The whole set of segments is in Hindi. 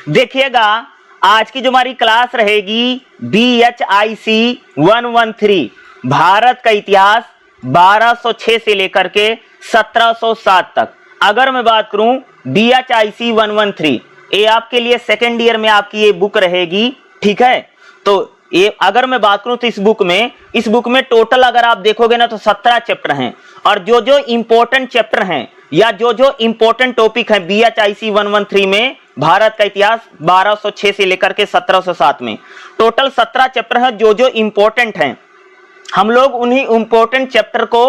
देखिएगा, आज की जो हमारी क्लास रहेगी BHIC 113 भारत का इतिहास 1206 से लेकर के 1707 तक। अगर मैं बात करूं BHIC 113, ये आपके लिए सेकेंड ईयर में आपकी ये बुक रहेगी, ठीक है। तो ये अगर मैं बात करूं तो इस बुक में टोटल अगर आप देखोगे ना तो 17 चैप्टर हैं, और जो जो इंपॉर्टेंट चैप्टर हैं या जो जो इंपॉर्टेंट टॉपिक है BHIC 113 में भारत का इतिहास 1206 से लेकर के 1707 में टोटल 17 चैप्टर हैं। जो जो इंपॉर्टेंट हैं हम लोग उन्हीं इंपॉर्टेंट चैप्टर को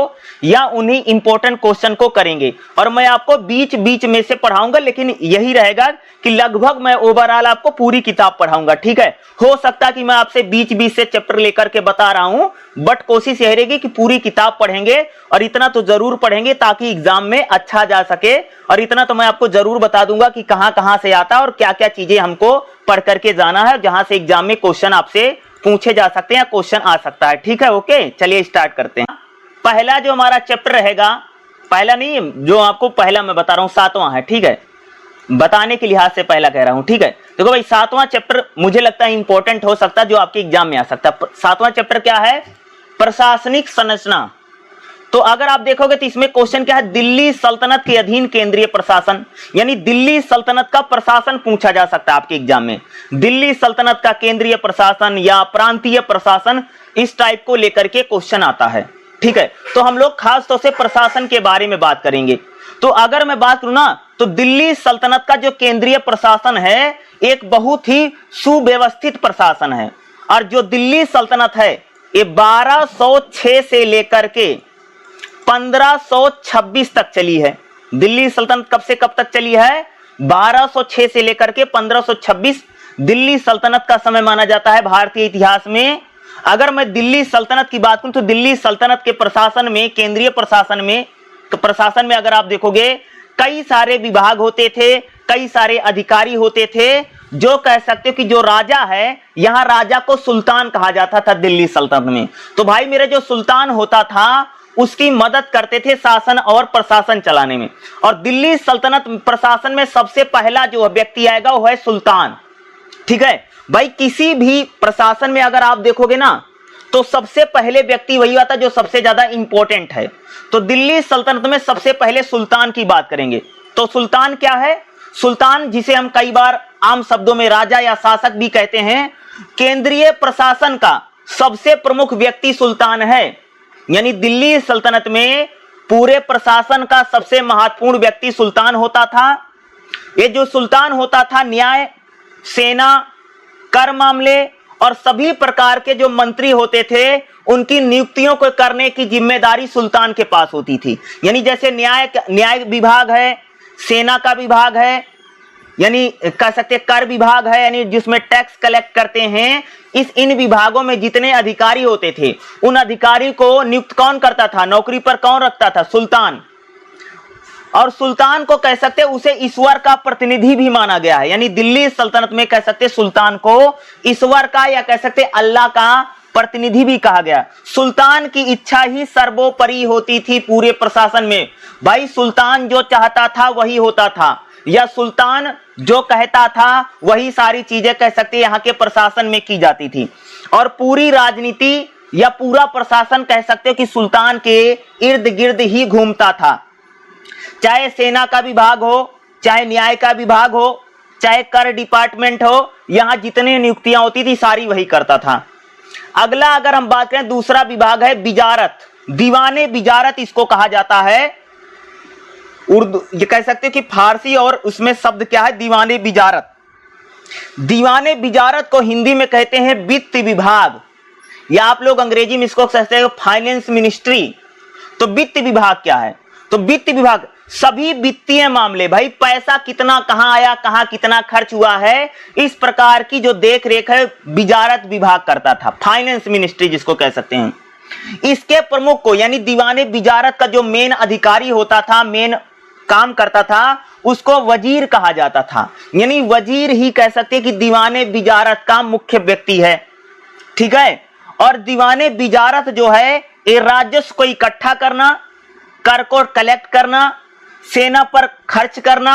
या उन्हीं इंपॉर्टेंट क्वेश्चन को करेंगे, और मैं आपको बीच बीच में से पढ़ाऊंगा, लेकिन यही रहेगा कि लगभग मैं ओवरऑल आपको पूरी किताब पढ़ाऊंगा, ठीक है। हो सकता है कि मैं आपसे बीच बीच से चैप्टर लेकर के बता रहा हूं, बट कोशिश यही रहेगी कि पूरी किताब पढ़ेंगे, और इतना तो जरूर पढ़ेंगे ताकि एग्जाम में अच्छा जा सके। और इतना तो मैं आपको जरूर बता दूंगा कि कहां कहां से आता है और क्या क्या चीजें हमको पढ़ करके जाना है, जहां से एग्जाम में क्वेश्चन आपसे पूछे जा सकते हैं या क्वेश्चन आ सकता है, ठीक है। ओके, चलिए स्टार्ट करते हैं। पहला जो हमारा चैप्टर रहेगा, पहला नहीं, जो आपको पहला मैं बता रहा हूं 7वां है, ठीक है। बताने के लिहाज से पहला कह रहा हूं, ठीक है। देखो भाई, 7वां चैप्टर मुझे लगता है इंपॉर्टेंट हो सकता है, जो आपके एग्जाम में आ सकता है। 7वां चैप्टर क्या है? प्रशासनिक संरचना। तो अगर आप देखोगे तो इसमें क्वेश्चन क्या है? दिल्ली सल्तनत के अधीन केंद्रीय प्रशासन, यानी दिल्ली सल्तनत का प्रशासन पूछा जा सकता है आपके एग्जाम में। दिल्ली सल्तनत का केंद्रीय प्रशासन या प्रांतीय प्रशासन, इस टाइप को लेकर के क्वेश्चन आता है, ठीक है। तो हम लोग खास तौर से प्रशासन के बारे में बात करेंगे। तो अगर मैं बात करूं ना, तो दिल्ली सल्तनत का जो केंद्रीय प्रशासन है एक बहुत ही सुव्यवस्थित प्रशासन है, और जो दिल्ली सल्तनत है ये 1206 से लेकर के 1526 तक चली है। दिल्ली सल्तनत कब से कब तक चली है? 1206 से लेकर के 1526 दिल्ली सल्तनत का समय माना जाता है भारतीय इतिहास में। अगर मैं दिल्ली सल्तनत की बात करूं तो दिल्ली सल्तनत के प्रशासन में, केंद्रीय प्रशासन में, तो प्रशासन में अगर आप देखोगे कई सारे विभाग होते थे, कई सारे अधिकारी होते थे। जो कह सकते हो कि जो राजा है, यहां राजा को सुल्तान कहा जाता था दिल्ली सल्तनत में। तो भाई मेरे जो सुल्तान होता था उसकी मदद करते थे शासन और प्रशासन चलाने में। और दिल्ली सल्तनत प्रशासन में सबसे पहला जो व्यक्ति आएगा वो है सुल्तान, ठीक है भाई। किसी भी प्रशासन में अगर आप देखोगे ना तो सबसे पहले व्यक्ति वही आता है जो सबसे ज्यादा इंपॉर्टेंट है। तो दिल्ली सल्तनत में सबसे पहले सुल्तान की बात करेंगे। तो सुल्तान क्या है? सुल्तान, जिसे हम कई बार आम शब्दों में राजा या शासक भी कहते हैं, केंद्रीय प्रशासन का सबसे प्रमुख व्यक्ति सुल्तान है। यानी दिल्ली सल्तनत में पूरे प्रशासन का सबसे महत्वपूर्ण व्यक्ति सुल्तान होता था। ये जो सुल्तान होता था, न्याय, सेना, कर मामले और सभी प्रकार के जो मंत्री होते थे उनकी नियुक्तियों को करने की जिम्मेदारी सुल्तान के पास होती थी। यानी जैसे न्याय विभाग है, सेना का विभाग है, यानी कह सकते कर विभाग है, यानी जिसमें टैक्स कलेक्ट करते हैं। इन विभागों में जितने अधिकारी होते थे उन अधिकारी को नियुक्त कौन करता था, नौकरी पर कौन रखता था? सुल्तान। और सुल्तान को कह सकते उसे ईश्वर का प्रतिनिधि भी माना गया है। यानी दिल्ली सल्तनत में कह सकते सुल्तान को ईश्वर का या कह सकते अल्लाह का प्रतिनिधि भी कहा गया। सुल्तान की इच्छा ही सर्वोपरि होती थी पूरे प्रशासन में। भाई सुल्तान जो चाहता था वही होता था, या सुल्तान जो कहता था वही सारी चीजें कह सकते यहाँ के प्रशासन में की जाती थी। और पूरी राजनीति या पूरा प्रशासन कह सकते हो कि सुल्तान के इर्द गिर्द ही घूमता था। चाहे सेना का विभाग हो, चाहे न्याय का विभाग हो, चाहे कर डिपार्टमेंट हो, यहाँ जितनी नियुक्तियां होती थी सारी वही करता था। अगला अगर हम बात करें, दूसरा विभाग है विजारत, दीवाने विजारत इसको कहा जाता है। उर्दू ये कह सकते हो कि फारसी, और उसमें शब्द क्या है? दीवाने विजारत। दीवाने विजारत को हिंदी में कहते हैं वित्त विभाग, या आप लोग अंग्रेजी में इसको कहते हैं फाइनेंस मिनिस्ट्री। तो वित्त विभाग क्या है? तो वित्त विभाग सभी वित्तीय मामले, भाई पैसा कितना कहां आया, कहां कितना खर्च हुआ है, इस प्रकार की जो देख रेख है विजारत विभाग करता था, फाइनेंस मिनिस्ट्री जिसको कह सकते हैं। इसके प्रमुख को, यानी दीवाने विजारत का जो मेन अधिकारी होता था, मेन काम करता था, उसको वजीर कहा जाता था। यानी वजीर ही कह सकते हैं कि दीवाने विजारत का मुख्य व्यक्ति है, ठीक है। और दीवाने विजारत जो है ये राजस्व को इकट्ठा करना, कर को कलेक्ट करना, सेना पर खर्च करना,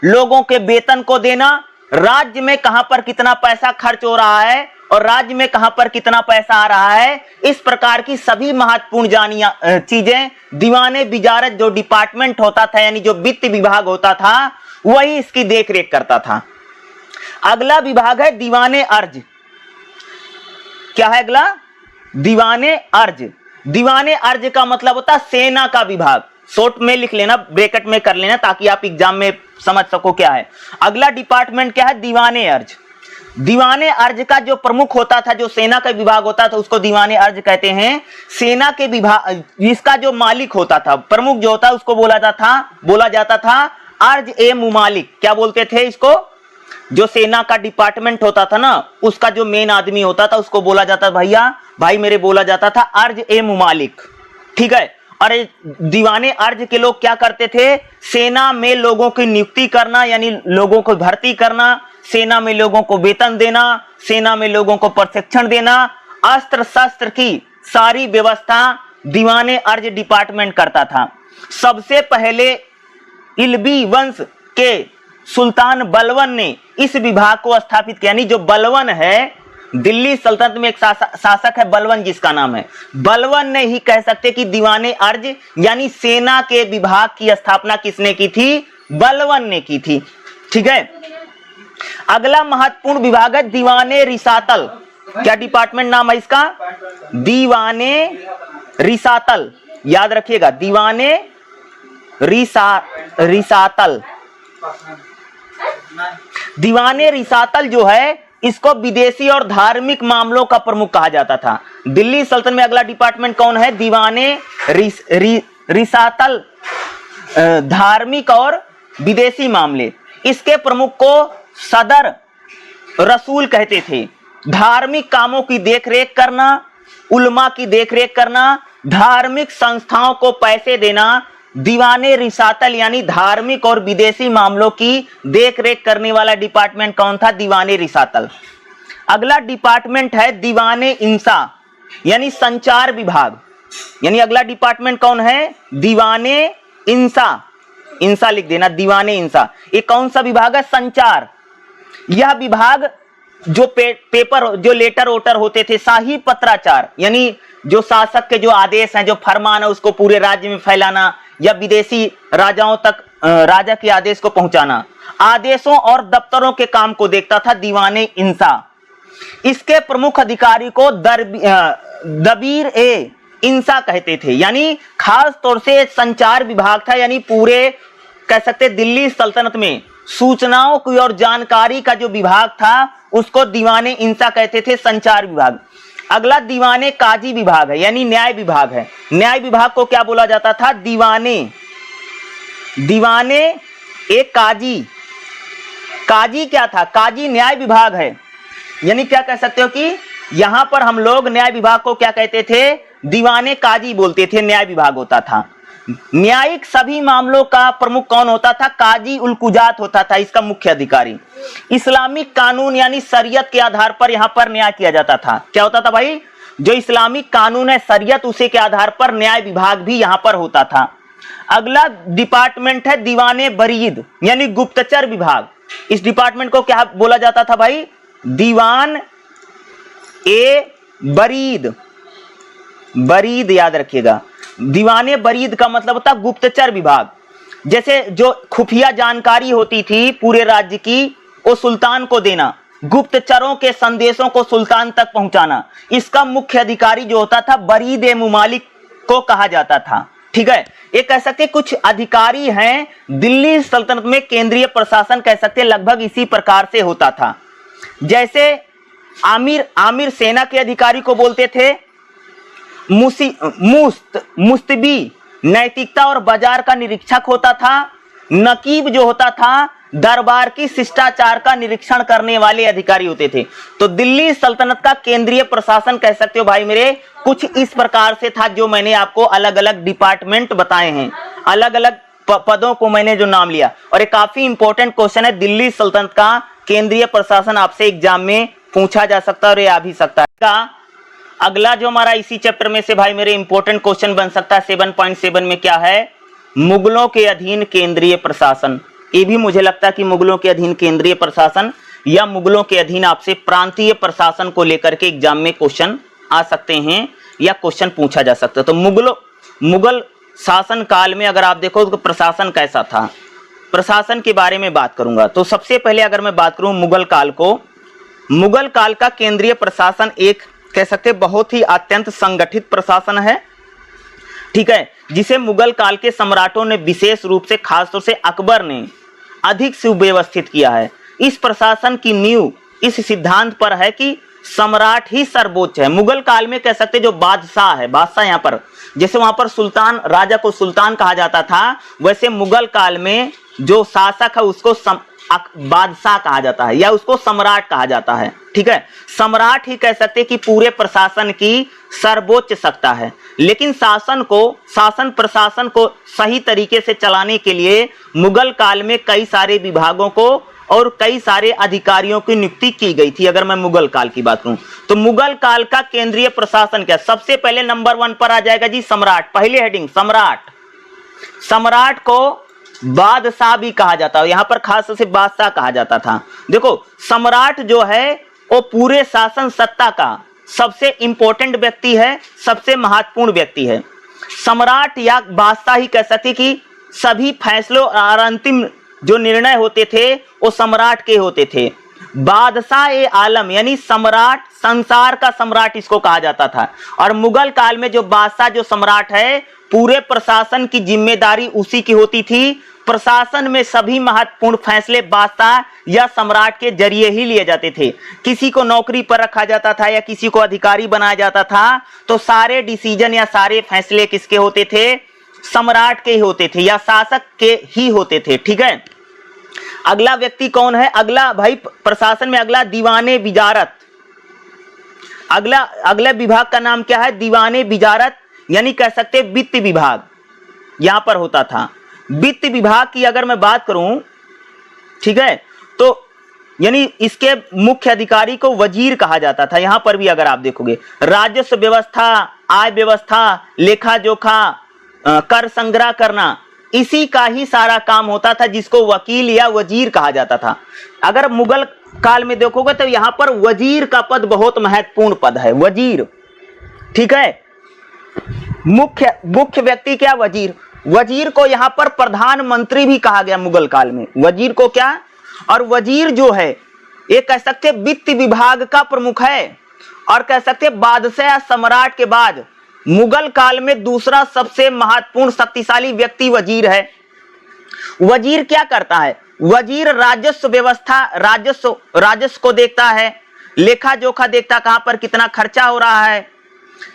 लोगों के वेतन को देना, राज्य में कहां पर कितना पैसा खर्च हो रहा है और राज्य में कहां पर कितना पैसा आ रहा है, इस प्रकार की सभी महत्वपूर्ण चीजें दीवाने बिजारत जो डिपार्टमेंट होता था, यानी जो वित्त विभाग होता था, वही इसकी देखरेख करता था। अगला विभाग है दीवाने अर्ज। क्या है अगला? दीवाने अर्ज। दीवाने अर्ज का मतलब होता है सेना का विभाग। शॉर्ट में लिख लेना, ब्रैकेट में कर लेना, ताकि आप एग्जाम में समझ सको क्या है। अगला डिपार्टमेंट क्या है? दीवाने अर्ज। दीवाने अर्ज का जो प्रमुख होता था, जो सेना का विभाग होता था, उसको दीवाने अर्ज कहते हैं। सेना के विभाग, इसका जो मालिक होता था, प्रमुख जो होता है, उसको बोला जाता था अर्ज ए मुमालिक। क्या बोलते थे इसको? जो सेना का डिपार्टमेंट होता था ना, उसका जो मेन आदमी होता था, उसको बोला जाता भाई मेरे बोला जाता था अर्ज ए मुमालिक। ठीक है। और दीवाने अर्ज के लोग क्या करते थे? सेना में लोगों की नियुक्ति करना, यानी लोगों को भर्ती करना, सेना में लोगों को वेतन देना, सेना में लोगों को प्रशिक्षण देना, अस्त्र शस्त्र की सारी व्यवस्था दीवाने अर्ज डिपार्टमेंट करता था। सबसे पहले इल्बी वंश के सुल्तान बलवन ने इस विभाग को स्थापित किया। यानी जो बलवन है, दिल्ली सल्तनत में एक शासक है बलवन, जिसका नाम है बलवन, ने ही कह सकते कि दीवाने अर्ज यानी सेना के विभाग की स्थापना किसने की थी? बलवन ने की थी। ठीक है। अगला महत्वपूर्ण विभाग है दीवाने रिसातल। क्या डिपार्टमेंट नाम है इसका? दीवाने रिसातल। याद रखिएगा, दीवाने रिसातल। दीवाने रिसातल जो है, इसको विदेशी और धार्मिक मामलों का प्रमुख कहा जाता था। दिल्ली सल्तनत में अगला डिपार्टमेंट कौन है? दीवाने रिसातल, धार्मिक और विदेशी मामले। इसके प्रमुख को सदर रसूल कहते थे। धार्मिक कामों की देखरेख करना, उलमा की देखरेख करना, धार्मिक संस्थाओं को पैसे देना, दीवाने रिसातल यानी धार्मिक और विदेशी मामलों की देखरेख करने वाला डिपार्टमेंट कौन था? दीवाने रिसातल। अगला डिपार्टमेंट है दीवाने इंसा यानी संचार विभाग। यानी अगला डिपार्टमेंट कौन है? दीवाने इंसा। इंसा लिख देना, दीवाने इंसा। ये कौन सा विभाग है? संचार। यह विभाग जो पेपर, जो लेटर वोटर होते थे, शाही पत्राचार यानी जो शासक के जो आदेश हैं, जो फरमान है, उसको पूरे राज्य में फैलाना या विदेशी राजाओं तक राजा के आदेश को पहुंचाना, आदेशों और दफ्तरों के काम को देखता था दीवाने इंसा। इसके प्रमुख अधिकारी को दबीर ए इंसा कहते थे। यानी खास तौर से संचार विभाग था, यानी पूरे कह सकते दिल्ली सल्तनत में सूचनाओं की और जानकारी का जो विभाग था, उसको दीवाने इंसा कहते थे, संचार विभाग। अगला दीवाने काजी विभाग है, यानी न्याय विभाग है। न्याय विभाग को क्या बोला जाता था? दीवाने एक काजी। काजी क्या था? काजी न्याय विभाग है। यानी क्या कह सकते हो कि यहां पर हम लोग न्याय विभाग को क्या कहते थे? दीवाने काजी बोलते थे, न्याय विभाग होता था। न्यायिक सभी मामलों का प्रमुख कौन होता था? काजी उल कुजात होता था, इसका मुख्य अधिकारी। इस्लामिक कानून यानी शरीयत के आधार पर यहां पर न्याय किया जाता था। क्या होता था भाई? जो इस्लामिक कानून है, शरीयत, उसी के आधार पर न्याय विभाग भी यहां पर होता था। अगला डिपार्टमेंट है दीवाने बरीद यानी गुप्तचर विभाग। इस डिपार्टमेंट को क्या बोला जाता था भाई? दीवान ए बरीद। बरीद याद रखिएगा, दीवाने बरीद का मतलब होता गुप्तचर विभाग। जैसे जो खुफिया जानकारी होती थी पूरे राज्य की, वो सुल्तान को देना, गुप्तचरों के संदेशों को सुल्तान तक पहुंचाना, इसका मुख्य अधिकारी जो होता था बरीद ए मुमालिक को कहा जाता था। ठीक है। ये कह सकते कुछ अधिकारी हैं दिल्ली सल्तनत में, केंद्रीय प्रशासन कह सकते लगभग इसी प्रकार से होता था। जैसे आमिर सेना के अधिकारी को बोलते थे मुस्तबी, नैतिकता और बाजार का निरीक्षक होता था। नकीब जो होता था दरबार की शिष्टाचार का निरीक्षण करने वाले अधिकारी होते थे। तो दिल्ली सल्तनत का केंद्रीय प्रशासन कह सकते हो भाई मेरे, कुछ इस प्रकार से था, जो मैंने आपको अलग अलग डिपार्टमेंट बताए हैं, अलग अलग पदों को मैंने जो नाम लिया। और ये काफी इंपॉर्टेंट क्वेश्चन है, दिल्ली सल्तनत का केंद्रीय प्रशासन आपसे एग्जाम में पूछा जा सकता है और ये आ भी सकता है। अगला जो हमारा इसी चैप्टर में से भाई मेरे इंपॉर्टेंट क्वेश्चन बन सकता है 7.7 में क्या है? मुगलों के अधीन केंद्रीय प्रशासन। ये भी मुझे लगता है कि मुगलों के अधीन केंद्रीय प्रशासन या मुगलों के अधीन आपसे प्रांतीय प्रशासन को लेकर के एग्जाम में क्वेश्चन आ सकते हैं या क्वेश्चन पूछा जा सकता है। तो मुगल शासन काल में अगर आप देखो तो प्रशासन कैसा था, प्रशासन के बारे में बात करूंगा। तो सबसे पहले अगर मैं बात करूं मुगल काल को, मुगल काल का केंद्रीय प्रशासन एक कह सकते हैं बहुत ही अत्यंत संगठित प्रशासन है, ठीक है, जिसे मुगल काल के सम्राटों ने विशेष रूप से खासतौर से अकबर ने अधिक सुव्यवस्थित किया है। इस प्रशासन की नींव इस सिद्धांत पर है कि सम्राट ही सर्वोच्च है। मुगल काल में कह सकते जो बादशाह है, बादशाह यहाँ पर जैसे वहां पर सुल्तान, राजा को सुल्तान कहा जाता था, वैसे मुगल काल में जो शासक है उसको बादशाह कहा जाता है या उसको सम्राट कहा जाता है, ठीक है। सम्राट ही कह सकते कि पूरे प्रशासन की सर्वोच्च सत्ता है। लेकिन शासन प्रशासन को सही तरीके से चलाने के लिए मुगल काल में कई सारे विभागों को और कई सारे अधिकारियों की नियुक्ति की गई थी। अगर मैं मुगल काल की बात करूं तो मुगल काल का केंद्रीय प्रशासन क्या, सबसे पहले नंबर 1 पर आ जाएगा जी सम्राट, पहले हेडिंग सम्राट। सम्राट को बादशाह भी कहा जाता है, यहां पर खास से बादशाह कहा जाता था। देखो सम्राट जो है वो पूरे शासन सत्ता का सबसे इंपॉर्टेंट व्यक्ति है, सबसे महत्वपूर्ण व्यक्ति है। सम्राट या बादशाह ही कह सकते कि सभी फैसलों और अंतिम जो निर्णय होते थे वो सम्राट के होते थे। बादशाह ए आलम यानी सम्राट, संसार का सम्राट इसको कहा जाता था। और मुगल काल में जो बादशाह जो सम्राट है पूरे प्रशासन की जिम्मेदारी उसी की होती थी। प्रशासन में सभी महत्वपूर्ण फैसले बादशाह या सम्राट के जरिए ही लिए जाते थे। किसी को नौकरी पर रखा जाता था या किसी को अधिकारी बनाया जाता था तो सारे डिसीजन या सारे फैसले किसके होते थे, सम्राट के ही होते थे या शासक के ही होते थे, ठीक है। अगला व्यक्ति कौन है, अगला भाई प्रशासन में अगला दीवाने विजारत। अगला विभाग का नाम क्या है, दीवाने विजारत यानी कह सकते वित्त विभाग यहां पर होता था। वित्त विभाग की अगर मैं बात करूं, ठीक है, तो यानी इसके मुख्य अधिकारी को वजीर कहा जाता था। यहां पर भी अगर आप देखोगे राजस्व व्यवस्था, आय व्यवस्था, लेखा जोखा, कर संग्रह करना, इसी का ही सारा काम होता था जिसको वकील या वजीर कहा जाता था। अगर मुगल काल में देखोगे तो यहां पर वजीर का पद बहुत महत्वपूर्ण पद है, वजीर, ठीक है। मुख्य व्यक्ति क्या, वजीर। वजीर को यहां पर प्रधानमंत्री भी कहा गया मुगल काल में, वजीर को क्या। और वजीर जो है ये कह सकते वित्त विभाग का प्रमुख है और कह सकते बादशाह सम्राट के बाद मुगल काल में दूसरा सबसे महत्वपूर्ण शक्तिशाली व्यक्ति वजीर है। वजीर क्या करता है, वजीर राजस्व व्यवस्था, राजस्व को देखता है, लेखा जोखा देखता कहां पर कितना खर्चा हो रहा है,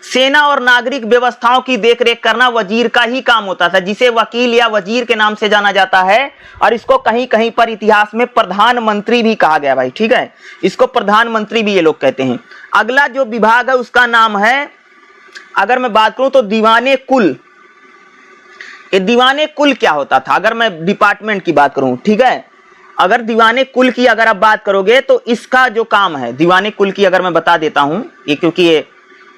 सेना और नागरिक व्यवस्थाओं की देखरेख करना वजीर का ही काम होता था, जिसे वकील या वजीर के नाम से जाना जाता है। और इसको कहीं कहीं पर इतिहास में प्रधानमंत्री भी कहा गया भाई, ठीक है, इसको प्रधानमंत्री भी ये लोग कहते हैं। अगला जो विभाग है उसका नाम है, अगर मैं बात करूं तो दीवाने कुल। ये दीवाने कुल क्या होता था, अगर मैं डिपार्टमेंट की बात करूं, ठीक है, अगर दीवाने कुल की अगर आप बात करोगे तो इसका जो काम है दीवाने कुल की अगर मैं बता देता हूं, ये क्योंकि ये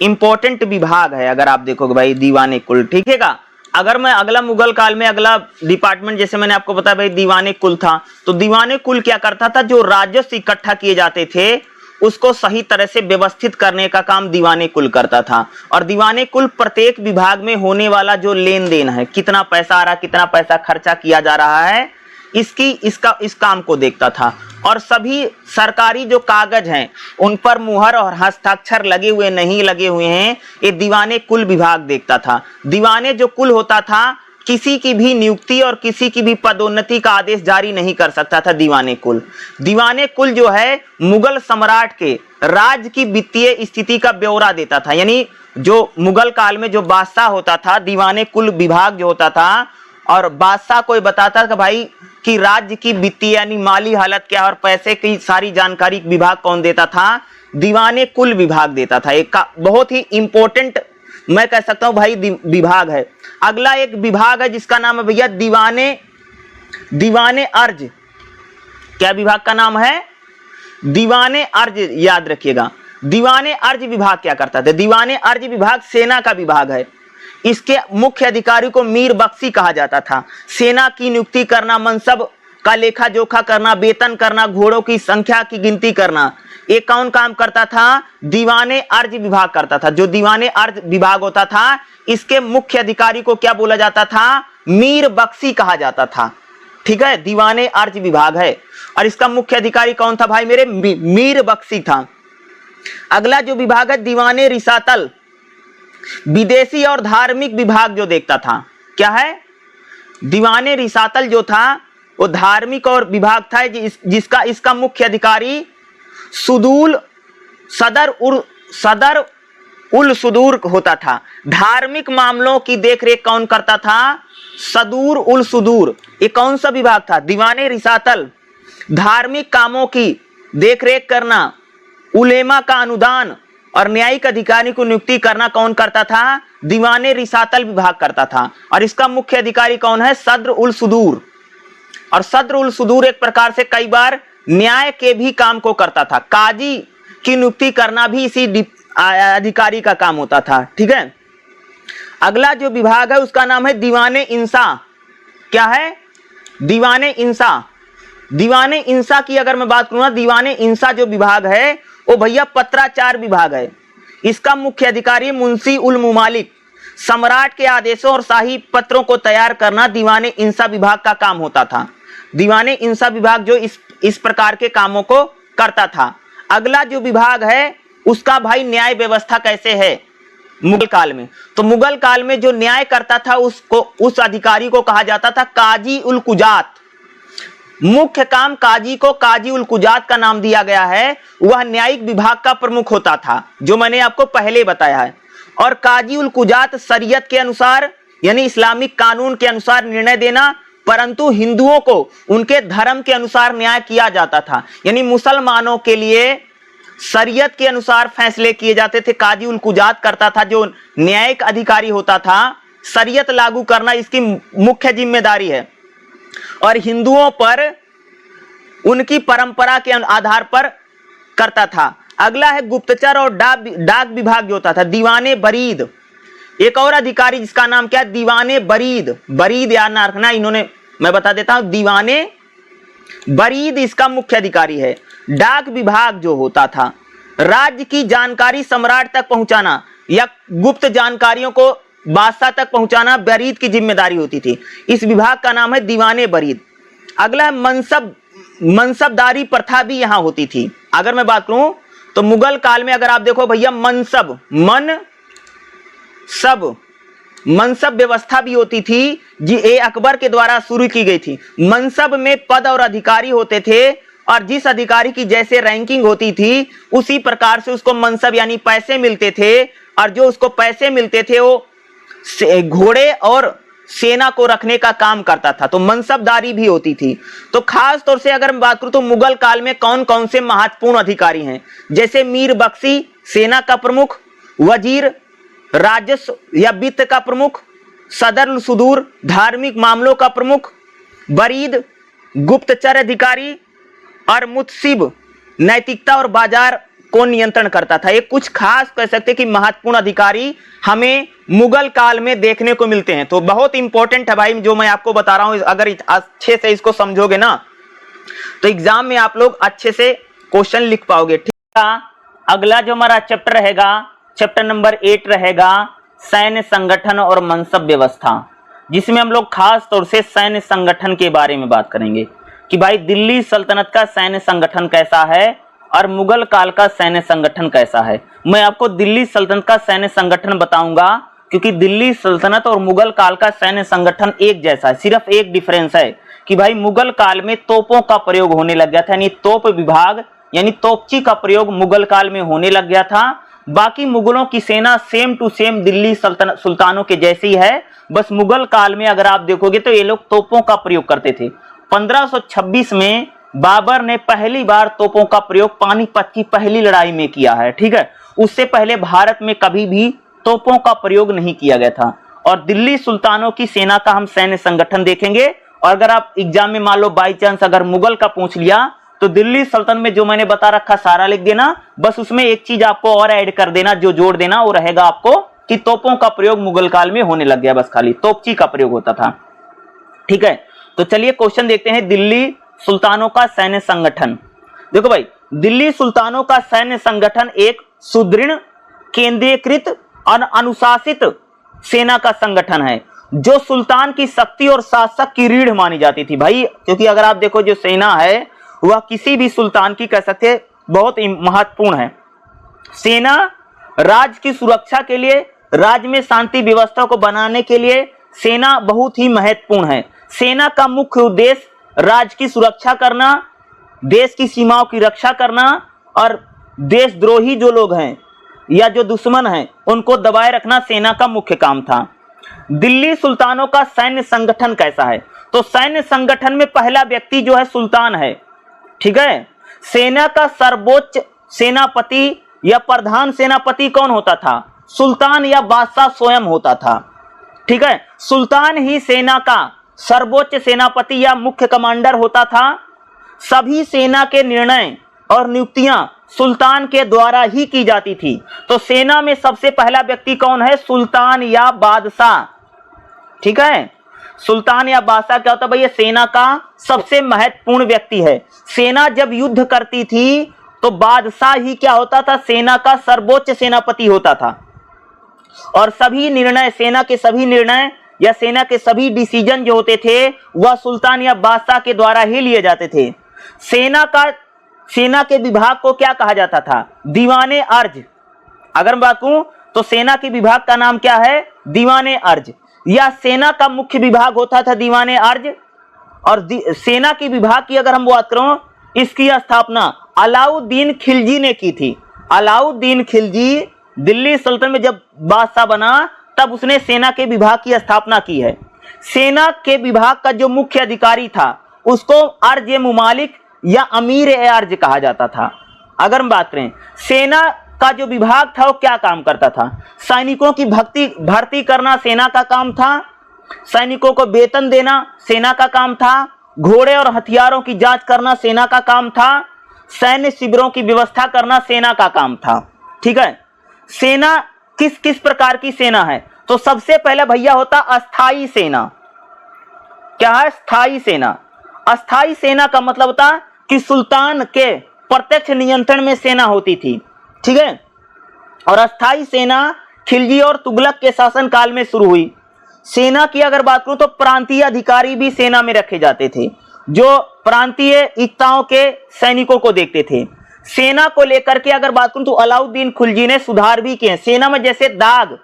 इंपॉर्टेंट विभाग है। अगर आप देखोगे भाई दीवाने कुल, ठीक है का। अगर मैं अगला मुगल काल में अगला डिपार्टमेंट जैसे मैंने आपको बताया भाई दीवाने कुल था, तो दीवाने कुल क्या करता था, जो राजस्व इकट्ठा किए जाते थे उसको सही तरह से व्यवस्थित करने का काम दीवाने कुल करता था। और दीवाने कुल प्रत्येक विभाग में होने वाला जो लेन देन है, कितना पैसा आ रहा, कितना पैसा खर्चा किया जा रहा है, इस काम को देखता था। और सभी सरकारी जो कागज हैं उन पर मुहर और हस्ताक्षर लगे हुए नहीं लगे हुए हैं, ये दीवाने कुल विभाग देखता था। दीवाने जो कुल होता था किसी की भी नियुक्ति और किसी की भी पदोन्नति का आदेश जारी नहीं कर सकता था दीवाने कुल। दीवाने कुल जो है मुगल सम्राट के राज्य की वित्तीय स्थिति का ब्यौरा देता था। यानी जो मुगल काल में जो बादशाह होता था, दीवाने कुल विभाग जो होता था, और बादशाह को बताता कि भाई कि राज्य की वित्तीय यानी माली हालत क्या और पैसे की सारी जानकारी विभाग कौन देता था, दीवाने कुल विभाग देता था। एक बहुत ही इंपॉर्टेंट मैं कह सकता हूं भाई विभाग है। अगला एक विभाग है जिसका नाम है भैया दीवाने अर्ज। क्या विभाग का नाम है, दीवाने अर्ज, याद रखिएगा। दीवाने अर्ज विभाग क्या करता था, दीवाने अर्ज विभाग सेना का विभाग है। इसके मुख्य अधिकारी को मीर बख्शी कहा जाता था। सेना की नियुक्ति करना, मनसब का लेखा जोखा करना, वेतन करना, घोड़ों की संख्या की गिनती करना, ये कौन काम करता था? दीवाने अर्ज विभाग करता था। जो दीवाने अर्ज विभाग होता था, इसके मुख्य अधिकारी को क्या बोला जाता था? मीर बख्शी कहा जाता था। ठीक है, दीवाने अर्ज विभाग है और इसका मुख्य अधिकारी कौन था भाई मेरे? मीर बख्शी था। अगला जो विभाग है दीवाने रिसातल, विदेशी और धार्मिक विभाग जो देखता था। क्या है? दीवाने रिसातल जो था वो धार्मिक और विभाग था, जिसका इसका मुख्य अधिकारी सदर उल सुदूर होता था। धार्मिक मामलों की देखरेख कौन करता था? सदूर उल सुदूर। ये कौन सा विभाग था? दीवाने रिसातल। धार्मिक कामों की देखरेख करना, उलेमा का अनुदान और न्यायिक अधिकारी को नियुक्ति करना कौन करता था? दीवाने रिसातल विभाग करता था। और इसका मुख्य अधिकारी कौन है? सदर उल सुदूर। और सदर उल सुदूर एक प्रकार से कई बार न्याय के भी काम को करता था। काजी की नियुक्ति करना भी इसी अधिकारी का काम होता था। ठीक है, अगला जो विभाग है उसका नाम है दीवाने इंसा। क्या है? दीवाने इंसा। दीवाने इंसा की अगर मैं बात करूं ना, दीवाने इंसा जो विभाग है वो भैया पत्राचार विभाग है। इसका मुख्य अधिकारी मुंशी उल मुमालिक। सम्राट के आदेशों और शाही पत्रों को तैयार करना दीवाने इंसा विभाग का काम होता था। दीवाने इंसा विभाग जो इस प्रकार के कामों को करता था। अगला जो विभाग है उसका भाई न्याय व्यवस्था कैसे है मुगल काल में? तो मुगल काल में जो न्याय करता था उस अधिकारी को कहा जाता था काजी उल कुजात। मुख्य काम काजी को काजी उल कुजात का नाम दिया गया है। वह न्यायिक विभाग का प्रमुख होता था, जो मैंने आपको पहले बताया है। और काजी उल कुजात शरीयत के अनुसार यानी इस्लामिक कानून के अनुसार निर्णय देना, परंतु हिंदुओं को उनके धर्म के अनुसार न्याय किया जाता था। यानी मुसलमानों के लिए शरीयत के अनुसार फैसले किए जाते थे। काजी उल कुजात करता था, जो न्यायिक अधिकारी होता था। शरीयत लागू करना इसकी मुख्य जिम्मेदारी है और हिंदुओं पर उनकी परंपरा के आधार पर करता था। अगला है गुप्तचर और डाक विभाग जो होता था दीवाने बरीद। एक और अधिकारी जिसका नाम क्या है? दीवाने बरीद। बरीद याद ना रखना, इन्होंने मैं बता देता हूं, दीवाने बरीद इसका मुख्य अधिकारी है। डाक विभाग जो होता था, राज्य की जानकारी सम्राट तक पहुंचाना या गुप्त जानकारियों को बादशाह तक पहुंचाना बरीद की जिम्मेदारी होती थी। इस विभाग का नाम है दीवाने बरीद। अगला है मनसबदारी प्रथा भी यहां होती थी। अगर मैं बात करूं तो मुगल काल में अगर आप देखो भैया मनसब व्यवस्था भी होती थी, जी ए अकबर के द्वारा शुरू की गई थी। मनसब में पद और अधिकारी होते थे और जिस अधिकारी की जैसे रैंकिंग होती थी उसी प्रकार से उसको मनसब यानी पैसे मिलते थे। और जो उसको पैसे मिलते थे वो घोड़े और सेना को रखने का काम करता था, तो मनसबदारी भी होती थी। तो खास तौर से अगर मैं बात करूं तो मुगल काल में कौन कौन से महत्वपूर्ण अधिकारी हैं, जैसे मीर बख्शी सेना का प्रमुख, वजीर राजस्व या वित्त का प्रमुख, सदर सुदूर धार्मिक मामलों का प्रमुख, बरीद गुप्तचर अधिकारी और मुत्सिब नैतिकता और बाजार को नियंत्रण करता था। ये कुछ खास कह सकते कि महत्वपूर्ण अधिकारी हमें मुगल काल में देखने को मिलते हैं। तो बहुत इंपॉर्टेंट है भाई जो मैं आपको बता रहा हूं। अगर अच्छे से इसको समझोगे ना तो एग्जाम में आप लोग अच्छे से क्वेश्चन लिख पाओगे। ठीक है, अगला जो हमारा चैप्टर रहेगा, चैप्टर नंबर 8 रहेगा सैन्य संगठन और मनसब व्यवस्था, जिसमें हम लोग खास तौर से सैन्य संगठन के बारे में बात करेंगे कि भाई दिल्ली सल्तनत का सैन्य संगठन कैसा है और मुगल काल का सैन्य संगठन कैसा है। मैं आपको दिल्ली सल्तनत का सैन्य संगठन बताऊंगा क्योंकि दिल्ली सल्तनत और मुगल काल का सैन्य संगठन एक जैसा है। सिर्फ एक डिफरेंस है कि भाई मुगल काल में तोपों का प्रयोग होने लग गया था, यानी तोप विभाग यानी तोपची का प्रयोग मुगल काल में होने लग गया था। बाकी मुगलों की सेना सेम टू सेम दिल्ली सुल्तानों के जैसी है, बस मुगल काल में अगर आप देखोगे तो ये लोग तोपों का प्रयोग करते थे। 1526 में बाबर ने पहली बार तोपों का प्रयोग पानीपत की पहली लड़ाई में किया है। ठीक है, उससे पहले भारत में कभी भी तोपों का प्रयोग नहीं किया गया था। और दिल्ली सुल्तानों की सेना का हम सैन्य संगठन देखेंगे। और अगर आप एग्जाम में मान लो बाई चांस अगर मुगल का पूछ लिया तो दिल्ली सल्तनत में जो मैंने बता रखा सारा लिख देना, बस उसमें एक चीज आपको और ऐड कर देना, जो जोड़ देना वो रहेगा आपको कि तोपों का प्रयोग मुगल काल में होने लग गया, बस खाली तोपची का प्रयोग होता था। ठीक है, तो चलिए क्वेश्चन देखते हैं, दिल्ली सुल्तानों का सैन्य संगठन। देखो भाई, दिल्ली सुल्तानों का सैन्य संगठन एक सुदृढ़, केंद्रीकृत और अनुशासित सेना का संगठन है जो सुल्तान की शक्ति और शासक की रीढ़ मानी जाती थी भाई। क्योंकि अगर आप देखो जो सेना है वह किसी भी सुल्तान की कह सकते हैं बहुत महत्वपूर्ण है। सेना राज्य की सुरक्षा के लिए, राज्य में शांति व्यवस्था को बनाने के लिए सेना बहुत ही महत्वपूर्ण है। सेना का मुख्य उद्देश्य राज्य की सुरक्षा करना, देश की सीमाओं की रक्षा करना और देशद्रोही जो लोग हैं या जो दुश्मन हैं उनको दबाए रखना सेना का मुख्य काम था। दिल्ली सुल्तानों का सैन्य संगठन कैसा है? तो सैन्य संगठन में पहला व्यक्ति जो है सुल्तान है, ठीक है। सेना का सर्वोच्च सेनापति या प्रधान सेनापति कौन होता था? सुल्तान या बादशाह स्वयं होता था, ठीक है। सुल्तान ही सेना का सर्वोच्च सेनापति या मुख्य कमांडर होता था। सभी सेना के निर्णय और नियुक्तियां सुल्तान के द्वारा ही की जाती थी। तो सेना में सबसे पहला व्यक्ति कौन है? सुल्तान या बादशाह, ठीक है। सुल्तान या बादशाह क्या होता है भैया? सेना का सबसे महत्वपूर्ण व्यक्ति है। सेना जब युद्ध करती थी तो बादशाह ही क्या होता था? सेना का सर्वोच्च सेनापति होता था और सभी निर्णय, सेना के सभी निर्णय या सेना के सभी डिसीजन जो होते थे वह सुल्तान या बादशाह के द्वारा ही लिए जाते थे। सेना के विभाग को क्या कहा जाता था? दीवाने अर्ज। अगर मैं बात करूं तो सेना के विभाग का नाम क्या है? दीवाने अर्ज। या सेना का मुख्य विभाग होता था दीवाने अर्ज। और सेना के विभाग की अगर हम बात करें, इसकी स्थापना अलाउद्दीन खिलजी ने की थी। अलाउद्दीन खिलजी दिल्ली सल्तनत में जब बादशाह बना तब उसने सेना के विभाग की स्थापना की है। सेना के विभाग का जो मुख्य अधिकारी था उसको अर्ज मुमालिक या अमीर ए अर्ज कहा जाता था। अगर हम बात करें सेना का जो विभाग था वो क्या काम करता था? सैनिकों की भर्ती करना सेना का काम था। सैनिकों को वेतन देना सेना का काम था। घोड़े और हथियारों की जांच करना सेना का काम था। सैन्य शिविरों की व्यवस्था करना सेना का काम था, ठीक है। सेना किस किस प्रकार की सेना है? तो सबसे पहले भैया होता अस्थाई सेना। क्या है? स्थाई सेना। अस्थाई सेना का मतलब होता कि सुल्तान के प्रत्यक्ष नियंत्रण में सेना होती थी, ठीक है। और अस्थाई सेना खिलजी और तुगलक के शासन काल में शुरू हुई। सेना की अगर बात करूं तो प्रांतीय अधिकारी भी सेना में रखे जाते थे जो प्रांतीय एकताओं के सैनिकों को देखते थे। सेना को लेकर के अगर बात करूं तो अलाउद्दीन खिलजी ने सुधार भी किए सेना में। जैसे दाग,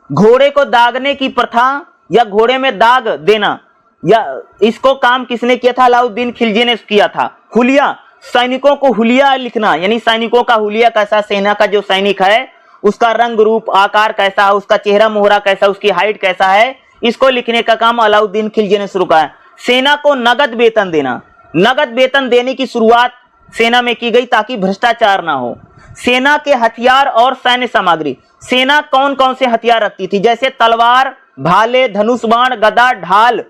घोड़े को दागने की प्रथा या घोड़े में दाग देना, या इसको काम किसने किया था? अलाउद्दीन खिलजी ने किया था। हुलिया, सैनिकों को हुलिया लिखना, यानी सैनिकों का हुलिया कैसा, सेना का जो सैनिक है उसका रंग रूप आकार कैसा है, उसका चेहरा मोहरा कैसा, उसकी हाइट कैसा है, इसको लिखने का काम अलाउद्दीन खिलजी ने शुरू किया। सेना को नगद वेतन देना, नगद वेतन देने की शुरुआत सेना में की गई ताकि भ्रष्टाचार ना हो। सेना के हथियार और सैन्य सामग्री, सेना कौन कौन से हथियार रखती थी? जैसे तलवार, भाले, धनुष बाण, गदा, ढाल,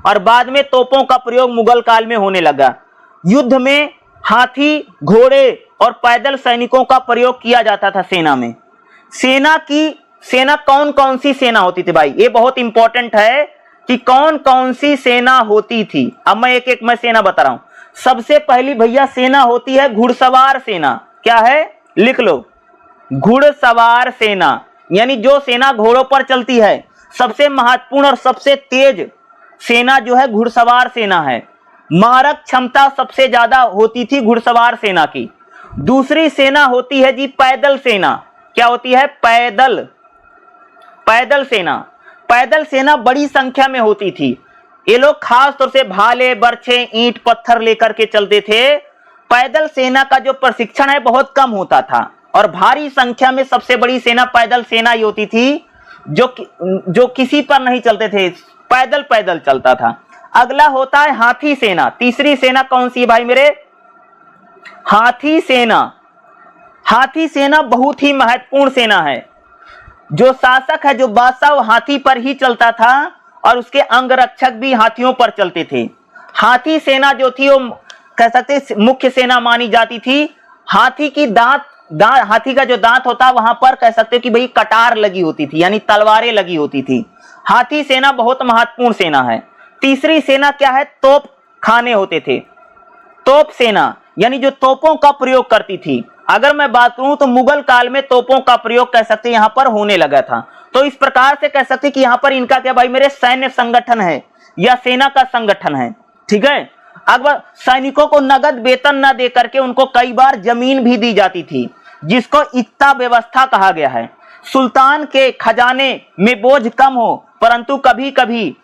और बाद में तोपों का प्रयोग मुगल काल में होने लगा। युद्ध में हाथी, घोड़े और पैदल सैनिकों का प्रयोग किया जाता था सेना में। सेना कौन कौन सी सेना होती थी भाई? ये बहुत इंपॉर्टेंट है कि कौन कौन सी सेना होती थी। अब मैं एक एक मैं सेना बता रहा हूं। सबसे पहली भैया सेना होती है घुड़सवार सेना। क्या है? लिख लो, घुड़सवार सेना, यानी जो सेना घोड़ों पर चलती है। सबसे महत्वपूर्ण और सबसे तेज सेना जो है घुड़सवार सेना है। मारक क्षमता सबसे ज्यादा होती थी घुड़सवार सेना की। दूसरी सेना होती है जी पैदल सेना। क्या होती है? पैदल सेना। पैदल सेना बड़ी संख्या में होती थी। ये लोग खास तौर से भाले, बर्छे, ईंट, पत्थर लेकर के चलते थे। पैदल सेना का जो प्रशिक्षण है बहुत कम होता था और भारी संख्या में सबसे बड़ी सेना पैदल सेना ही होती थी जो किसी पर नहीं चलते थे, पैदल पैदल चलता था। अगला होता है हाथी सेना। तीसरी सेना कौन सी है भाई मेरे? हाथी सेना। हाथी सेना बहुत ही महत्वपूर्ण सेना है। जो शासक है, जो बादशाह, वो हाथी पर ही चलता था और उसके अंगरक्षक भी हाथियों पर चलते थे। हाथी सेना जो थी वो कह सकते मुख्य सेना मानी जाती थी। हाथी की हाथी का जो दांत होता है वहां पर कह सकते कि भाई कटार लगी होती थी, यानी तलवारें लगी होती थी। हाथी सेना बहुत महत्वपूर्ण सेना है। तीसरी सेना क्या है, तोप खाने होते थे। तोप सेना यानी जो तोपों का प्रयोग करती थी। अगर मैं बात करूं तो मुगल काल में तोपों का प्रयोग कह सकते यहां पर होने लगा था। तो इस प्रकार से कह सकते कि यहां पर इनका क्या भाई मेरे सैन्य संगठन है या सेना का संगठन है। ठीक है, अब सैनिकों को नगद वेतन न दे करके उनको कई बार जमीन भी दी जाती थी, जिसको इक्ता व्यवस्था कहा गया है। सुल्तान के खजाने में बोझ कम हो, परंतु कभी कभी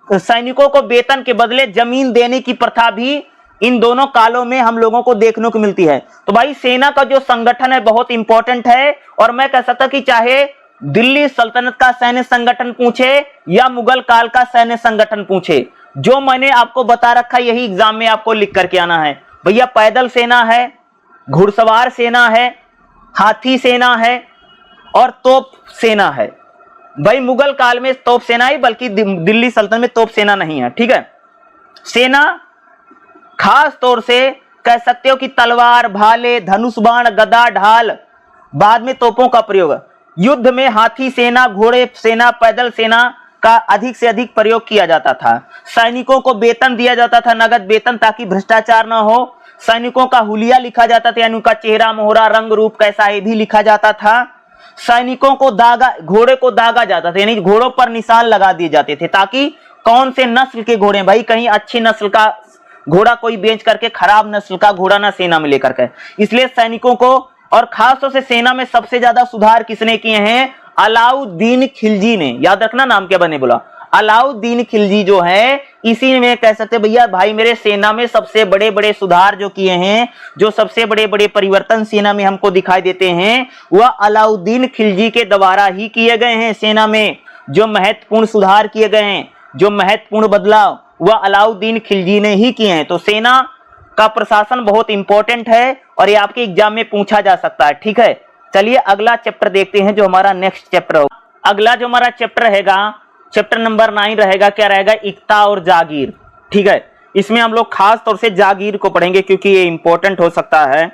सैनिकों को वेतन के बदले जमीन देने की प्रथा भी इन दोनों कालों में हम लोगों को देखने को मिलती है। तो भाई सेना का जो संगठन है बहुत इंपॉर्टेंट है, और मैं कह सकता कि चाहे दिल्ली सल्तनत का सैन्य संगठन पूछे या मुगल काल का सैन्य संगठन पूछे, जो मैंने आपको बता रखा यही एग्जाम में आपको लिख करके आना है। भैया पैदल सेना है, घुड़सवार सेना है, हाथी सेना है और तोप सेना है। भाई मुगल काल में तोप सेना ही, बल्कि दिल्ली सल्तनत में तोप सेना नहीं है। ठीक है, सेना खास तौर से कह सकते हो कि तलवार, भाले, धनुष बाण, गदा, ढाल, बाद में तोपों का प्रयोग। युद्ध में हाथी सेना, घोड़े सेना, पैदल सेना का अधिक से अधिक प्रयोग किया जाता था। सैनिकों को वेतन दिया जाता था, नगद वेतन, ताकि भ्रष्टाचार न हो। सैनिकों का हुलिया लिखा जाता था, यानी उनका चेहरा, मोहरा, रंग रूप कैसा है भी लिखा जाता था। सैनिकों को दागा, घोड़े को दागा जाता था, यानी घोड़ों पर निशान लगा दिए जाते थे, ताकि कौन से नस्ल के घोड़े, भाई कहीं अच्छी नस्ल का घोड़ा कोई बेच करके खराब नस्ल का घोड़ा ना सेना में लेकर के। इसलिए सैनिकों को, और खासतौर से सेना में सबसे ज्यादा सुधार किसने किए हैं, अलाउद्दीन खिलजी ने। याद रखना नाम क्या बने बोला, अलाउद्दीन खिलजी जो है, इसी में कह सकते भैया भाई मेरे सेना में सबसे बड़े बड़े सुधार जो किए हैं, जो सबसे बड़े बड़े परिवर्तन सेना में हमको दिखाई देते हैं, वह अलाउद्दीन खिलजी के द्वारा ही किए गए हैं। सेना में जो महत्वपूर्ण सुधार किए गए हैं, जो महत्वपूर्ण बदलाव, वह अलाउद्दीन खिलजी ने ही किए हैं। तो सेना का प्रशासन बहुत इंपॉर्टेंट है और ये आपके एग्जाम में पूछा जा सकता है। ठीक है, चलिए अगला चैप्टर देखते हैं, जो हमारा नेक्स्ट चैप्टर होगा। अगला जो हमारा चैप्टर रहेगा, चैप्टर नंबर 9 रहेगा, क्या रहेगा, इक्ता और जागीर। ठीक है, इसमें हम लोग खास तौर से जागीर को पढ़ेंगे, क्योंकि ये इंपॉर्टेंट हो सकता है,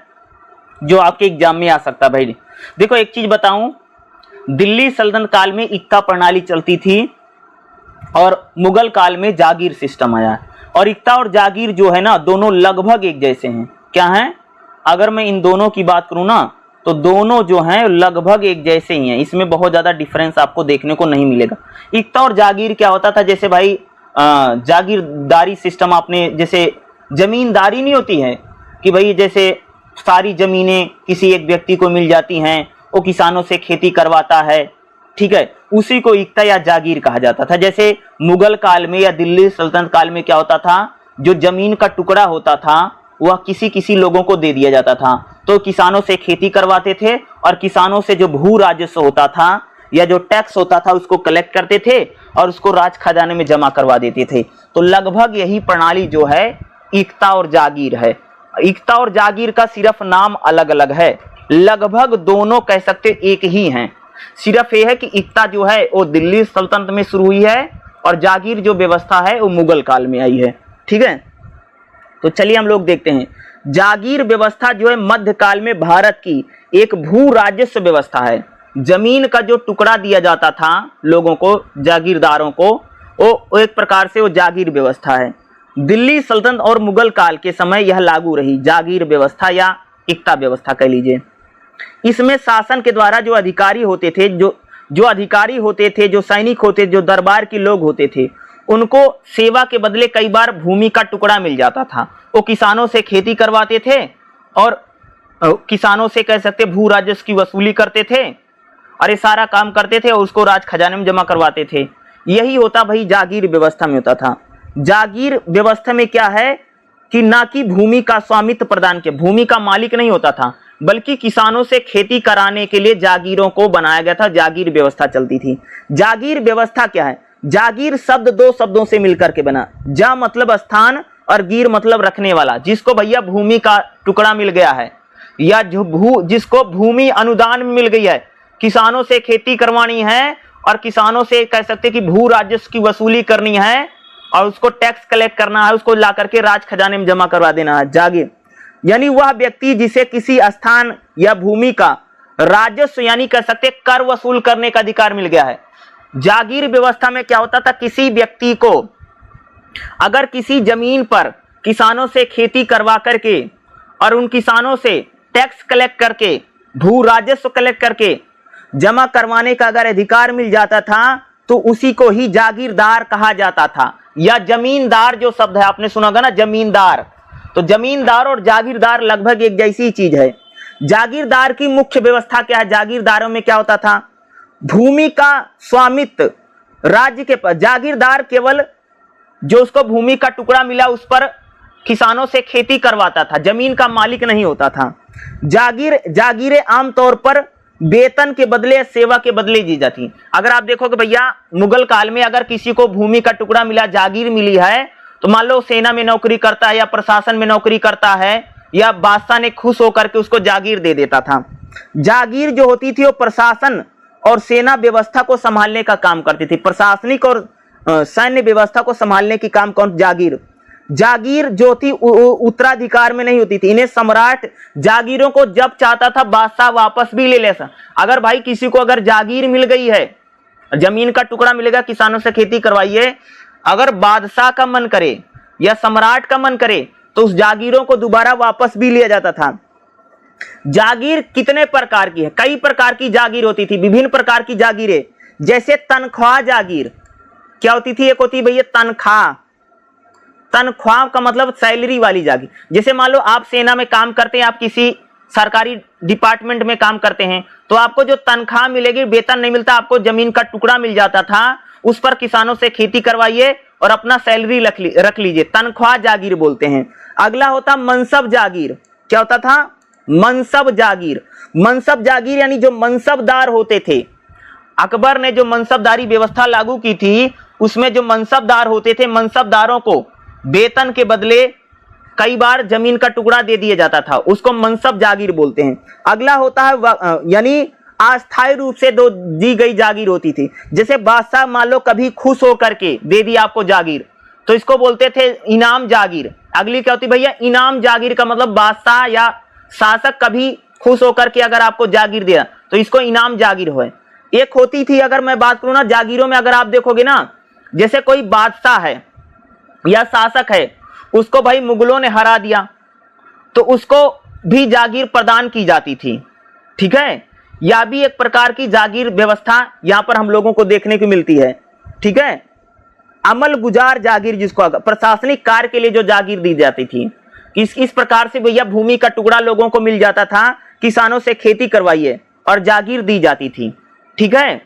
जो आपके एग्जाम में आ सकता है। भाई देखो एक चीज बताऊं, दिल्ली सल्तनत काल में इक्ता प्रणाली चलती थी और मुगल काल में जागीर सिस्टम आया। और इक्ता और जागीर जो है ना, दोनों लगभग एक जैसे हैं। क्या हैं, अगर मैं इन दोनों की बात करूं ना, तो दोनों जो हैं लगभग एक जैसे ही हैं, इसमें बहुत ज्यादा डिफरेंस आपको देखने को नहीं मिलेगा। इक्ता और जागीर क्या होता था, जैसे भाई जागीरदारी सिस्टम, आपने जैसे जमींदारी नहीं होती है कि भाई जैसे सारी जमीनें किसी एक व्यक्ति को मिल जाती हैं, वो किसानों से खेती करवाता है। ठीक है, उसी को इक्ता या जागीर कहा जाता था। जैसे मुगल काल में या दिल्ली सल्तनत काल में क्या होता था, जो जमीन का टुकड़ा होता था वह किसी किसी लोगों को दे दिया जाता था, तो किसानों से खेती करवाते थे और किसानों से जो भू राजस्व होता था या जो टैक्स होता था उसको कलेक्ट करते थे और उसको राज खजाने में जमा करवा देते थे। तो लगभग यही प्रणाली जो है इक्ता और जागीर है। इक्ता और जागीर का सिर्फ नाम अलग अलग है, लगभग दोनों कह सकते एक ही हैं। सिर्फ यह है कि इक्ता जो है वो दिल्ली सल्तनत में शुरू हुई है और जागीर जो व्यवस्था है वो मुगल काल में आई है। ठीक है, तो चलिए हम लोग देखते हैं। जागीर व्यवस्था जो है मध्यकाल में भारत की एक भू राजस्व व्यवस्था है। जमीन का जो टुकड़ा दिया जाता था लोगों को, जागीरदारों को, वो एक प्रकार से वो जागीर व्यवस्था है। दिल्ली सल्तनत और मुगल काल के समय यह लागू रही, जागीर व्यवस्था या इक्ता व्यवस्था कह लीजिए। इसमें शासन के द्वारा जो अधिकारी होते थे, जो अधिकारी होते थे, जो सैनिक होते, जो दरबार के लोग होते थे, उनको सेवा के बदले कई बार भूमि का टुकड़ा मिल जाता था। वो किसानों से खेती करवाते थे और किसानों से कह सकते भू राजस्व की वसूली करते थे और ये सारा काम करते थे और उसको राज खजाने में जमा करवाते थे। यही होता भाई जागीर व्यवस्था में होता था। जागीर व्यवस्था में क्या है कि ना कि भूमि का स्वामित्व प्रदान किया, भूमि का मालिक नहीं होता था, बल्कि किसानों से खेती कराने के लिए जागीरों को बनाया गया था। जागीर व्यवस्था चलती थी। जागीर व्यवस्था क्या है, जागीर शब्द दो शब्दों से मिलकर के बना। जा मतलब स्थान और गीर मतलब रखने वाला, जिसको भैया भूमि का टुकड़ा मिल गया है या जो जिसको भूमि अनुदान में मिल गई है, किसानों से खेती करवानी है और किसानों से कह सकते कि भू राजस्व की वसूली करनी है और उसको टैक्स कलेक्ट करना है, उसको ला करके राज खजाने में जमा करवा देना है। जागीर यानी वह व्यक्ति जिसे किसी स्थान या भूमि का राजस्व यानी कह सकते कर वसूल करने का अधिकार मिल गया है। जागीर व्यवस्था में क्या होता था, किसी व्यक्ति को अगर किसी जमीन पर किसानों से खेती करवा करके और उन किसानों से टैक्स कलेक्ट करके, भू राजस्व कलेक्ट करके जमा करवाने का अगर अधिकार मिल जाता था तो उसी को ही जागीरदार कहा जाता था। या जमींदार जो शब्द है आपने सुना होगा ना, जमींदार। तो जमींदार और जागीरदार लगभग एक जैसी चीज है। जागीरदार की मुख्य व्यवस्था क्या है? जागीरदारों में क्या होता था? भूमि का स्वामित्व राज्य के पास। जागीरदार केवल जो उसको भूमि का टुकड़ा मिला उस पर किसानों से खेती करवाता था, जमीन का मालिक नहीं होता था। जागीरें आमतौर पर वेतन के बदले, सेवा के बदले दी जाती। अगर आप देखोगे भैया मुगल काल में अगर किसी को भूमि का टुकड़ा मिला, जागीर मिली है, तो मान लो सेना में नौकरी करता है या प्रशासन में नौकरी करता है, या बादशाह ने खुश होकर के उसको जागीर दे देता था। जागीर जो होती थी वो प्रशासन और सेना व्यवस्था को संभालने का काम करती थी। प्रशासनिक और सैन्य व्यवस्था को संभालने की काम कौन? जागीर। जागीर जो थी उत्तराधिकार में नहीं होती थी। इन्हें सम्राट जागीरों को जब चाहता था बादशाह वापस भी ले ले सकता। अगर भाई किसी को अगर जागीर मिल गई है, जमीन का टुकड़ा मिलेगा, किसानों से खेती करवाइए, अगर बादशाह का मन करे या सम्राट का मन करे तो उस जागीरों को दोबारा वापस भी लिया जाता था। जागीर कितने प्रकार की है? कई प्रकार की जागीर होती थी, विभिन्न प्रकार की जागीरें। जैसे तनख्वाह जागीर क्या होती थी? एक होती भैया तनख्वाह। तनख्वाह का मतलब सैलरी वाली जागीर। जैसे मान लो आप सेना में काम करते हैं, आप किसी सरकारी डिपार्टमेंट में काम करते हैं, तो आपको जो तनख्वाह मिलेगी, वेतन नहीं मिलता, आपको जमीन का टुकड़ा मिल जाता था, उस पर किसानों से खेती करवाइए और अपना सैलरी रख लीजिए, तनख्वाह जागीर बोलते हैं। अगला होता मनसब जागीर। क्या होता था? मनसब जागीर। मनसब जागीर यानी जो मनसबदार होते थे, अकबर ने जो मनसबदारी व्यवस्था लागू की थी, उसमें जो मनसबदार होते थे, मनसबदारों को वेतन के बदले कई बार जमीन का टुकड़ा दे दिया जाता था, उसको मनसब जागीर बोलते हैं। अगला होता है यानी अस्थायी रूप से दी गई जागीर होती थी। जैसे बादशाह मान लो कभी खुश होकर के दे दी आपको जागीर, तो इसको बोलते थे इनाम जागीर। अगली क्या होती भैया? इनाम जागीर का मतलब बादशाह या शासक कभी खुश होकर के अगर आपको जागीर दिया तो इसको इनाम जागीर हो। एक होती थी, अगर मैं बात करूं ना जागीरों में, अगर आप देखोगे ना, जैसे कोई बादशाह है या शासक है, उसको भाई मुगलों ने हरा दिया तो उसको भी जागीर प्रदान की जाती थी। ठीक है, यह भी एक प्रकार की जागीर व्यवस्था यहां पर हम लोगों को देखने को मिलती है। ठीक है, अमल गुजार जागीर, जिसको प्रशासनिक कार्य के लिए जो जागीर दी जाती थी, इस प्रकार से भैया भूमि का टुकड़ा लोगों को मिल जाता था, किसानों से खेती करवाइए और जागीर दी जाती थी। ठीक है,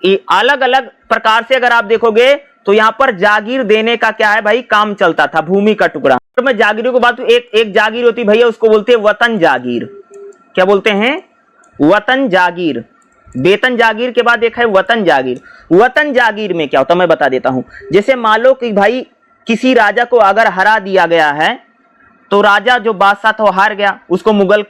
ये अलग अलग प्रकार से अगर आप देखोगे तो यहां पर जागीर देने का क्या है भाई, काम चलता था, भूमि का टुकड़ा। तो मैं जागीरों की बात, एक जागीर होती भैया, उसको बोलते हैं वतन जागीर। क्या बोलते हैं? वतन जागीर। वेतन जागीर के बाद एक है वतन जागीर। वतन जागीर में क्या होता है मैं बता देता हूं। जैसे मान लो कि भाई किसी राजा को अगर हरा दिया गया है, तो राजा जो बादशाह था वो हार गया, उसको मुगल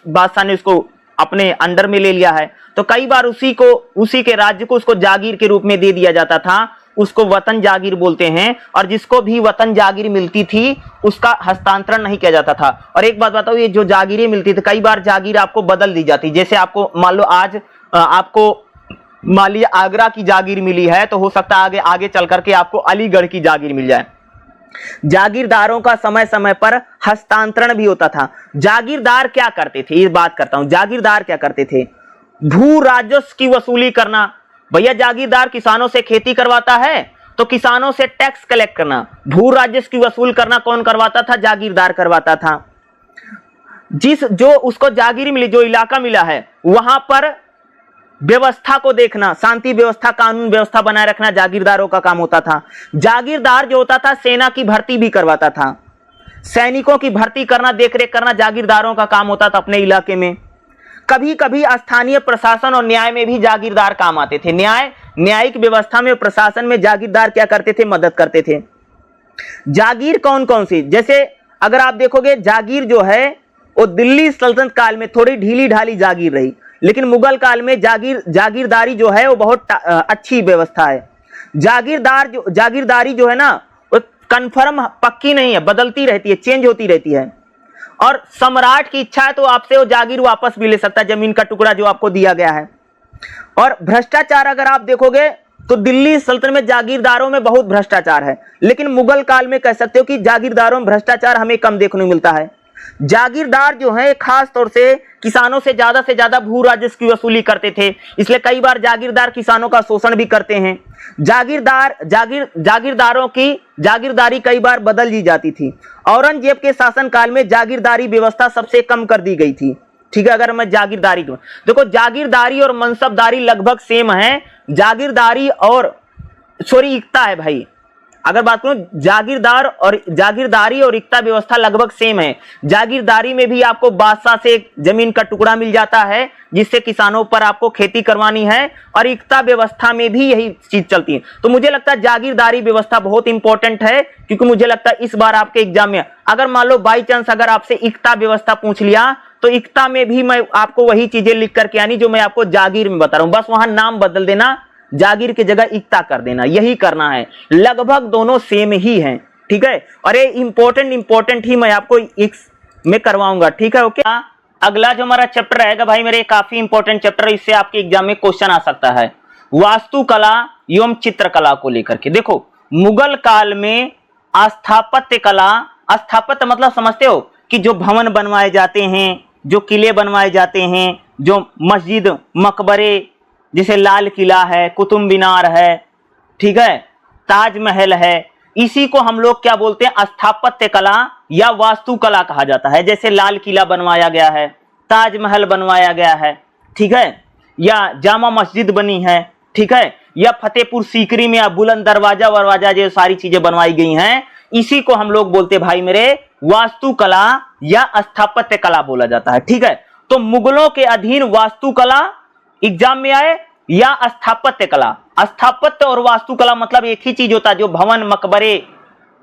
बादशाह ने उसको अपने अंडर में ले लिया है, तो कई बार उसी के राज्य को उसको जागीर के रूप में दे दिया जाता था, उसको वतन जागीर बोलते हैं। और जिसको भी वतन जागीर मिलती थी उसका हस्तांतरण नहीं किया जाता था। और एक बात बताओ, ये जो जागीरें मिलती थी, कई बार जागीर आपको बदल दी जाती। जैसे आपको मान लो आज आपको मान लिया आगरा की जागीर मिली है, तो हो सकता है आगे चल करके आपको अलीगढ़ की जागीर मिल जाए। जागीरदारों का समय समय पर हस्तांतरण भी होता था। जागीरदार क्या करते थे, ये बात करता हूं, जागीरदार क्या करते थे? भू राजस्व की वसूली करना। भैया जागीरदार किसानों से खेती करवाता है तो किसानों से टैक्स कलेक्ट करना, भू राजस्व की वसूल करना कौन करवाता था? जागीरदार करवाता था। जो उसको जागीर मिली, जो इलाका मिला है, वहां पर व्यवस्था को देखना, शांति व्यवस्था, कानून व्यवस्था बनाए रखना जागीरदारों का काम होता था। जागीरदार जो होता था सेना की भर्ती भी करवाता था, सैनिकों की भर्ती करना, देखरेख करना जागीरदारों का काम होता था अपने इलाके में। कभी कभी स्थानीय प्रशासन और न्याय में भी जागीरदार काम आते थे। न्यायिक व्यवस्था में, प्रशासन में जागीरदार क्या करते थे? मदद करते थे। जागीर कौन कौन सी? जैसे अगर आप देखोगे जागीर जो है वो दिल्ली सल्तनत काल में थोड़ी ढीली ढाली जागीर रही, लेकिन मुगल काल में जागीरदारी जो है वो बहुत अच्छी व्यवस्था है। जागीरदारी जो है ना वो कन्फर्म, पक्की नहीं है, बदलती रहती है, चेंज होती रहती है। और सम्राट की इच्छा है तो आपसे वो जागीर वापस भी ले सकता है, जमीन का टुकड़ा जो आपको दिया गया है। और भ्रष्टाचार अगर आप देखोगे तो दिल्ली सल्तनत में जागीरदारों में बहुत भ्रष्टाचार है, लेकिन मुगल काल में कह सकते हो कि जागीरदारों में भ्रष्टाचार हमें कम देखने को मिलता है। जागीरदार जो है खास तौर से किसानों से ज्यादा भू राजस्व की वसूली करते थे, इसलिए कई बार जागीरदार किसानों का शोषण भी करते हैं। जागीरदारों की जागीरदारी कई बार बदल दी जाती थी। औरंगजेब के शासनकाल में जागीरदारी व्यवस्था सबसे कम कर दी गई थी। ठीक है, अगर मैं जागीरदारी को देखो, जागीरदारी और मनसबदारी लगभग सेम है। जागीरदारी और इक्ता है भाई, अगर बात करूं जागीरदारी और इक्ता व्यवस्था लगभग सेम है। जागीरदारी में भी आपको बादशाह से एक जमीन का टुकड़ा मिल जाता है जिससे किसानों पर आपको खेती करवानी है, और इक्ता व्यवस्था में भी यही चीज चलती है। तो मुझे लगता है जागीरदारी व्यवस्था बहुत इंपॉर्टेंट है, क्योंकि मुझे लगता है इस बार आपके एग्जाम में अगर मान लो बाई चांस अगर आपसे इक्ता व्यवस्था पूछ लिया, तो इक्ता में भी मैं आपको वही चीजें लिख करके आनी जो मैं आपको जागीर में बता रहा हूं, बस वहां नाम बदल देना, जागीर की जगह इक्ता कर देना, यही करना है। लगभग दोनों सेम ही हैं। ठीक है, और ये इंपॉर्टेंट ही मैं आपको में करवाऊंगा। ठीक है, ओके। अगला जो हमारा चैप्टर रहेगा भाई मेरे, काफी इंपॉर्टेंट चैप्टर है, इससे आपके एग्जाम में क्वेश्चन आ सकता है, वास्तुकला एवं चित्रकला को लेकर के। देखो, मुगल काल में स्थापत्य कला, स्थापत्य मतलब समझते हो कि जो भवन बनवाए जाते हैं, जो किले बनवाए जाते हैं, जो मस्जिद, मकबरे, जैसे लाल किला है, कुतुब मीनार है, ठीक है, ताजमहल है, इसी को हम लोग क्या बोलते हैं, स्थापत्य कला या वास्तुकला कहा जाता है। जैसे लाल किला बनवाया गया है, ताजमहल बनवाया गया है, ठीक है, या जामा मस्जिद बनी है, ठीक है, या फतेहपुर सीकरी में या बुलंद दरवाजा वरवाजा जो सारी चीजें बनवाई गई हैं, इसी को हम लोग बोलते भाई मेरे वास्तुकला या स्थापत्य कला बोला जाता है। ठीक है, तो मुगलों के अधीन वास्तुकला एग्जाम में आए या स्थापत्य कला। स्थापत्य और वास्तुकला मतलब एक ही चीज होता है, जो भवन, मकबरे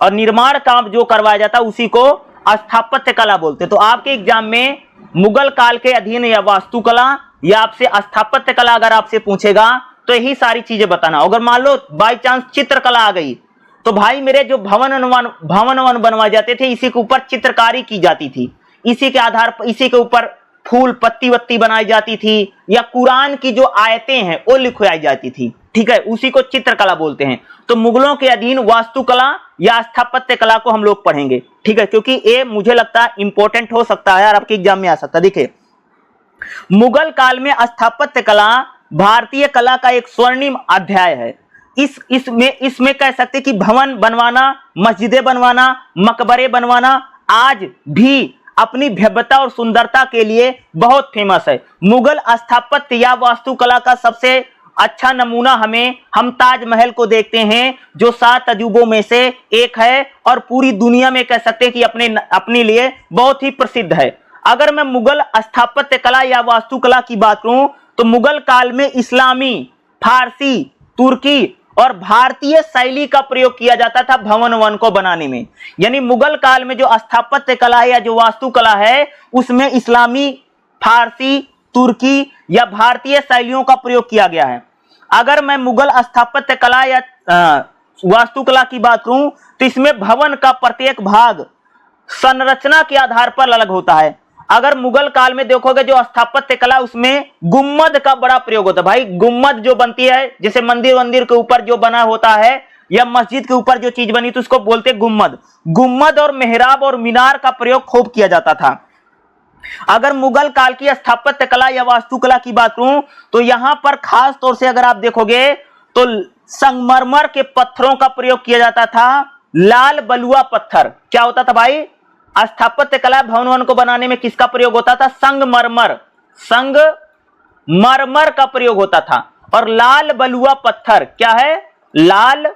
और निर्माण काम जो करवाया जाता है उसी को स्थापत्य कला बोलते हैं। तो आपके एग्जाम में मुगल काल के अधीन या वास्तुकला या आपसे स्थापत्य कला अगर आपसे पूछेगा तो यही सारी चीजें बताना। अगर मान लो बाई चांस चित्रकला आ गई तो भाई मेरे जो भवन बनवाए जाते थे, इसी के ऊपर चित्रकारी की जाती थी, इसी के आधार पर इसी के ऊपर फूल पत्ती वत्ती बनाई जाती थी, या कुरान की जो आयतें हैं वो लिखवाई जाती थी। ठीक है, उसी को चित्रकला बोलते हैं। तो मुगलों के अधीन वास्तुकला या स्थापत्य कला को हम लोग पढ़ेंगे। ठीक है, क्योंकि ये मुझे लगता है इंपॉर्टेंट हो सकता है और आपके एग्जाम में आ सकता है। देखिए, मुगल काल में स्थापत्य कला भारतीय कला का एक स्वर्णिम अध्याय है। इसमें कह सकते कि भवन बनवाना, मस्जिदें बनवाना, मकबरे बनवाना आज भी अपनी भव्यता और सुंदरता के लिए बहुत फेमस है। मुगल स्थापत्य या वास्तुकला का सबसे अच्छा नमूना हम ताजमहल को देखते हैं, जो 7 अजूबों में से एक है और पूरी दुनिया में कह सकते हैं कि अपने लिए बहुत ही प्रसिद्ध है। अगर मैं मुगल स्थापत्य कला या वास्तुकला की बात करूं तो मुगल काल में इस्लामी, फारसी, तुर्की और भारतीय शैली का प्रयोग किया जाता था भवन वन को बनाने में। यानी मुगल काल में जो स्थापत्य कला है या जो वास्तुकला है उसमें इस्लामी, फारसी, तुर्की या भारतीय शैलियों का प्रयोग किया गया है। अगर मैं मुगल स्थापत्य कला या वास्तुकला की बात करूं तो इसमें भवन का प्रत्येक भाग संरचना के आधार पर अलग होता है। अगर मुगल काल में देखोगे जो स्थापत्य कला, उसमें गुम्मद का बड़ा प्रयोग होता है। भाई गुम्मद जो बनती है, जैसे मंदिर के ऊपर जो बना होता है या मस्जिद के ऊपर जो चीज बनी तो उसको बोलते गुम्मद। गुम्मद और मेहराब और मीनार का प्रयोग खूब किया जाता था। अगर मुगल काल की स्थापत्य कला या वास्तुकला की बात करूं तो यहां पर खास तौर से अगर आप देखोगे तो संगमरमर के पत्थरों का प्रयोग किया जाता था। लाल बलुआ पत्थर क्या होता था भाई, स्थापत्य कला भवन को बनाने में किसका प्रयोग होता था, संगमरमर का प्रयोग होता था। और लाल बलुआ पत्थर क्या है, लाल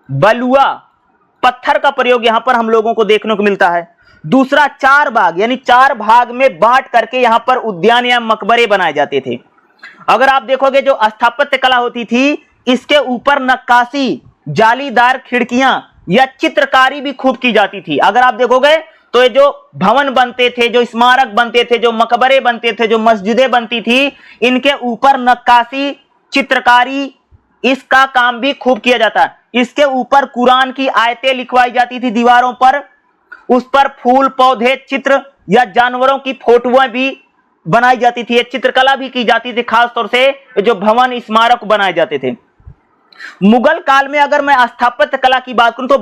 बलुआ पत्थर का प्रयोग यहां पर हम लोगों को देखने को मिलता है। दूसरा, 4 भाग यानी 4 भाग में बांट करके यहां पर उद्यान या मकबरे बनाए जाते थे। अगर आप देखोगे जो स्थापत्य कला होती थी इसके ऊपर नक्काशी, जालीदार खिड़कियां या चित्रकारी भी खूब की जाती थी। अगर आप देखोगे तो ये जो भवन बनते थे, जो स्मारक बनते थे, जो मकबरे बनते थे, जो मस्जिदें बनती थी, इनके ऊपर नक्काशी, चित्रकारी इसका काम भी खूब किया जाता है। इसके ऊपर कुरान की आयतें लिखवाई जाती थी दीवारों पर, उस पर फूल पौधे चित्र या जानवरों की फोटोएं भी बनाई जाती थी, चित्रकला भी की जाती थी। खास तौर से जो भवन स्मारक बनाए जाते थे। मुगल काल में अगर मैं स्थापत्य कला की बात करूं तो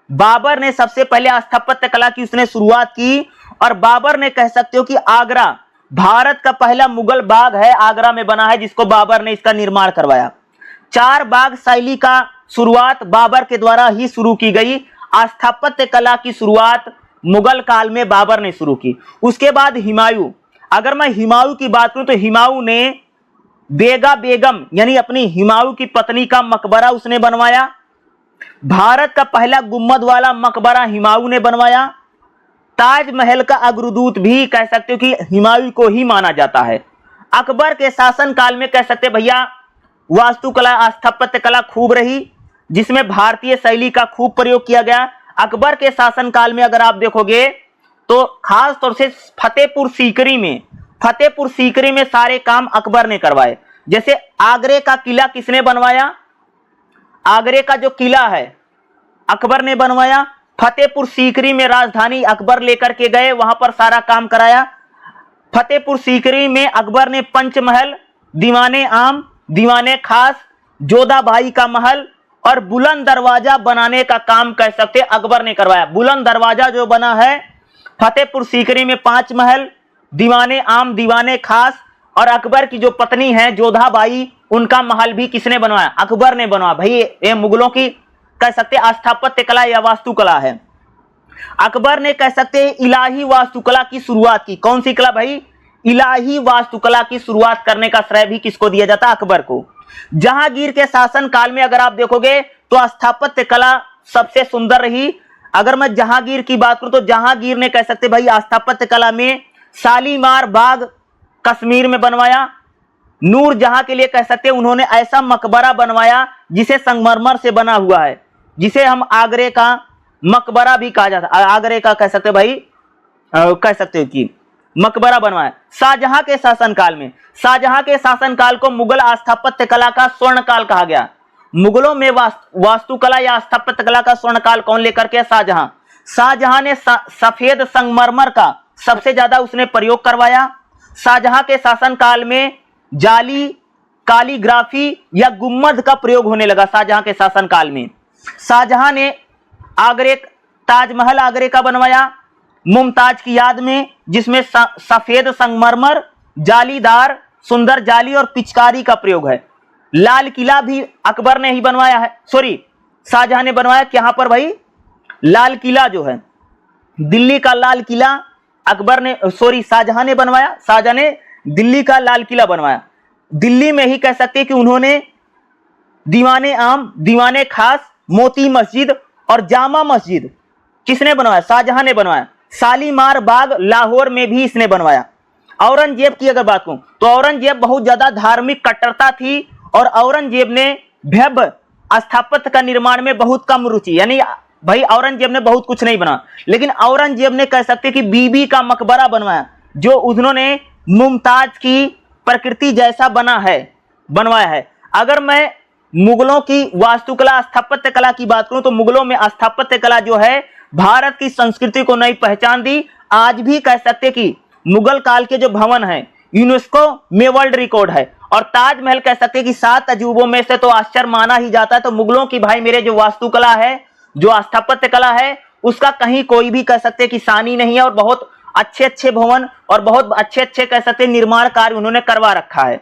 बाबर ने सबसे पहले स्थापत्य कला की उसने शुरुआत की। और बाबर ने कह सकते हो कि आगरा, भारत का पहला मुगल बाग है, आगरा में बना है, जिसको बाबर ने इसका निर्माण करवाया। 4 बाग शैली का शुरुआत बाबर के द्वारा ही शुरू की गई। स्थापत्य कला की शुरुआत मुगल काल में बाबर ने शुरू की। उसके बाद हुमायूं, अगर मैं हुमायूं की बात करूं तो हुमायूं ने बेगा बेगम यानी अपनी हुमायूं की पत्नी का मकबरा उसने बनवाया। भारत का पहला गुम्बद वाला मकबरा हुमायूं ने बनवाया। ताजमहल का अग्रदूत भी कह सकते हो कि हुमायूं को ही माना जाता है। अकबर के शासन काल में कह सकते भैया वास्तुकला, स्थापत्य कला खूब रही, जिसमें भारतीय शैली का खूब प्रयोग किया गया। अकबर के शासन काल में अगर आप देखोगे तो खास तौर से फतेहपुर सीकरी में सारे काम अकबर ने करवाए। जैसे आगरे का किला किसने बनवाया? आगरे का जो किला है अकबर ने बनवाया। फतेहपुर सीकरी में राजधानी अकबर लेकर के गए, वहां पर सारा काम कराया। फतेहपुर सीकरी में अकबर ने पंचमहल, दीवाने आम, दीवाने खास, जोधा भाई का महल और बुलंद दरवाजा बनाने का काम कह सकते अकबर ने करवाया। बुलंद दरवाजा जो बना है फतेहपुर सीकरी में, 5 महल, दीवाने आम, दीवाने खास और अकबर की जो पत्नी है जोधा बाई, उनका महल भी किसने बनवाया? अकबर ने बनवाया। भाई ये मुगलों की कह सकते स्थापत्य कला या वास्तुकला है। अकबर ने कह सकते इलाही वास्तुकला की शुरुआत की। कौन सी कला भाई? इलाही वास्तुकला की शुरुआत करने का श्रेय भी किसको दिया जाता? अकबर को। जहांगीर के शासन काल में अगर आप देखोगे तो स्थापत्य कला सबसे सुंदर रही। अगर मैं जहांगीर की बात करूं तो जहांगीर ने कह सकते भाई स्थापत्य कला में शालीमार बाग कश्मीर में बनवाया। नूरजहां के लिए कह सकते उन्होंने ऐसा मकबरा बनवाया जिसे संगमरमर से बना हुआ है, जिसे हम आगरे का मकबरा भी कहा जाता है। आगरे का कह सकते भाई कह सकते हो कि मकबरा बनवाया। शाहजहां के शासनकाल में, शाहजहां के शासनकाल को मुगल स्थापत्य कला का स्वर्ण काल कहा गया। मुगलों में वास्तुकला या स्थापत्य कला का स्वर्ण काल कौन लेकर के? शाहजहां ने सफेद संगमरमर का सबसे ज्यादा उसने प्रयोग करवाया। शाहजहां के शासनकाल में जाली कालीग्राफी या गुम्मद का प्रयोग होने लगा। शाहजहां के शासनकाल में शाहजहां ने ताजमहल आगरे का बनवाया मुमताज की याद में, जिसमें सफेद संगमरमर, जालीदार सुंदर जाली और पिचकारी का प्रयोग है। लाल किला भी अकबर ने ही बनवाया है, शाहजहां ने बनवाया। यहां पर भाई लाल किला जो है, दिल्ली का लाल किला शाहजहां ने बनवाया। शाहजहां ने दिल्ली का लाल किला बनवाया। दिल्ली में ही कह सकते कि उन्होंने दीवाने आम, दीवाने खास, मोती मस्जिद और जामा मस्जिद किसने बनवाया? शाहजहां ने बनवाया। शालीमार बाग लाहौर में भी इसने बनवाया। औरंगजेब की अगर बात करूं तो औरंगजेब बहुत ज्यादा धार्मिक कट्टरता थी और औरंगजेब ने भव्य स्थापत्य का निर्माण में बहुत कम रुचि, यानी भाई औरंगजेब ने बहुत कुछ नहीं बना, लेकिन औरंगजेब ने कह सकते कि बीबी का मकबरा बनवाया, जो उन्होंने मुमताज की प्रकृति जैसा बनवाया है। अगर मैं मुगलों की वास्तुकला स्थापत्य कला की बात करूं तो मुगलों में स्थापत्य कला जो है भारत की संस्कृति को नई पहचान दी। आज भी कह सकते कि मुगल काल के जो भवन हैं यूनेस्को में वर्ल्ड रिकॉर्ड है और ताजमहल कह सकते कि 7 अजूबों में से तो आश्चर्य माना ही जाता है। तो मुगलों की भाई मेरे जो वास्तुकला है, जो स्थापत्य कला है, उसका कहीं कोई भी कह सकते कि सानी नहीं है और बहुत अच्छे भवन और बहुत अच्छे कह सकते निर्माण कार्य उन्होंने करवा रखा है।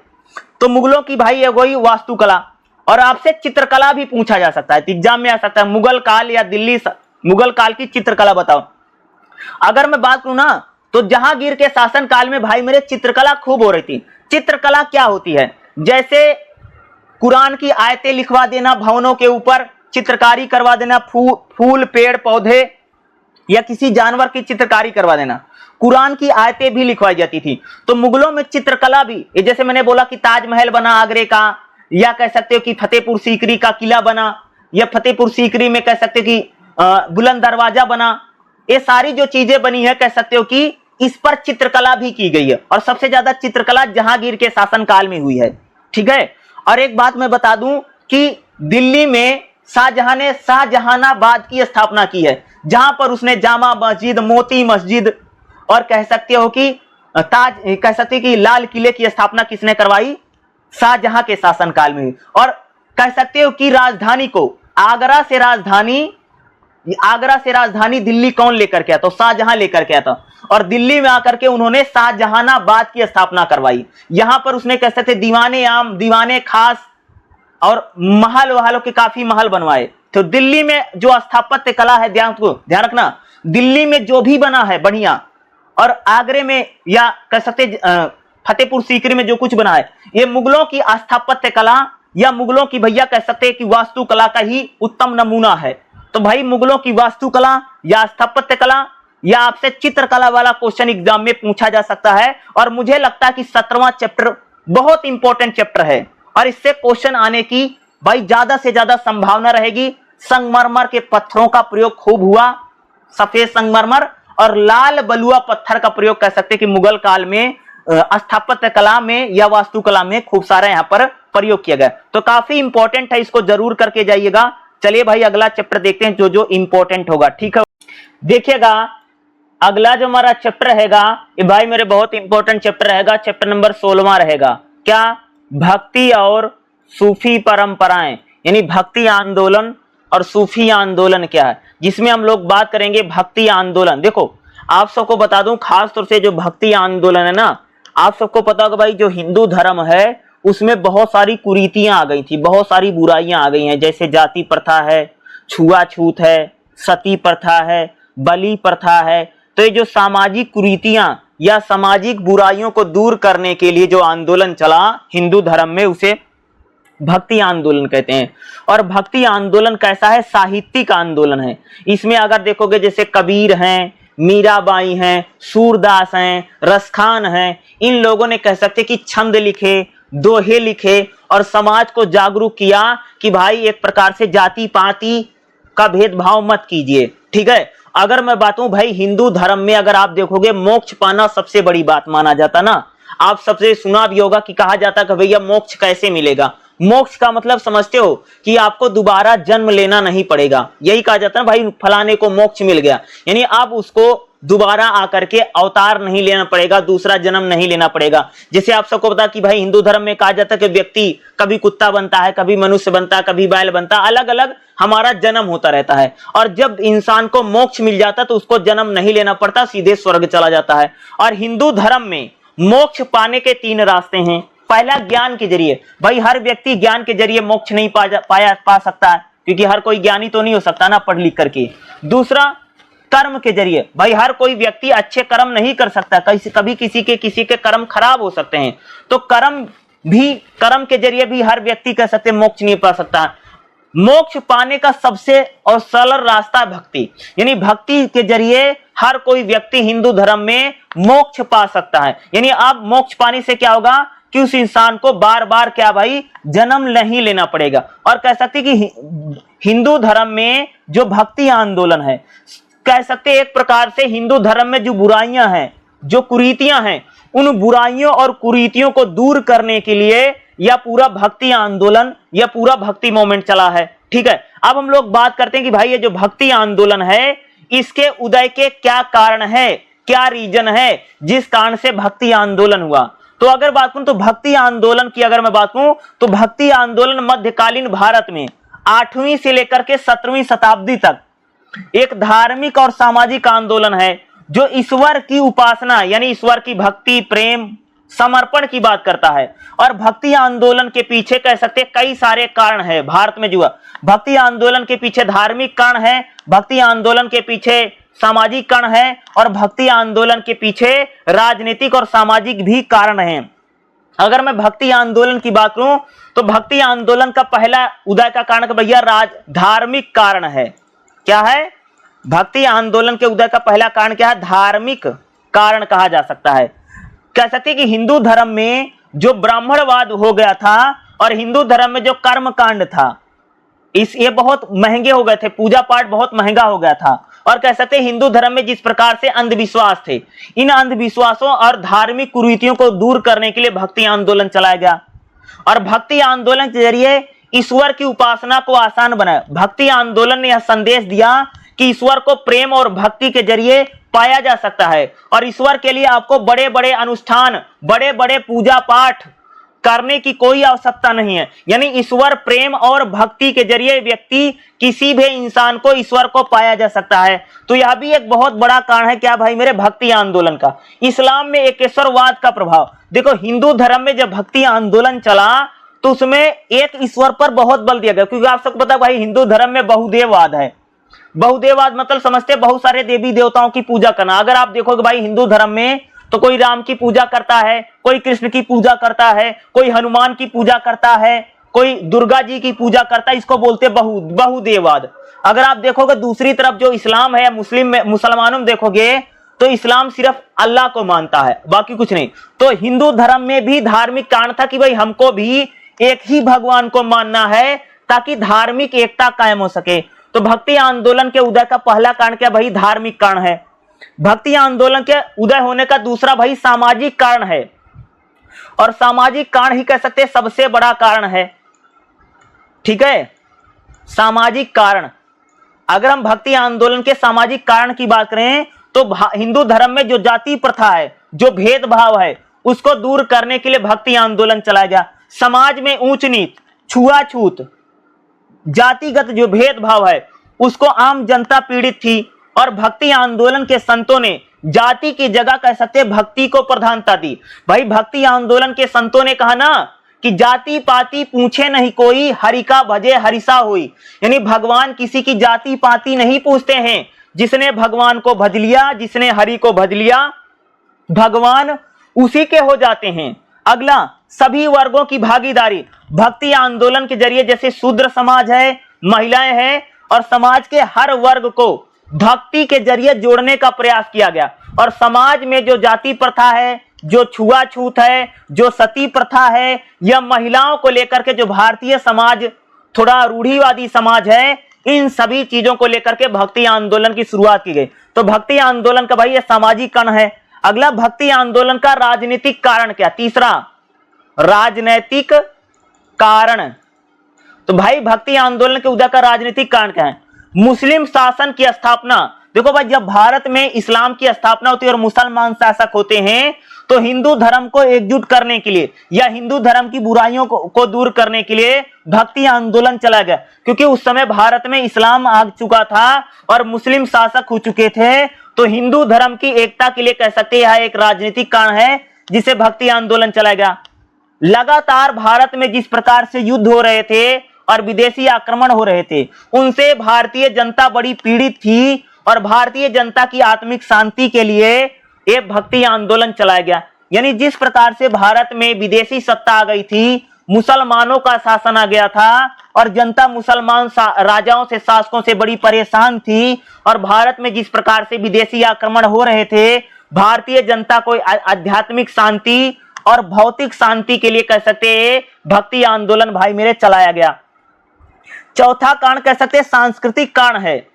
तो मुगलों की भाई ये वही वास्तुकला। और आपसे चित्रकला भी पूछा जा सकता है, एग्जाम में आ सकता है, मुगल काल या मुगल काल की चित्रकला बताओ। अगर मैं बात करूं ना तो जहांगीर के शासन काल में भाई मेरे चित्रकला खूब हो रही थी। चित्रकला क्या होती है? जैसे कुरान की आयतें लिखवा देना, भवनों के ऊपर चित्रकारी करवा देना, फूल पेड़ पौधे या किसी जानवर की चित्रकारी करवा देना, कुरान की आयतें भी लिखवाई जाती थी। तो मुगलों में चित्रकला भी, जैसे मैंने बोला कि ताजमहल बना आगरे का, या कह सकते हो कि फतेहपुर सीकरी का किला बना, या फतेहपुर सीकरी में कह सकते हो कि बुलंद दरवाजा बना, ये सारी जो चीजें बनी है कह सकते हो कि इस पर चित्रकला भी की गई है। और सबसे ज्यादा चित्रकला जहांगीर के शासनकाल में हुई है। ठीक है। और एक बात मैं बता दूं कि दिल्ली में शाहजहां ने शाहजहानाबाद की स्थापना की है, जहां पर उसने जामा मस्जिद, मोती मस्जिद और कह सकते हो कि लाल किले की स्थापना किसने करवाई? शाहजहां के शासनकाल में। और कह सकते हो कि राजधानी को आगरा से राजधानी दिल्ली कौन लेकर के आया? तो शाहजहां लेकर के आया था। और दिल्ली में आकर के उन्होंने शाहजहानाबाद की स्थापना करवाई। यहां पर उसने कह सकते दीवाने आम, दीवाने खास और महल वहालों के काफी महल बनवाए। तो दिल्ली में जो स्थापत्य कला है, ध्यान रखना, दिल्ली में जो भी बना है बढ़िया, और आगरे में या कह सकते फतेहपुर सीकरी में जो कुछ बना है, ये मुगलों की स्थापत्य कला या मुगलों की भैया कह सकते हैं कि वास्तुकला का ही उत्तम नमूना है। तो भाई मुगलों की वास्तुकला या स्थापत्य कला या आपसे चित्रकला वाला क्वेश्चन एग्जाम में पूछा जा सकता है। और मुझे लगता है कि 17वां चैप्टर बहुत इंपॉर्टेंट चैप्टर है और इससे क्वेश्चन आने की भाई ज्यादा से ज्यादा संभावना रहेगी। संगमरमर के पत्थरों का प्रयोग खूब हुआ, सफेद संगमरमर और लाल बलुआ पत्थर का प्रयोग कह सकते हैं कि मुगल काल में स्थापत्य कला में या वास्तुकला में खूब सारा यहां पर प्रयोग किया गया। तो काफी इंपॉर्टेंट है, इसको जरूर करके जाइएगा। चलिए भाई अगला चैप्टर देखते हैं जो जो इंपॉर्टेंट होगा। ठीक है, देखिएगा अगला जो हमारा चैप्टर रहेगा ये भाई मेरे बहुत इंपॉर्टेंट चैप्टर रहेगा। चैप्टर नंबर 16वां रहेगा। क्या? भक्ति और सूफी परंपराएं, यानी भक्ति आंदोलन और सूफी आंदोलन क्या है, जिसमें हम लोग बात करेंगे भक्ति आंदोलन। देखो आप सबको बता दूं, खास तौर से जो भक्ति आंदोलन है ना, आप सबको पता होगा भाई जो हिंदू धर्म है उसमें बहुत सारी कुरीतियां आ गई थी, बहुत सारी बुराइयां आ गई हैं, जैसे जाति प्रथा है, छुआछूत है, सती प्रथा है, बलि प्रथा है। तो ये जो सामाजिक कुरीतियां या सामाजिक बुराइयों को दूर करने के लिए जो आंदोलन चला हिंदू धर्म में, उसे भक्ति आंदोलन कहते हैं। और भक्ति आंदोलन कैसा है? साहित्यिक आंदोलन है। इसमें अगर देखोगे जैसे कबीर हैं, मीराबाई हैं, सूरदास हैं, रसखान हैं, इन लोगों ने कह सकते कि छंद लिखे, दोहे लिखे और समाज को जागरूक किया कि भाई एक प्रकार से जाति पाति का भेदभाव मत कीजिए। ठीक है, अगर मैं बात हूं भाई हिंदू धर्म में अगर आप देखोगे मोक्ष पाना सबसे बड़ी बात माना जाता ना। आप सबसे सुना भी होगा कि कहा जाता कि भैया मोक्ष कैसे मिलेगा। मोक्ष का मतलब समझते हो कि आपको दोबारा जन्म लेना नहीं पड़ेगा। यही कहा जाता है भाई फलाने को मोक्ष मिल गया, यानी आप उसको दोबारा आकर के अवतार नहीं लेना पड़ेगा, दूसरा जन्म नहीं लेना पड़ेगा। जैसे आप सबको पता कि भाई हिंदू धर्म में कहा जाता है कि व्यक्ति कभी कुत्ता बनता है, कभी मनुष्य बनता है, कभी बैल बनता है, अलग अलग हमारा जन्म होता रहता है। और जब इंसान को मोक्ष मिल जाता तो उसको जन्म नहीं लेना पड़ता, सीधे स्वर्ग चला जाता है। और हिंदू धर्म में मोक्ष पाने के 3 रास्ते हैं। पहला ज्ञान के जरिए, भाई हर व्यक्ति ज्ञान के जरिए मोक्ष नहीं पा सकता है, क्योंकि हर कोई ज्ञानी तो नहीं हो सकता ना पढ़ लिख करके। दूसरा कर्म के जरिए, भाई हर कोई व्यक्ति अच्छे कर्म नहीं कर सकता, कभी किसी के कर्म खराब हो सकते हैं, तो कर्म के जरिए भी हर व्यक्ति कह सकते मोक्ष नहीं पा सकता। मोक्ष पाने का सबसे और सरल रास्ता भक्ति, यानी भक्ति के जरिए हर कोई व्यक्ति हिंदू धर्म में मोक्ष पा सकता है। यानी अब मोक्ष पाने से क्या होगा कि उस इंसान को बार बार क्या भाई जन्म नहीं लेना पड़ेगा। और कह सकते कि हिंदू धर्म में जो भक्ति आंदोलन है, कह सकते एक प्रकार से हिंदू धर्म में जो बुराइयां हैं, जो कुरीतियां हैं, उन बुराइयों और कुरीतियों को दूर करने के लिए यह पूरा भक्ति आंदोलन या पूरा भक्ति मूवमेंट चला है। ठीक है, अब हम लोग बात करते हैं कि भाई ये जो भक्ति आंदोलन है इसके उदय के क्या कारण है, क्या रीजन है जिस कारण से भक्ति आंदोलन हुआ। तो अगर बात करूं तो भक्ति आंदोलन की अगर मैं बात करूं तो भक्ति आंदोलन मध्यकालीन भारत में 8वीं से लेकर के 17वीं शताब्दी तक एक धार्मिक और सामाजिक आंदोलन है जो ईश्वर की उपासना यानी ईश्वर की भक्ति, प्रेम, समर्पण की बात करता है। और भक्ति आंदोलन के पीछे कह सकते हैं कई सारे कारण है। भारत में जो भक्ति आंदोलन के पीछे धार्मिक कारण है, भक्ति आंदोलन के पीछे सामाजिक कारण है और भक्ति आंदोलन के पीछे राजनीतिक और सामाजिक भी कारण हैं। अगर मैं भक्ति आंदोलन की बात करूं तो भक्ति आंदोलन का पहला उदय का कारण भैया धार्मिक कारण है। क्या है? भक्ति आंदोलन के उदय का पहला कारण क्या है? धार्मिक कारण कहा जा सकता है। कह सकते हैं कि हिंदू धर्म में जो ब्राह्मणवाद हो गया था और हिंदू धर्म में जो कर्म कांड था ये बहुत महंगे हो गए थे, पूजा पाठ बहुत महंगा हो गया था। और कह सकते हैं हिंदू धर्म में जिस प्रकार से अंधविश्वास थे, इन अंधविश्वासों और धार्मिक कुरीतियों को दूर करने के लिए भक्ति आंदोलन चलाया गया। और भक्ति आंदोलन के जरिए ईश्वर की उपासना को आसान बनाया। भक्ति आंदोलन ने यह संदेश दिया कि ईश्वर को प्रेम और भक्ति के जरिए पाया जा सकता है और ईश्वर के लिए आपको बड़े बड़े अनुष्ठान, बड़े बड़े पूजा पाठ करने की कोई आवश्यकता नहीं है। यानी ईश्वर प्रेम और भक्ति के जरिए व्यक्ति किसी भी इंसान को ईश्वर को पाया जा सकता है। तो यह भी एक बहुत बड़ा कारण है क्या भाई मेरे, भक्ति आंदोलन का। इस्लाम में एकेश्वरवाद का प्रभाव देखो, हिंदू धर्म में जब भक्ति आंदोलन चला तो उसमें एक ईश्वर पर बहुत बल दिया गया, क्योंकि आप सबको पता भाई हिंदू धर्म में बहुदेववाद है। बहुदेववाद मतलब समझते बहुत सारे देवी देवताओं की पूजा करना। अगर आप देखोगे भाई हिंदू धर्म में तो कोई राम की पूजा करता है, कोई कृष्ण की पूजा करता है, कोई हनुमान की पूजा करता है, कोई दुर्गा जी की पूजा करता है, इसको बोलते बहुदेववाद। अगर आप देखोगे दूसरी तरफ जो इस्लाम है, मुसलमानों में देखोगे तो इस्लाम सिर्फ अल्लाह को मानता है, बाकी कुछ नहीं। तो हिंदू धर्म में भी धार्मिक कारण था कि भाई हमको भी एक ही भगवान को मानना है ताकि धार्मिक एकता कायम हो सके। तो भक्ति आंदोलन के उदय का पहला कारण क्या भाई, धार्मिक कारण है। भक्ति आंदोलन के उदय होने का दूसरा भाई सामाजिक कारण है, और सामाजिक कारण ही कह सकते हैं सबसे बड़ा कारण है। ठीक है, सामाजिक कारण। अगर हम भक्ति आंदोलन के सामाजिक कारण की बात करें तो हिंदू धर्म में जो जाति प्रथा है, जो भेदभाव है, उसको दूर करने के लिए भक्ति आंदोलन चलाया गया। समाज में ऊंच नीच, छुआछूत, जातिगत जो भेदभाव है उसको आम जनता पीड़ित थी, और भक्ति आंदोलन के संतों ने जाति की जगह कह सकते भक्ति को प्रधानता दी। भाई भक्ति आंदोलन के संतों ने कहा ना कि जाति पाति पूछे नहीं कोई, हरि का भजे हरिसा हुई। यानी भगवान किसी की जाति पाति नहीं पूछते हैं, जिसने भगवान को भज लिया, जिसने हरि को भज लिया, भगवान उसी के हो जाते हैं। अगला, सभी वर्गों की भागीदारी। भक्ति आंदोलन के जरिए जैसे शूद्र समाज है, महिलाएं हैं, और समाज के हर वर्ग को भक्ति के जरिए जोड़ने का प्रयास किया गया। और समाज में जो जाति प्रथा है, जो छुआछूत है, जो सती प्रथा है, या महिलाओं को लेकर के जो भारतीय समाज थोड़ा रूढ़िवादी समाज है, इन सभी चीजों को लेकर के भक्ति आंदोलन की शुरुआत की गई। तो भक्ति आंदोलन का भाई ये सामाजिक कारण है। अगला, भक्ति आंदोलन का राजनीतिक कारण क्या, तीसरा राजनीतिक कारण। तो भाई भक्ति आंदोलन के उदय का राजनीतिक कारण क्या है, मुस्लिम शासन की स्थापना। देखो भाई जब भारत में इस्लाम की स्थापना होती है और मुसलमान शासक होते हैं तो हिंदू धर्म को एकजुट करने के लिए या हिंदू धर्म की बुराइयों को दूर करने के लिए भक्ति आंदोलन चला गया, क्योंकि उस समय भारत में इस्लाम आ चुका था और मुस्लिम शासक हो चुके थे। तो हिंदू धर्म की एकता के लिए कह सकते हैं यह एक राजनीतिक कारण है जिसे भक्ति आंदोलन चला गया। लगातार भारत में जिस प्रकार से युद्ध हो रहे थे और विदेशी आक्रमण हो रहे थे, उनसे भारतीय जनता बड़ी पीड़ित थी, और भारतीय जनता की आत्मिक शांति के लिए एक भक्ति आंदोलन चलाया गया। यानी जिस प्रकार से भारत में विदेशी सत्ता आ गई थी, मुसलमानों का शासन आ गया था और जनता मुसलमान राजाओं से, शासकों से बड़ी परेशान थी, और भारत में जिस प्रकार से विदेशी आक्रमण हो रहे थे, भारतीय जनता को आध्यात्मिक शांति और भौतिक शांति के लिए कह सकते हैं भक्ति आंदोलन भाई मेरे चलाया गया। चौथा कारण कह सकते हैं सांस्कृतिक कारण है।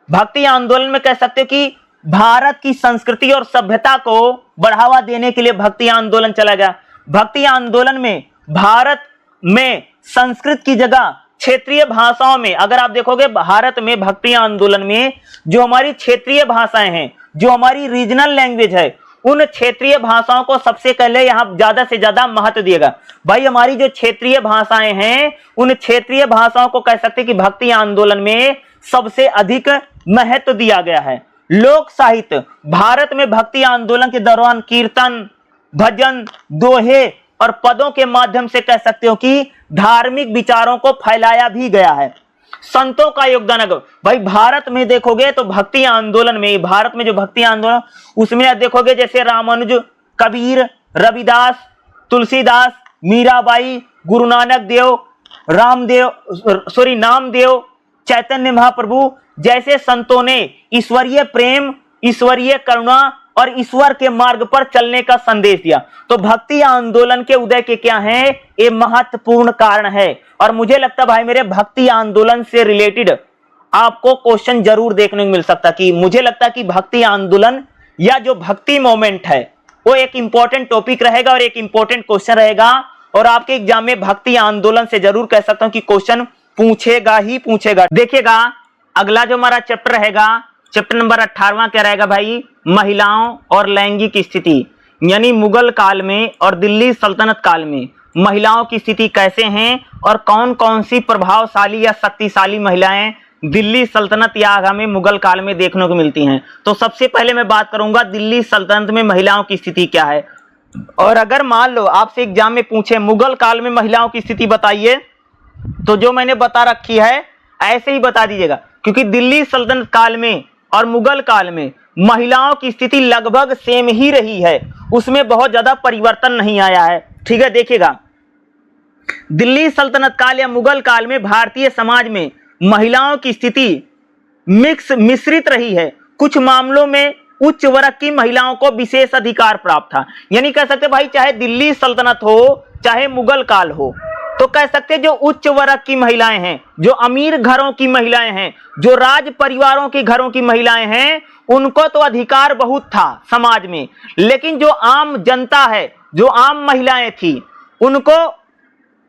भक्ति आंदोलन में कह सकते हैं कि भारत की संस्कृति और सभ्यता को बढ़ावा देने के लिए भक्ति आंदोलन चला गया। भक्ति आंदोलन में भारत में संस्कृत की जगह क्षेत्रीय भाषाओं में, अगर आप देखोगे भारत में भक्ति आंदोलन में जो हमारी क्षेत्रीय भाषाएं हैं, जो हमारी रीजनल लैंग्वेज है, उन क्षेत्रीय भाषाओं को सबसे पहले यहाँ ज्यादा से ज्यादा महत्व दिएगा। भाई हमारी जो क्षेत्रीय भाषाएं हैं, उन क्षेत्रीय भाषाओं को कह सकते हैं कि भक्ति आंदोलन में सबसे अधिक महत्व दिया गया है। लोक साहित्य, भारत में भक्ति आंदोलन के दौरान कीर्तन, भजन, दोहे और पदों के माध्यम से कह सकते हो कि धार्मिक विचारों को फैलाया भी गया है। संतों का योगदान, अगर भाई भारत में देखोगे तो भक्ति आंदोलन में, भारत में जो भक्ति आंदोलन उसमें देखोगे जैसे रामानुज, कबीर, रविदास, तुलसीदास, मीराबाई, गुरु नानक देव, नामदेव, चैतन्य महाप्रभु जैसे संतों ने ईश्वरीय प्रेम, ईश्वरीय करुणा और ईश्वर के मार्ग पर चलने का संदेश दिया। तो भक्ति आंदोलन के उदय के क्या है, ये महत्वपूर्ण कारण है। और मुझे लगता भाई मेरे भक्ति आंदोलन से रिलेटेड आपको क्वेश्चन जरूर देखने को मिल सकता कि मुझे लगता कि भक्ति आंदोलन या जो भक्ति मोमेंट है वो एक इंपॉर्टेंट टॉपिक रहेगा और एक इंपॉर्टेंट क्वेश्चन रहेगा, और आपके एग्जाम में भक्ति आंदोलन से जरूर कह सकता हूं कि क्वेश्चन पूछेगा ही पूछेगा। देखिएगा अगला जो हमारा चैप्टर रहेगा, चैप्टर नंबर 18वां क्या रहेगा भाई, महिलाओं और लैंगिक स्थिति। यानी मुगल काल में और दिल्ली सल्तनत काल में महिलाओं की स्थिति कैसे हैं और कौन कौन सी प्रभावशाली या शक्तिशाली महिलाएं दिल्ली सल्तनत या आगामी मुगल काल में देखने को मिलती हैं। तो सबसे पहले मैं बात करूंगा दिल्ली सल्तनत में महिलाओं की स्थिति क्या है। और अगर मान लो आपसे एग्जाम में पूछे मुगल काल में महिलाओं की स्थिति बताइए, तो जो मैंने बता रखी है ऐसे ही बता दीजिएगा, क्योंकि दिल्ली सल्तनत काल में और मुगल काल में महिलाओं की स्थिति लगभग सेम ही रही है, उसमें बहुत ज्यादा परिवर्तन नहीं आया है। ठीक है, देखिएगा दिल्ली सल्तनत काल या मुगल काल में भारतीय समाज में महिलाओं की स्थिति मिश्रित रही है। कुछ मामलों में उच्च वर्ग की महिलाओं को विशेष अधिकार प्राप्त था, यानी कह सकते भाई चाहे दिल्ली सल्तनत हो चाहे मुगल काल हो, तो कह सकते जो उच्च वर्ग की महिलाएं हैं, जो अमीर घरों की महिलाएं हैं, जो राज परिवारों के घरों की महिलाएं हैं, उनको तो अधिकार बहुत था समाज में, लेकिन जो आम जनता है, जो आम महिलाएं थी, उनको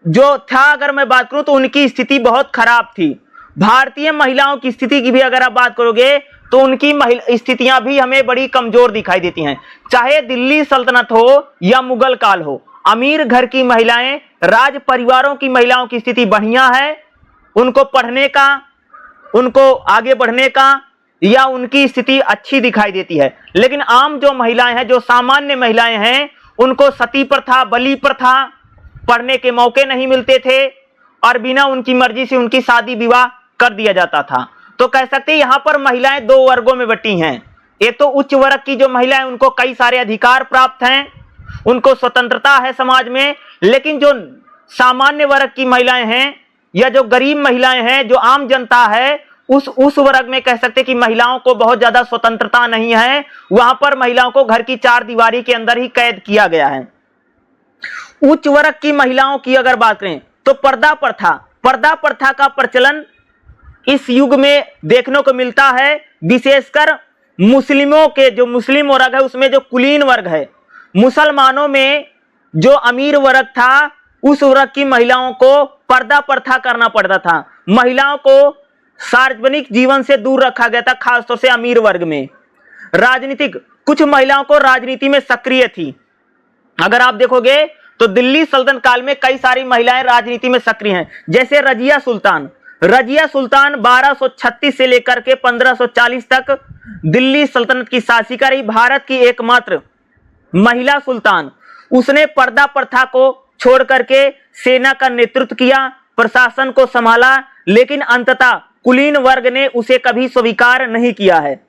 जो था अगर मैं बात करूं तो उनकी स्थिति बहुत खराब थी। भारतीय महिलाओं की स्थिति की भी अगर आप बात करोगे तो उनकी स्थितियां भी हमें बड़ी कमजोर दिखाई देती हैं, चाहे दिल्ली सल्तनत हो या मुगल काल हो। अमीर घर की महिलाएं, राज परिवारों की महिलाओं की स्थिति बढ़िया है, उनको पढ़ने का, उनको आगे बढ़ने का या उनकी स्थिति अच्छी दिखाई देती है। लेकिन आम जो महिलाएं हैं, जो सामान्य महिलाएं हैं, उनको सती प्रथा, बलि प्रथा, पढ़ने के मौके नहीं मिलते थे और बिना उनकी मर्जी से उनकी शादी विवाह कर दिया जाता था। तो कह सकते हैं यहां पर महिलाएं दो वर्गों में बटी हैं। एक तो उच्च वर्ग की जो महिलाएं, उनको कई सारे अधिकार प्राप्त हैं, उनको स्वतंत्रता है समाज में, लेकिन जो सामान्य वर्ग की महिलाएं हैं या जो गरीब महिलाएं हैं, जो आम जनता है, उस वर्ग में कह सकते कि महिलाओं को बहुत ज्यादा स्वतंत्रता नहीं है। वहां पर महिलाओं को घर की चार दीवारी के अंदर ही कैद किया गया है। उच्च वर्ग की महिलाओं की अगर बात करें तो पर्दा प्रथा का प्रचलन इस युग में देखने को मिलता है। विशेषकर मुस्लिमों के जो मुस्लिम वर्ग है, उसमें जो कुलीन वर्ग है, मुसलमानों में जो अमीर वर्ग था, उस वर्ग की महिलाओं को पर्दा प्रथा करना पड़ता था। महिलाओं को सार्वजनिक जीवन से दूर रखा गया था, खासतौर से अमीर वर्ग में। राजनीतिक, कुछ महिलाओं को राजनीति में सक्रिय थी। अगर आप देखोगे तो दिल्ली सल्तनत काल में कई सारी महिलाएं राजनीति में सक्रिय हैं, जैसे रजिया सुल्तान 1236 से लेकर के 1540 तक दिल्ली सल्तनत की शासिका रही। भारत की एकमात्र महिला सुल्तान। उसने पर्दा प्रथा को छोड़ करके सेना का नेतृत्व किया, प्रशासन को संभाला, लेकिन अंततः कुलीन वर्ग ने उसे कभी स्वीकार नहीं किया है।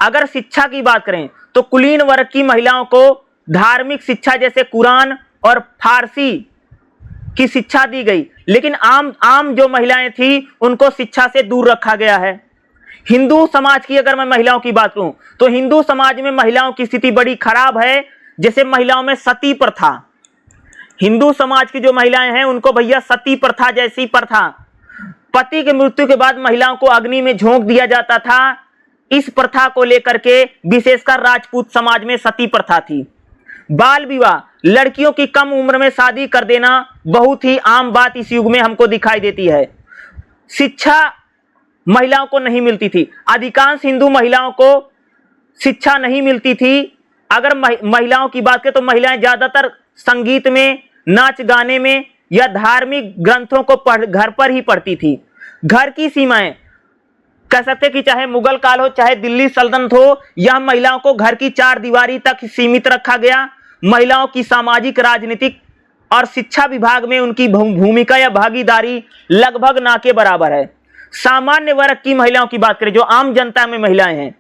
अगर शिक्षा की बात करें तो कुलीन वर्ग की महिलाओं को धार्मिक शिक्षा जैसे कुरान और फारसी की शिक्षा दी गई, लेकिन आम जो महिलाएं थी उनको शिक्षा से दूर रखा गया है। हिंदू समाज की अगर मैं महिलाओं की बात करूं तो हिंदू समाज में महिलाओं की स्थिति बड़ी खराब है। जैसे महिलाओं में सती प्रथा, हिंदू समाज की जो महिलाएं हैं उनको भैया सती प्रथा जैसी प्रथा, पति की मृत्यु के बाद महिलाओं को अग्नि में झोंक दिया जाता था। इस प्रथा को लेकर के विशेषकर राजपूत समाज में सती प्रथा थी। बाल विवाह, लड़कियों की कम उम्र में शादी कर देना बहुत ही आम बात इस युग में हमको दिखाई देती है। शिक्षा महिलाओं को नहीं मिलती थी, अधिकांश हिंदू महिलाओं को शिक्षा नहीं मिलती थी। अगर महिलाओं की बात करें तो महिलाएं ज्यादातर संगीत में, नाच गाने में या धार्मिक ग्रंथों को घर पर ही पढ़ती थी। घर की सीमाएं कह सकते कि चाहे मुगल काल हो चाहे दिल्ली सल्तनत हो, यह महिलाओं को घर की चार दीवारी तक सीमित रखा गया। महिलाओं की सामाजिक, राजनीतिक और शिक्षा विभाग में उनकी भूमिका या भागीदारी लगभग ना के बराबर है। सामान्य वर्ग की महिलाओं की बात करें, जो आम जनता में महिलाएं हैं,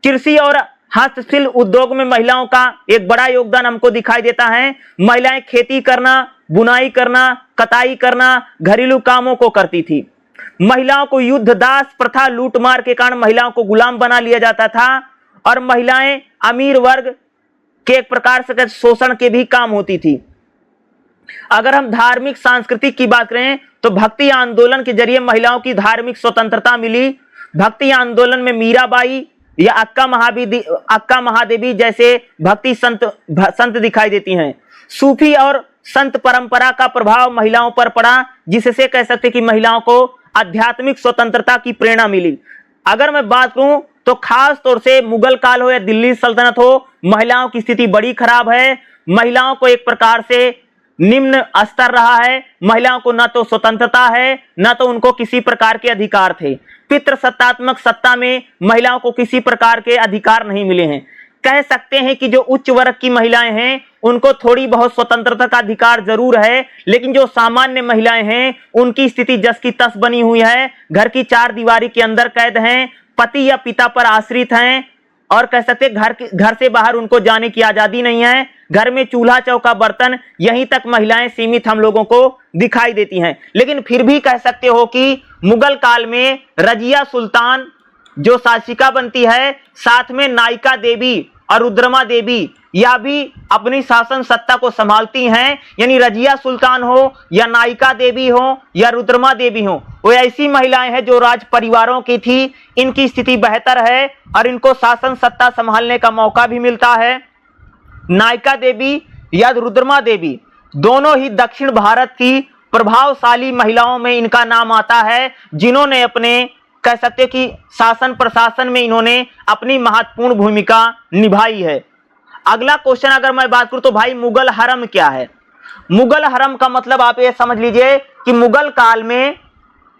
कृषि और हस्तशिल्प उद्योग में महिलाओं का एक बड़ा योगदान हमको दिखाई देता है। महिलाएं खेती करना, बुनाई करना, कताई करना, घरेलू कामों को करती थी। महिलाओं को युद्ध, दास प्रथा, लूटमार के कारण महिलाओं को गुलाम बना लिया जाता था और महिलाएं अमीर वर्ग के एक प्रकार से शोषण के भी काम होती थी। अगर हम धार्मिक सांस्कृतिक की बात करें तो भक्ति आंदोलन के जरिए महिलाओं की धार्मिक स्वतंत्रता मिली। भक्ति आंदोलन में मीराबाई या अक्का महादेवी जैसे भक्ति संत दिखाई देती हैं। सूफी और संत परंपरा का प्रभाव महिलाओं पर पड़ा, जिससे कह सकते कि महिलाओं को आध्यात्मिक स्वतंत्रता की प्रेरणा मिली। अगर मैं बात करूं तो खास तौर से मुगल काल हो या दिल्ली सल्तनत हो, महिलाओं की स्थिति बड़ी खराब है। महिलाओं को एक प्रकार से निम्न स्तर रहा है। महिलाओं को न तो स्वतंत्रता है, न तो उनको किसी प्रकार के अधिकार थे। पितृसत्तात्मक सत्ता में महिलाओं को किसी प्रकार के अधिकार नहीं मिले हैं। कह सकते हैं कि जो उच्च वर्ग की महिलाएं हैं उनको थोड़ी बहुत स्वतंत्रता का अधिकार जरूर है, लेकिन जो सामान्य महिलाएं हैं उनकी स्थिति जस की तस बनी हुई है। घर की चार दीवारी के अंदर कैद हैं, पति या पिता पर आश्रित हैं, और कह सकते घर से बाहर उनको जाने की आजादी नहीं है। घर में चूल्हा चौका बर्तन यहीं तक महिलाएं सीमित हम लोगों को दिखाई देती हैं। लेकिन फिर भी कह सकते हो कि मुगल काल में रजिया सुल्तान जो शासिका बनती है, साथ में नायिका देवी और रुद्रमा देवी या भी अपनी शासन सत्ता को संभालती हैं। यानी रजिया सुल्तान हो या नायिका देवी हो या रुद्रमा देवी हो, वो ऐसी महिलाएं हैं जो राज परिवारों की थी। इनकी स्थिति बेहतर है और इनको शासन सत्ता संभालने का मौका भी मिलता है। नायिका देवी या रुद्रमा देवी दोनों ही दक्षिण भारत की प्रभावशाली महिलाओं में इनका नाम आता है, जिन्होंने अपने कह सकते कि शासन प्रशासन में इन्होंने अपनी महत्वपूर्ण भूमिका निभाई है। अगला क्वेश्चन अगर मैं बात करूं तो भाई मुगल हरम क्या है? मुगल हरम का मतलब आप ये समझ लीजिए कि मुगल काल में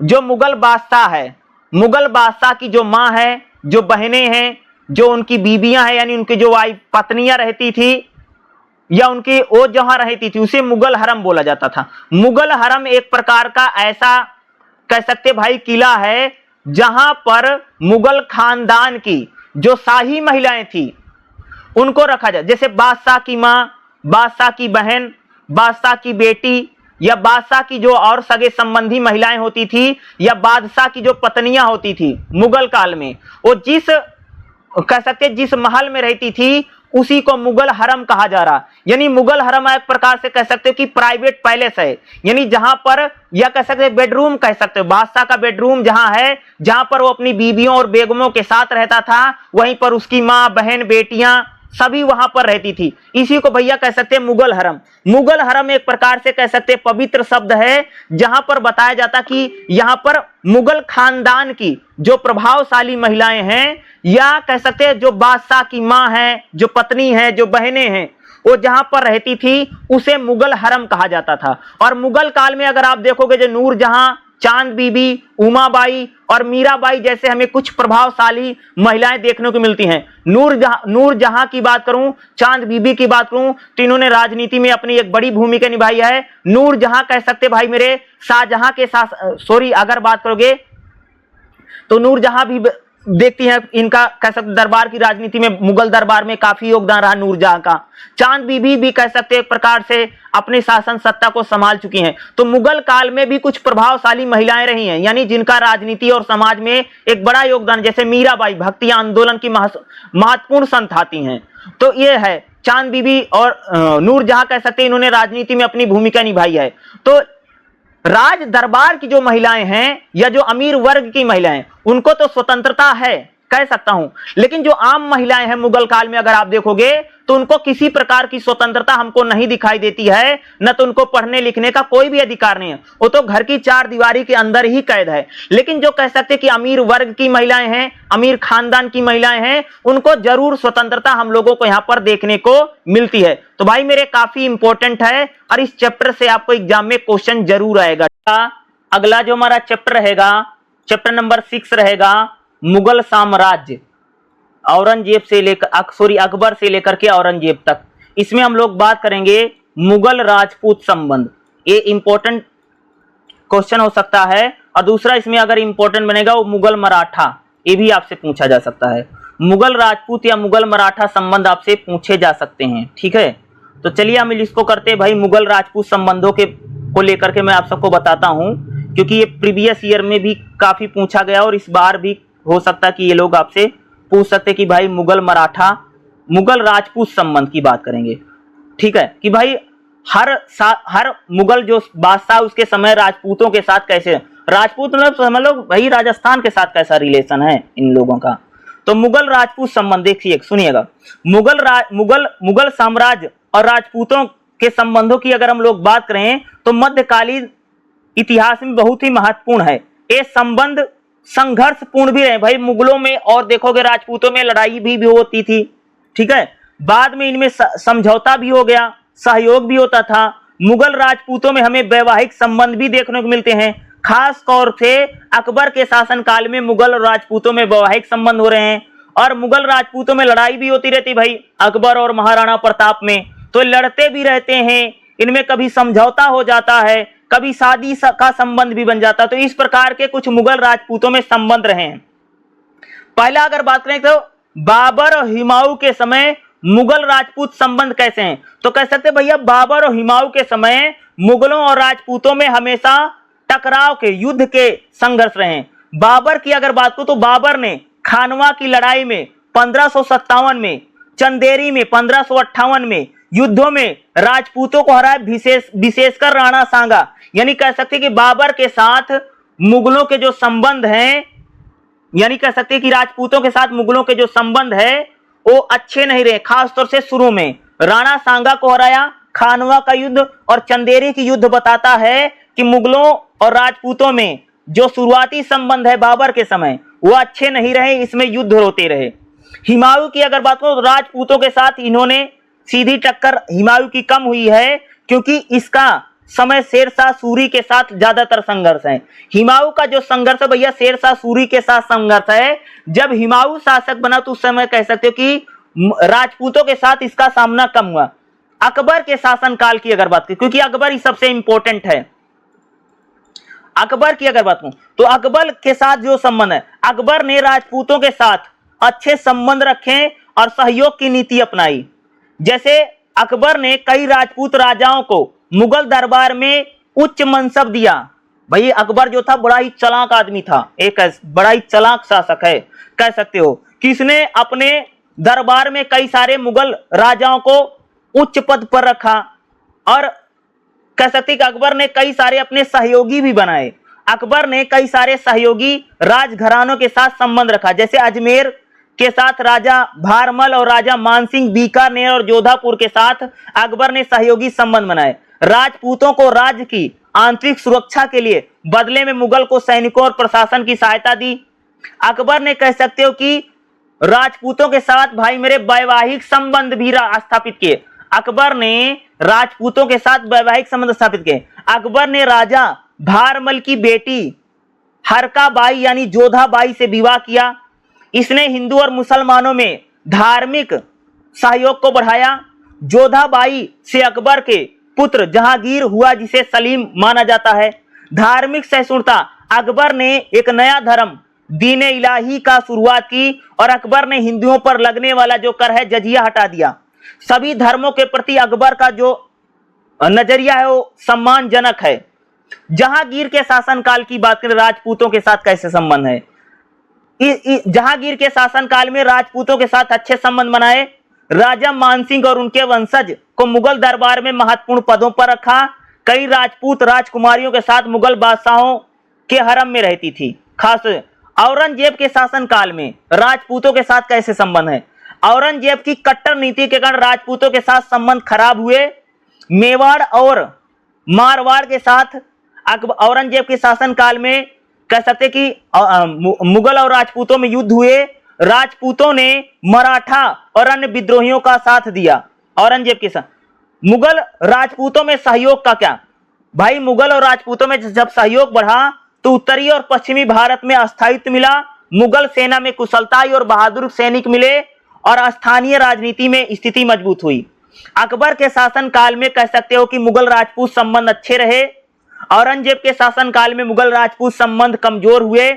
जो मुगल बादशाह है, मुगल बादशाह की जो माँ है, जो बहनें हैं, जो उनकी बीबियां हैं, यानी उनकी जो वाइफ पत्नियां रहती थी या उनकी वो जहां रहती थी, उसे मुगल हरम बोला जाता था। मुगल हरम एक प्रकार का ऐसा कह सकते भाई किला है जहां पर मुगल खानदान की जो शाही महिलाएं थी उनको रखा जाए। जैसे बादशाह की माँ, बादशाह की बहन, बादशाह की बेटी या बादशाह की जो और सगे संबंधी महिलाएं होती थी या बादशाह की जो पत्नियां होती थी मुगल काल में, वो जिस कह सकते जिस महल में रहती थी उसी को मुगल हरम कहा जा रहा। यानी मुगल हरम एक प्रकार से कह सकते हो कि प्राइवेट पैलेस है, यानी जहां पर या कह सकते बेडरूम कह सकते हो, बादशाह का बेडरूम जहां है, जहां पर वो अपनी बीवियों और बेगमों के साथ रहता था, वहीं पर उसकी माँ, बहन, बेटियां सभी वहां पर रहती थी। इसी को भैया कह सकते हैं मुगल हरम। मुगल हरम एक प्रकार से कह सकते पवित्र शब्द है, जहां पर बताया जाता कि यहां पर मुगल खानदान की जो प्रभावशाली महिलाएं हैं या कह सकते हैं जो बादशाह की माँ है, जो पत्नी है, जो बहनें हैं, वो जहां पर रहती थी उसे मुगल हरम कहा जाता था। और मुगल काल में अगर आप देखोगे जो नूरजहां, चांद बीबी, उमाबाई और मीराबाई जैसे हमें कुछ प्रभावशाली महिलाएं देखने को मिलती हैं। नूरजहां की बात करूं, चांद बीबी की बात करूं तो इन्होंने राजनीति में अपनी एक बड़ी भूमिका निभाई है। नूरजहां कह सकते भाई मेरे शाहजहां के साथ अगर बात करोगे तो नूरजहां भी देखती हैं, इनका कह सकते दरबार की राजनीति में, मुगल दरबार में काफी योगदान रहा नूरजहां का। चांद बीबी भी कह सकते एक प्रकार से अपनी शासन सत्ता को संभाल चुकी हैं। तो मुगल काल में भी कुछ प्रभावशाली महिलाएं रही हैं, यानी जिनका राजनीति और समाज में एक बड़ा योगदान, जैसे मीराबाई भक्ति आंदोलन की महत्वपूर्ण संस्थाती हैं। तो ये है चांद बीबी और नूरजहां कह सकते इन्होंने राजनीति में अपनी भूमिका निभाई है। तो राज दरबार की जो महिलाएं हैं या जो अमीर वर्ग की महिलाएं, उनको तो स्वतंत्रता है कह सकता हूं, लेकिन जो आम महिलाएं हैं मुगल काल में अगर आप देखोगे तो उनको किसी प्रकार की स्वतंत्रता हमको नहीं दिखाई देती है, न तो उनको पढ़ने लिखने का कोई भी अधिकार नहीं है, वो तो घर की चार दीवारी के अंदर ही कैद है। लेकिन जो कह सकते कि अमीर वर्ग की महिलाएं हैं, अमीर खानदान की महिलाएं हैं, उनको जरूर स्वतंत्रता हम लोगों को यहाँ पर देखने को मिलती है। तो भाई मेरे काफी इंपॉर्टेंट है और इस चैप्टर से आपको एग्जाम में क्वेश्चन जरूर आएगा। अगला जो हमारा चैप्टर रहेगा, चैप्टर नंबर 6 रहेगा मुगल साम्राज्य, औरंगजेब से लेकर अकबर से लेकर के औरंगजेब तक। इसमें हम लोग बात करेंगे मुगल राजपूत संबंध। ये इंपॉर्टेंट क्वेश्चन हो सकता है। और दूसरा इसमें अगर इंपॉर्टेंट बनेगा वो मुगल मराठा, ये भी आपसे पूछा जा सकता है। मुगल राजपूत या मुगल मराठा संबंध आपसे पूछे जा सकते हैं, ठीक है। तो चलिए हम इसको करते हैं भाई। मुगल राजपूत संबंधों को लेकर के मैं आप सबको बताता हूं, क्योंकि ये प्रीवियस ईयर में भी काफी पूछा गया और इस बार भी हो सकता है कि ये लोग आपसे पूछ सकते कि भाई मुगल मराठा, मुगल राजपूत संबंध की बात करेंगे, ठीक है। कि भाई हर मुगल जो बादशाह उसके समय राजपूतों के साथ कैसे, राजपूत मतलब समझ लो भाई राजस्थान के साथ कैसा रिलेशन है इन लोगों का। तो मुगल राजपूत संबंध देखिए, सुनिएगा। मुगल साम्राज्य और राजपूतों के संबंधों की अगर हम लोग बात करें तो मध्यकालीन इतिहास में बहुत ही महत्वपूर्ण है। ये संबंध संघर्षपूर्ण भी रहे भाई मुगलों में, और देखोगे राजपूतों में लड़ाई भी होती थी, ठीक है। बाद में इनमें समझौता भी हो गया, सहयोग भी होता था। मुगल राजपूतों में हमें वैवाहिक संबंध भी देखने को मिलते हैं। खास तौर से अकबर के शासनकाल में मुगल और राजपूतों में वैवाहिक संबंध हो रहे हैं और मुगल राजपूतों में लड़ाई भी होती रहती भाई, अकबर और महाराणा प्रताप में तो लड़ते भी रहते हैं। इनमें कभी समझौता हो जाता है, कभी शादी का संबंध भी बन जाता है। तो इस प्रकार के कुछ मुगल राजपूतों में संबंध रहे हैं। पहला अगर बात करें तो बाबर और हुमायूं के समय मुगल राजपूत संबंध कैसे हैं, तो कह सकते भैया बाबर और हुमायूं के समय मुगलों और राजपूतों में हमेशा टकराव के, युद्ध के संघर्ष रहे हैं। बाबर की अगर बात करूं तो बाबर ने खानवा की लड़ाई में 1557 में, चंदेरी में 1558 में युद्धों में राजपूतों को हराया, विशेषकर राणा सांगा। यानी कह सकते कि बाबर के साथ मुगलों के जो संबंध हैं, यानी कह सकते कि राजपूतों के साथ मुगलों के जो संबंध है वो अच्छे नहीं रहे। खासतौर से शुरू में राणा सांगा को हराया, खानवा का युद्ध और चंदेरी की युद्ध बताता है कि मुगलों और राजपूतों में जो शुरुआती संबंध है बाबर के समय वो अच्छे नहीं रहे, इसमें युद्ध होते रहे। हुमायूं की अगर बात करो तो राजपूतों के साथ इन्होंने सीधी टक्कर हुमायूं की कम हुई है, क्योंकि इसका समय शेरशाह सूरी के साथ ज्यादातर संघर्ष है। हुमायूं का जो संघर्ष है भैया शेरशाह सूरी के साथ संघर्ष है। जब हुमायूं शासक बना तो उस समय कह सकते हो कि राजपूतों के साथ इसका सामना कम हुआ। अकबर के शासनकाल की अगर बात करें, क्योंकि अकबर ही सबसे इंपॉर्टेंट है, अकबर की अगर बात करूं तो अकबर के साथ जो संबंध है, अकबर ने राजपूतों के साथ अच्छे संबंध रखे और सहयोग की नीति अपनाई। जैसे अकबर ने कई राजपूत राजाओं को मुगल दरबार में उच्च मनसब दिया। भाई अकबर जो था बड़ा ही चालाक आदमी था, एक बड़ा ही चालाक शासक है कह सकते हो कि इसने अपने दरबार में कई सारे मुगल राजाओं को उच्च पद पर रखा और कह सकते कि अकबर ने कई सारे अपने सहयोगी भी बनाए। अकबर ने कई सारे सहयोगी राजघरानों के साथ संबंध रखा, जैसे अजमेर के साथ राजा भारमल और राजा मानसिंह, बीकानेर और जोधापुर के साथ अकबर ने सहयोगी संबंध बनाए। राजपूतों को राज्य की आंतरिक सुरक्षा के लिए बदले में मुगल को सैनिकों और प्रशासन की सहायता दी। अकबर ने कह सकते हो कि राजपूतों के साथ भाई मेरे वैवाहिक संबंध भी स्थापित किए। अकबर ने राजपूतों के साथ वैवाहिक संबंध स्थापित किए। अकबर ने राजा भारमल की बेटी हरकाबाई यानी जोधाबाई से विवाह किया। इसने हिंदू और मुसलमानों में धार्मिक सहयोग को बढ़ाया। जोधाबाई से अकबर के पुत्र जहांगीर हुआ, जिसे सलीम माना जाता है। धार्मिक सहिष्णुता, अकबर ने एक नया धर्म दीन इलाही का शुरुआत की और अकबर ने हिंदुओं पर लगने वाला जो कर है जजिया हटा दिया। सभी धर्मों के प्रति अकबर का जो नजरिया है वो सम्मानजनक है। जहांगीर के शासनकाल की बात करें, राजपूतों के साथ कैसे संबंध है। जहांगीर के शासनकाल में राजपूतों के साथ अच्छे संबंध बनाए। राजा मानसिंह और उनके वंशज को मुगल दरबार में महत्वपूर्ण पदों पर रखा। कई राजपूत राजकुमारियों के साथ मुगल बादशाहों के हरम में रहती थी। खास औरंगजेब के शासनकाल में राजपूतों के साथ कैसे संबंध है। औरंगजेब की कट्टर नीति के कारण राजपूतों के साथ संबंध खराब हुए। मेवाड़ और मारवाड़ के साथ औरंगजेब के शासनकाल में कह सकते कि मुगल और राजपूतों में युद्ध हुए। राजपूतों ने मराठा और अन्य विद्रोहियों का साथ दिया औरंगजेब के साथ। मुगल राजपूतों में सहयोग का क्या भाई, मुगल और राजपूतों में जब सहयोग बढ़ा तो उत्तरी और पश्चिमी भारत में अस्थायित्व मिला। मुगल सेना में कुशलता और बहादुर सैनिक मिले और स्थानीय राजनीति में स्थिति मजबूत हुई। अकबर के शासन काल में कह सकते हो कि मुगल राजपूत संबंध अच्छे रहे। औरंगजेब के शासन काल में मुगल राजपूत संबंध कमजोर हुए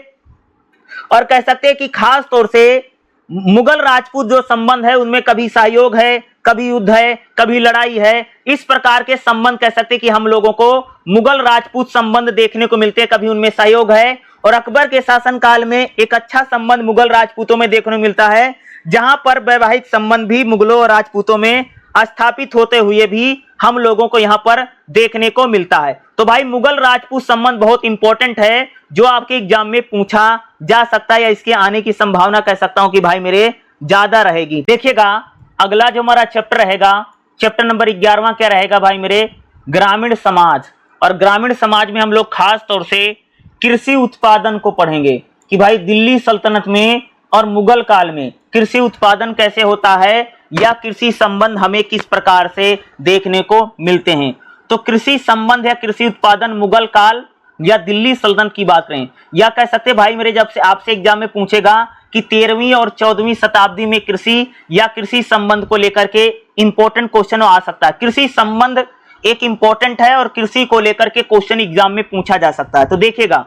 और कह सकते हैं कि खास तौर से मुगल राजपूत जो संबंध है उनमें कभी सहयोग है, कभी युद्ध है, कभी लड़ाई है। इस प्रकार के संबंध कह सकते हैं कि हम लोगों को मुगल राजपूत संबंध देखने को मिलते हैं। कभी उनमें सहयोग है और अकबर के शासन काल में एक अच्छा संबंध मुगल राजपूतों में देखने को मिलता है, जहां पर वैवाहिक संबंध भी मुगलों और राजपूतों में स्थापित होते हुए भी हम लोगों को यहां पर देखने को मिलता है। तो भाई मुगल राजपूत संबंध बहुत इंपॉर्टेंट है, जो आपके एग्जाम में पूछा जा सकता है या इसके आने की संभावना कह सकता हूं कि भाई मेरे ज्यादा रहेगी। देखिएगा अगला जो हमारा चैप्टर रहेगा, चैप्टर नंबर 11वां क्या रहेगा भाई मेरे, ग्रामीण समाज। और ग्रामीण समाज में हम लोग खास तौर से कृषि उत्पादन को पढ़ेंगे कि भाई दिल्ली सल्तनत में और मुगल काल में कृषि उत्पादन कैसे होता है या कृषि संबंध हमें किस प्रकार से देखने को मिलते हैं। तो कृषि संबंध या कृषि उत्पादन मुगल काल या दिल्ली सल्तनत की बात करें, या कह सकते भाई मेरे जब से आपसे एग्जाम में पूछेगा कि 13वीं और 14वीं शताब्दी में कृषि या कृषि संबंध को लेकर के इंपॉर्टेंट क्वेश्चन आ सकता है। कृषि संबंध एक इंपॉर्टेंट है और कृषि को लेकर के क्वेश्चन एग्जाम में पूछा जा सकता है। तो देखिएगा,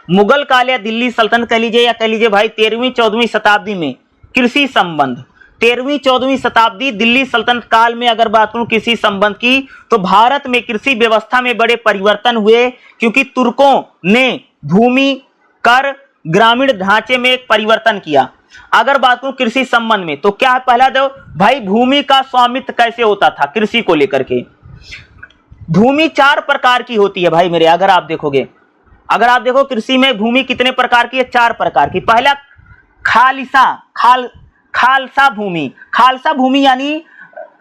मुगल काल या दिल्ली सल्तनत कह लीजिए या कह लीजिए भाई 13वीं 14वीं शताब्दी में कृषि संबंध, 13वीं 14वीं शताब्दी दिल्ली सल्तनत काल में अगर बात करूं कृषि संबंध की, तो भारत में कृषि व्यवस्था में बड़े परिवर्तन हुए, क्योंकि तुर्कों ने भूमि कर ग्रामीण ढांचे में एक परिवर्तन किया। अगर बात करूं कृषि संबंध में तो क्या है, पहला दो भाई भूमि का स्वामित्व कैसे होता था कृषि को लेकर के। भूमि 4 प्रकार की होती है भाई मेरे, अगर आप देखो कृषि में भूमि कितने प्रकार की है, 4 प्रकार की। पहला खालसा भूमि, खालसा भूमि यानी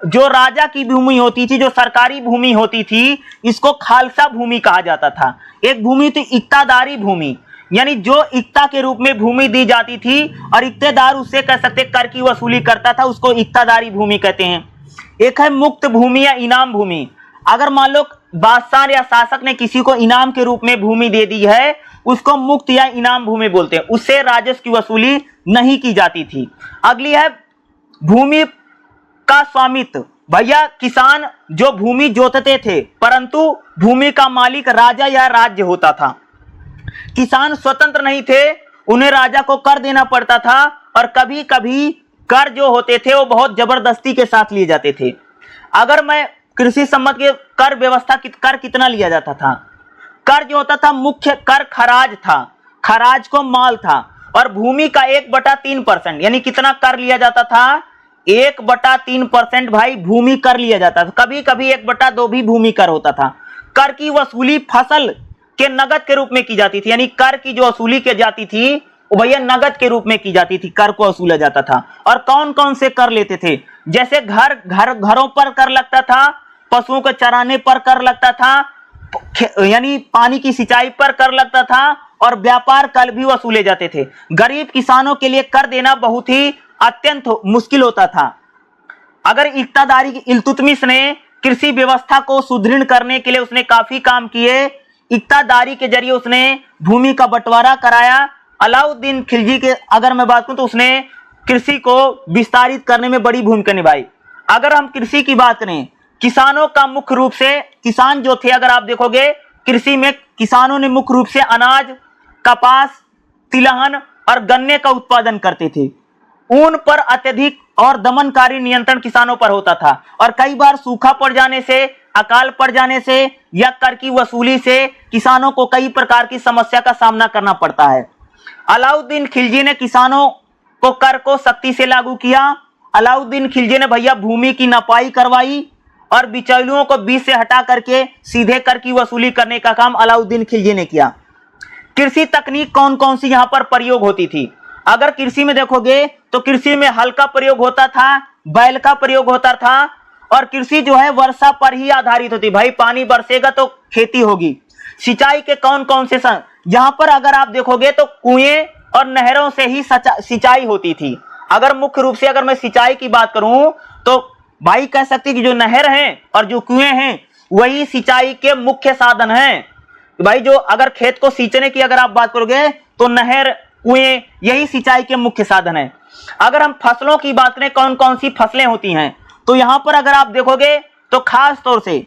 जो राजा की भूमि होती थी, जो सरकारी भूमि होती थी, इसको खालसा भूमि कहा जाता था। एक भूमि थी इक्तादारी भूमि, यानी जो इक्ता के रूप में भूमि दी जाती थी और इक्तेदार उससे कह सकते कर की वसूली करता था, उसको इक्तादारी भूमि कहते हैं। एक है मुक्त भूमि या इनाम भूमि, अगर मान लो बादशाह या शासक ने किसी को इनाम के रूप में भूमि दे दी है, उसको मुक्त या इनाम भूमि बोलते हैं, उससे राजस्व की वसूली नहीं की जाती थी। अगली है भूमि का स्वामित्व, भैया किसान जो भूमि जोतते थे, परंतु भूमि का मालिक राजा या राज्य होता था। किसान स्वतंत्र नहीं थे, उन्हें राजा को कर देना पड़ता था, और कभी कभी कर जो होते थे वो बहुत जबरदस्ती के साथ लिए जाते थे। अगर मैं कृषि संबंध के कर व्यवस्था कर कितना लिया जाता था, कर जो होता था मुख्य कर खराज था, खराज को माल था, और भूमि का 1/3% यानी कितना कर लिया जाता था, 1/3% भाई भूमि कर लिया जाता था। कभी कभी 1/2 भी भूमि कर होता था। कर की वसूली फसल के नगद के रूप में की जाती थी, यानी कर की जो वसूली की जाती थी वो भैया नगद के रूप में की जाती थी, कर को वसूला जाता था। और कौन कौन से कर लेते थे, जैसे घरों पर कर लगता था, पशुओं को चराने पर कर लगता था, यानी पानी की सिंचाई पर कर लगता था, और व्यापार कर भी वसूले जाते थे। गरीब किसानों के लिए कर देना बहुत ही अत्यंत मुश्किल होता था। अगर इक्तादारी इल्तुतमिश ने कृषि व्यवस्था को सुदृढ़ करने के लिए उसने काफी काम किए। इक्तादारी के जरिए उसने भूमि का बंटवारा कराया। अलाउद्दीन खिलजी के अगर मैं बात करूं तो उसने कृषि को विस्तारित करने में बड़ी भूमिका निभाई। अगर हम कृषि की बात करें, किसानों का मुख्य रूप से किसान जो थे, अगर आप देखोगे कृषि में किसानों ने मुख्य रूप से अनाज, कपास, तिलहन और गन्ने का उत्पादन करते थे। ऊन पर अत्यधिक और दमनकारी नियंत्रण किसानों पर होता था, और कई बार सूखा पड़ जाने से, अकाल पड़ जाने से या कर की वसूली से किसानों को कई प्रकार की समस्या का सामना करना पड़ता है। अलाउद्दीन खिलजी ने किसानों को कर को सख्ती से लागू किया। अलाउद्दीन खिलजी ने भैया भूमि की नपाई करवाई और बिचौलियों को बीच से हटा करके सीधे कर की वसूली करने का काम अलाउद्दीन खिलजी ने किया। कृषि तकनीक कौन कौन सी यहाँ पर प्रयोग होती थी, अगर कृषि में देखोगे तो कृषि में हल का प्रयोग होता था, बैल का प्रयोग होता था, और कृषि जो है वर्षा पर ही आधारित होती। भाई पानी बरसेगा तो खेती होगी। सिंचाई के कौन कौन से यहाँ पर अगर आप देखोगे तो कुएं और नहरों से ही सिंचाई होती थी। अगर मुख्य रूप से अगर मैं सिंचाई की बात करूं तो भाई कह सकते कि जो नहर हैं और जो कुएं हैं वही सिंचाई के मुख्य साधन हैं। भाई जो अगर खेत को सींचने की अगर आप बात करोगे तो नहर, कुएं यही सिंचाई के मुख्य साधन हैं। अगर हम फसलों की बात करें कौन कौन सी फसलें होती हैं, तो यहां पर अगर आप देखोगे तो खास तौर से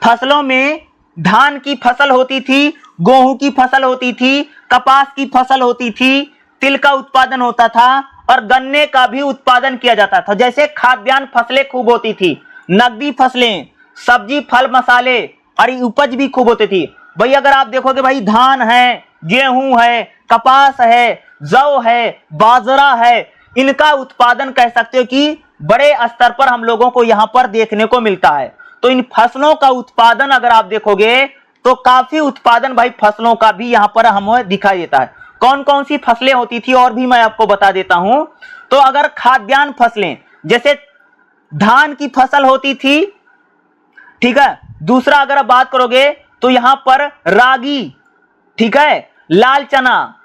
फसलों में धान की फसल होती थी, गेहूं की फसल होती थी, कपास की फसल होती थी, तिल का उत्पादन होता था और गन्ने का भी उत्पादन किया जाता था। जैसे खाद्यान्न फसलें खूब होती थी, नकदी फसलें, सब्जी, फल, मसाले और उपज भी खूब होती थी। भाई अगर आप देखोगे भाई धान है, गेहूं है, कपास है, जौ है, बाजरा है, इनका उत्पादन कह सकते हो कि बड़े स्तर पर हम लोगों को यहाँ पर देखने को मिलता है। तो इन फसलों का उत्पादन अगर आप देखोगे तो काफी उत्पादन भाई फसलों का भी यहाँ पर हमें दिखाई देता है। कौन कौन सी फसलें होती थी और भी मैं आपको बता देता हूं। तो अगर खाद्यान्न फसलें जैसे धान की फसल होती थी, ठीक है। दूसरा अगर आप बात करोगे तो यहां पर रागी, ठीक है, लाल चना,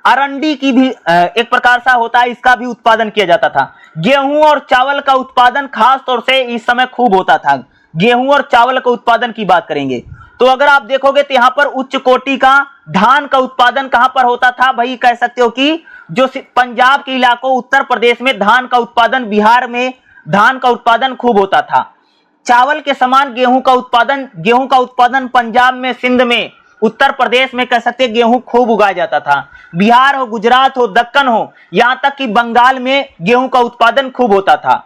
अरंडी की भी एक प्रकार सा होता है, इसका भी उत्पादन किया जाता था। गेहूं और चावल का उत्पादन खास तौर से इस समय खूब होता था। गेहूं और चावल का उत्पादन की बात करेंगे तो अगर आप देखोगे तो यहां पर उच्च कोटि का धान का उत्पादन कहां पर होता था भाई, कह सकते हो कि जो पंजाब के इलाकों, उत्तर प्रदेश में धान का उत्पादन, बिहार में धान का उत्पादन खूब होता था। चावल के समान गेहूं का उत्पादन पंजाब में, सिंध में, उत्तर प्रदेश में कह सकते गेहूं खूब उगाया जाता था। बिहार हो, गुजरात हो, दक्कन हो, यहां तक कि बंगाल में गेहूं का उत्पादन खूब होता था।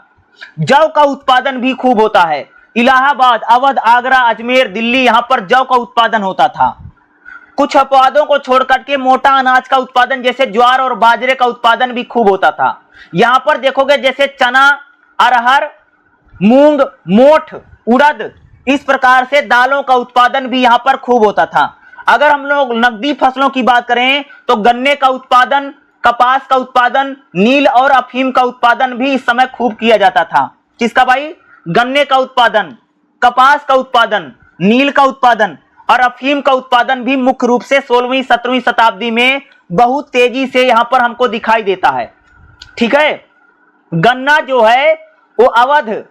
जौ का उत्पादन भी खूब होता है। इलाहाबाद, अवध, आगरा, अजमेर, दिल्ली, यहां पर जौ का उत्पादन होता था। कुछ अपवादों को छोड़कर के मोटा अनाज का उत्पादन जैसे ज्वार और बाजरे का उत्पादन भी खूब होता था। यहां पर देखोगे जैसे चना, अरहर, मूंग, मोठ, उड़द, इस प्रकार से दालों का उत्पादन भी यहां पर खूब होता था। अगर हम लोग नकदी फसलों की बात करें तो गन्ने का उत्पादन, कपास का उत्पादन, नील और अफीम का उत्पादन भी इस समय खूब किया जाता था। किसका भाई? गन्ने का उत्पादन, कपास का उत्पादन, नील का उत्पादन और अफीम का उत्पादन भी मुख्य रूप से 16वीं 17वीं शताब्दी में बहुत तेजी से यहां पर हमको दिखाई देता है। ठीक है, गन्ना जो है वो अवध,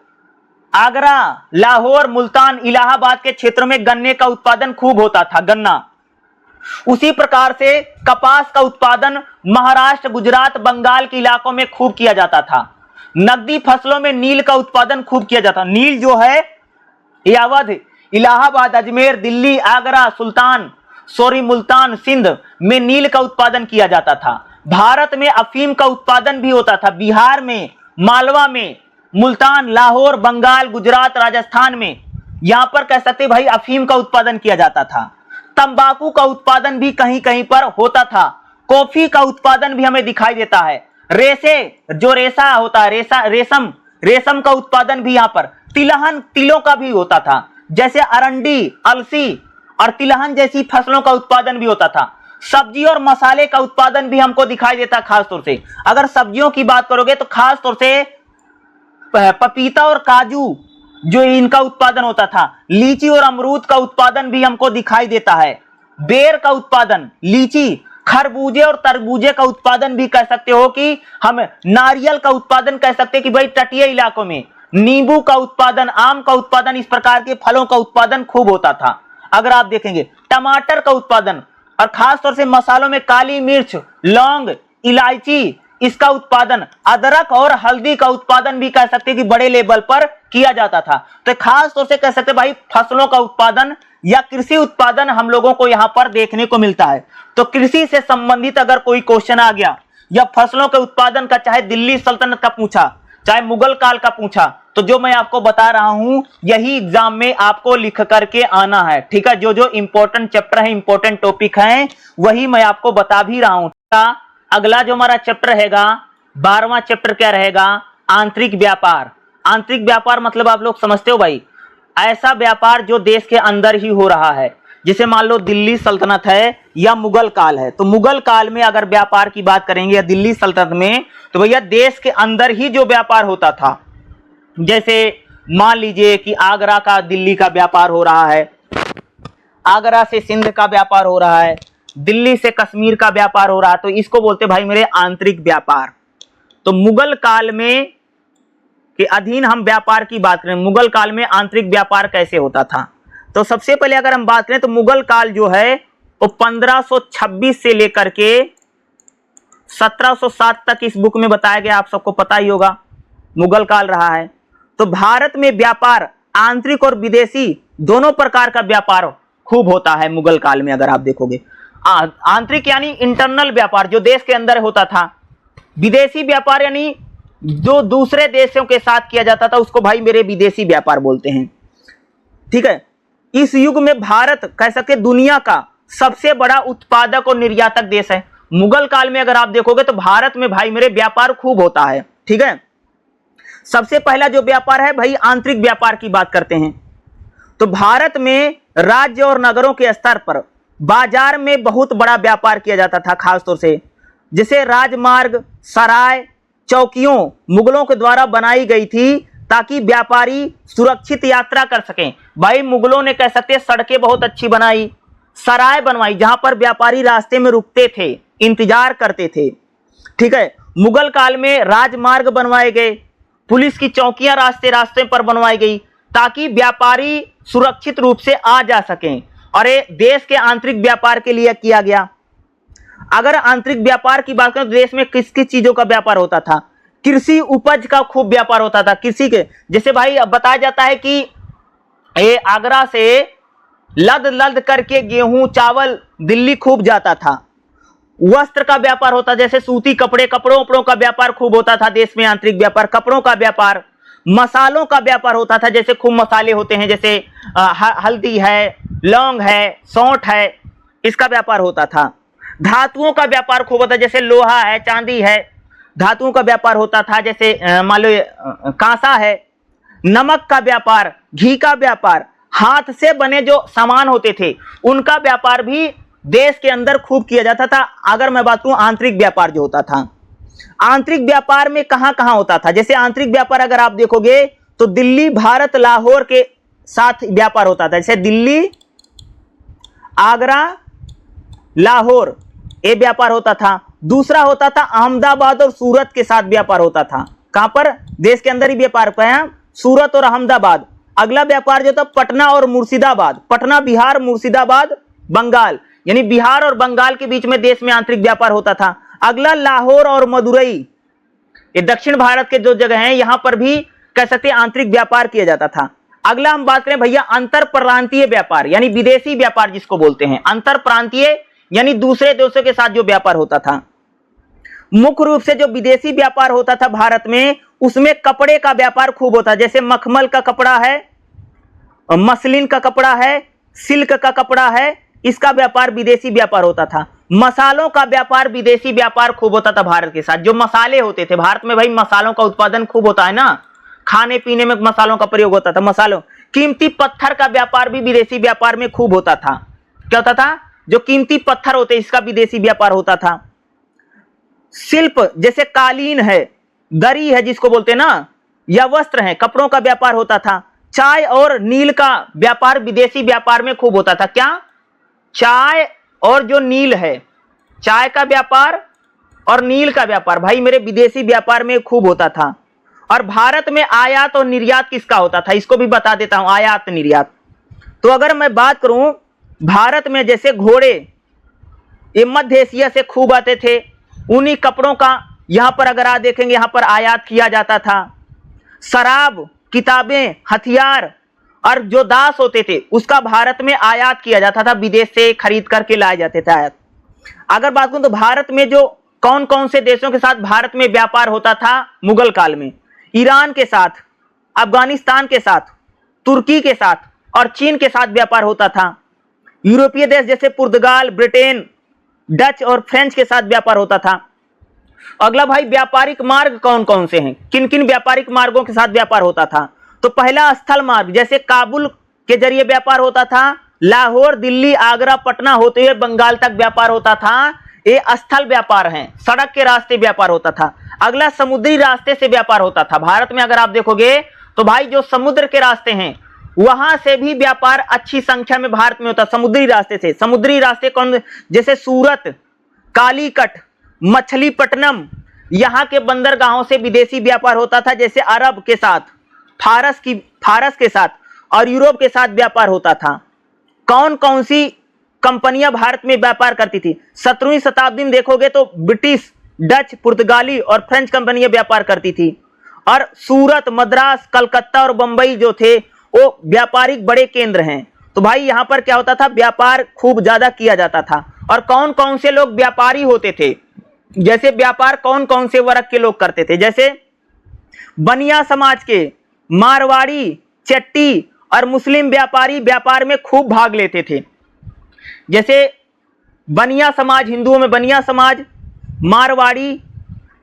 आगरा, लाहौर, मुल्तान, इलाहाबाद के क्षेत्र में गन्ने का उत्पादन खूब होता था, गन्ना। उसी प्रकार से कपास का उत्पादन महाराष्ट्र, गुजरात, बंगाल के इलाकों में खूब किया जाता था। नकदी फसलों में नील का उत्पादन खूब किया जाता। नील जो है ये अवध, इलाहाबाद, अजमेर, दिल्ली, आगरा, मुल्तान, सिंध में नील का उत्पादन किया जाता था। भारत में अफीम का उत्पादन भी होता था। बिहार में, मालवा में, मुल्तान, लाहौर, बंगाल, गुजरात, राजस्थान में यहां पर कह सकते भाई अफीम का उत्पादन किया जाता था। तंबाकू का उत्पादन भी कहीं कहीं पर होता था। कॉफी का उत्पादन भी हमें दिखाई देता है। रेशा होता है, रेशम का उत्पादन भी यहां पर, तिलहन, तिलों का भी होता था। जैसे अरंडी, अलसी और तिलहन जैसी फसलों का उत्पादन भी होता था। सब्जी और मसाले का उत्पादन भी हमको दिखाई देता। खासतौर से अगर सब्जियों की बात करोगे तो खासतौर से पपीता और काजू जो इनका उत्पादन होता था। लीची और अमरूद का उत्पादन भी हमको दिखाई देता है। बेर का उत्पादन, लीची, खरबूजे और तरबूजे का उत्पादन भी कह सकते हो कि हम, नारियल का उत्पादन कह सकते हैं कि भाई तटीय इलाकों में, नींबू का उत्पादन, आम का उत्पादन, इस प्रकार के फलों का उत्पादन खूब होता था। अगर आप देखेंगे टमाटर का उत्पादन और खासतौर से मसालों में काली मिर्च, लौंग, इलायची, इसका उत्पादन, अदरक और हल्दी का उत्पादन भी कह सकते हैं कि बड़े लेवल पर किया जाता था। तो खास तौर से कह सकते हैं भाई फसलों का उत्पादन या कृषि उत्पादन हम लोगों को यहां पर देखने को मिलता है। तो कृषि से संबंधित अगर कोई क्वेश्चन आ गया या फसलों के उत्पादन का, चाहे दिल्ली सल्तनत का पूछा, चाहे मुगल काल का पूछा, तो जो मैं आपको बता रहा हूं यही एग्जाम में आपको लिख करके आना है। ठीक है, जो जो इंपॉर्टेंट चैप्टर है, इंपॉर्टेंट टॉपिक है, वही मैं आपको बता भी रहा हूं। अगला जो हमारा चैप्टर रहेगा, 12वां चैप्टर क्या रहेगा? आंतरिक व्यापार। आंतरिक व्यापार मतलब आप लोग समझते हो भाई, ऐसा व्यापार जो देश के अंदर ही हो रहा है। जैसे मान लो दिल्ली सल्तनत है या मुगल काल है, तो मुगल काल में अगर व्यापार की बात करेंगे या दिल्ली सल्तनत में, तो भैया देश के अंदर ही जो व्यापार होता था। जैसे मान लीजिए कि आगरा का दिल्ली का व्यापार हो रहा है, आगरा से सिंध का व्यापार हो रहा है, दिल्ली से कश्मीर का व्यापार हो रहा है, तो इसको बोलते भाई मेरे आंतरिक व्यापार। तो मुगल काल में के अधीन हम व्यापार की बात करें, मुगल काल में आंतरिक व्यापार कैसे होता था? तो सबसे पहले अगर हम बात करें तो मुगल काल जो है वो 1526 से लेकर के 1707 तक इस बुक में बताया गया, आप सबको पता ही होगा मुगल काल रहा है। तो भारत में व्यापार आंतरिक और विदेशी दोनों प्रकार का व्यापार खूब होता है मुगल काल में। अगर आप देखोगे आंतरिक यानी इंटरनल व्यापार जो देश के अंदर होता था, विदेशी व्यापार यानी जो दूसरे देशों के साथ किया जाता था उसको भाई मेरे विदेशी व्यापार बोलते हैं। ठीक है, इस युग में भारत कह सकते दुनिया का सबसे बड़ा उत्पादक और निर्यातक देश है। मुगल काल में अगर आप देखोगे तो भारत में भाई मेरे व्यापार खूब होता है। ठीक है, सबसे पहला जो व्यापार है भाई आंतरिक व्यापार की बात करते हैं। तो भारत में राज्य और नगरों के स्तर पर बाजार में बहुत बड़ा व्यापार किया जाता था। खासतौर से जैसे राजमार्ग, सराय, चौकियों मुगलों के द्वारा बनाई गई थी ताकि व्यापारी सुरक्षित यात्रा कर सकें। भाई मुगलों ने कह सकते सड़कें बहुत अच्छी बनाई, सराय बनवाई जहां पर व्यापारी रास्ते में रुकते थे, इंतजार करते थे। ठीक है, मुगल काल में राजमार्ग बनवाए गए, पुलिस की चौकियां रास्ते रास्ते पर बनवाई गई, ताकि व्यापारी सुरक्षित रूप से आ जा सकें, और ये देश के आंतरिक व्यापार के लिए किया गया। अगर आंतरिक व्यापार की बात करें तो देश में किस किस चीजों का व्यापार होता था? कृषि उपज का खूब व्यापार होता था। कृषि के जैसे भाई अब बताया जाता है कि ये आगरा से लद लद करके गेहूं चावल दिल्ली खूब जाता था। वस्त्र का व्यापार होता, जैसे सूती कपड़े, कपड़ों का व्यापार खूब होता था देश में, आंतरिक व्यापार, कपड़ों का व्यापार। मसालों का व्यापार होता था, जैसे खूब मसाले होते हैं, जैसे हल्दी है, लौंग है, सौंठ है, इसका व्यापार होता था। धातुओं का व्यापार खूब होता, जैसे लोहा है, चांदी है, धातुओं का व्यापार होता था, जैसे मान लो कांसा है। नमक का व्यापार, घी का व्यापार, हाथ से बने जो सामान होते थे उनका व्यापार भी देश के अंदर खूब किया जाता था। अगर मैं बात करूं आंतरिक व्यापार जो होता था, आंतरिक व्यापार में कहां कहां होता था? जैसे आंतरिक व्यापार अगर आप देखोगे तो दिल्ली भारत लाहौर के साथ व्यापार होता था, जैसे दिल्ली आगरा लाहौर ये व्यापार होता था। दूसरा होता था अहमदाबाद और सूरत के साथ व्यापार होता था। कहां पर? देश के अंदर ही व्यापार पाया, सूरत और अहमदाबाद। अगला व्यापार जो था पटना और मुर्शिदाबाद, पटना बिहार, मुर्शिदाबाद बंगाल, यानी बिहार और बंगाल के बीच में देश में आंतरिक व्यापार होता था। अगला लाहौर और मदुरई, ये दक्षिण भारत के जो जगह हैं यहां पर भी कह सकते हैं आंतरिक व्यापार किया जाता था। अगला हम बात करें भैया अंतर प्रांतीय व्यापार, यानी विदेशी व्यापार जिसको बोलते हैं, अंतर प्रांतीय यानी दूसरे देशों के साथ जो व्यापार होता था। मुख्य रूप से जो विदेशी व्यापार होता था भारत में, उसमें कपड़े का व्यापार खूब होता, जैसे मखमल का कपड़ा है, मसलिन का कपड़ा है, सिल्क का कपड़ा है, इसका व्यापार विदेशी व्यापार होता था। मसालों का व्यापार विदेशी व्यापार खूब होता था भारत के साथ। जो मसाले होते थे भारत में, भाई मसालों का उत्पादन खूब होता है ना, खाने पीने में मसालों का प्रयोग होता था। मसालों, कीमती पत्थर का व्यापार भी विदेशी व्यापार में खूब होता था। क्या होता था? जो कीमती पत्थर होते इसका विदेशी व्यापार होता था। शिल्प जैसे कालीन है, दरी है जिसको बोलते हैं ना, या वस्त्र है, कपड़ों का व्यापार होता था। चाय और नील का व्यापार विदेशी व्यापार में खूब होता था। क्या? चाय और जो नील है, चाय का व्यापार और नील का व्यापार भाई मेरे विदेशी व्यापार में खूब होता था। और भारत में आयात और निर्यात किसका होता था, इसको भी बता देता हूं, आयात निर्यात। तो अगर मैं बात करूं भारत में, जैसे घोड़े ये मध्य एशिया से खूब आते थे, उन्हीं कपड़ों का यहां पर अगर आप देखेंगे यहां पर आयात किया जाता था। शराब, किताबें, हथियार और जो दास होते थे उसका भारत में आयात किया जाता था, विदेश से खरीद करके लाए जाते थे आयात। अगर बात करूं तो भारत में जो कौन कौन से देशों के साथ भारत में व्यापार होता था मुगल काल में, ईरान के साथ, अफगानिस्तान के साथ, तुर्की के साथ और चीन के साथ व्यापार होता था। यूरोपीय देश जैसे पुर्तगाल, ब्रिटेन, डच और फ्रेंच के साथ व्यापार होता था। अगला भाई व्यापारिक मार्ग कौन कौन से हैं, किन किन व्यापारिक मार्गों के साथ व्यापार होता था? तो पहला स्थल मार्ग, जैसे काबुल के जरिए व्यापार होता था, लाहौर, दिल्ली, आगरा, पटना होते हुए बंगाल तक व्यापार होता था। ये स्थल व्यापार हैं, सड़क के रास्ते व्यापार होता था। अगला समुद्री रास्ते से व्यापार होता था। भारत में अगर आप देखोगे तो भाई जो समुद्र के रास्ते हैं वहां से भी व्यापार अच्छी संख्या में भारत में होता, समुद्री रास्ते से। समुद्री रास्ते कौन? जैसे सूरत, कालीकट, मछलीपट्टनम, यहाँ के बंदरगाहों से विदेशी व्यापार होता था, जैसे अरब के साथ, फारस के साथ और यूरोप के साथ व्यापार होता था। कौन कौन सी कंपनियां भारत में व्यापार करती थी? 17वीं शताब्दी में देखोगे तो ब्रिटिश, डच, पुर्तगाली और फ्रेंच कंपनियां व्यापार करती थी। और सूरत, मद्रास, कलकत्ता और बंबई जो थे वो व्यापारिक बड़े केंद्र हैं। तो भाई यहां पर क्या होता था, व्यापार खूब ज्यादा किया जाता था। और कौन कौन से लोग व्यापारी होते थे? जैसे व्यापार कौन कौन से वर्ग के लोग करते थे? जैसे बनिया समाज के, मारवाड़ी, चट्टी और मुस्लिम व्यापारी व्यापार में खूब भाग लेते थे। जैसे बनिया समाज, हिंदुओं में बनिया समाज, मारवाड़ी,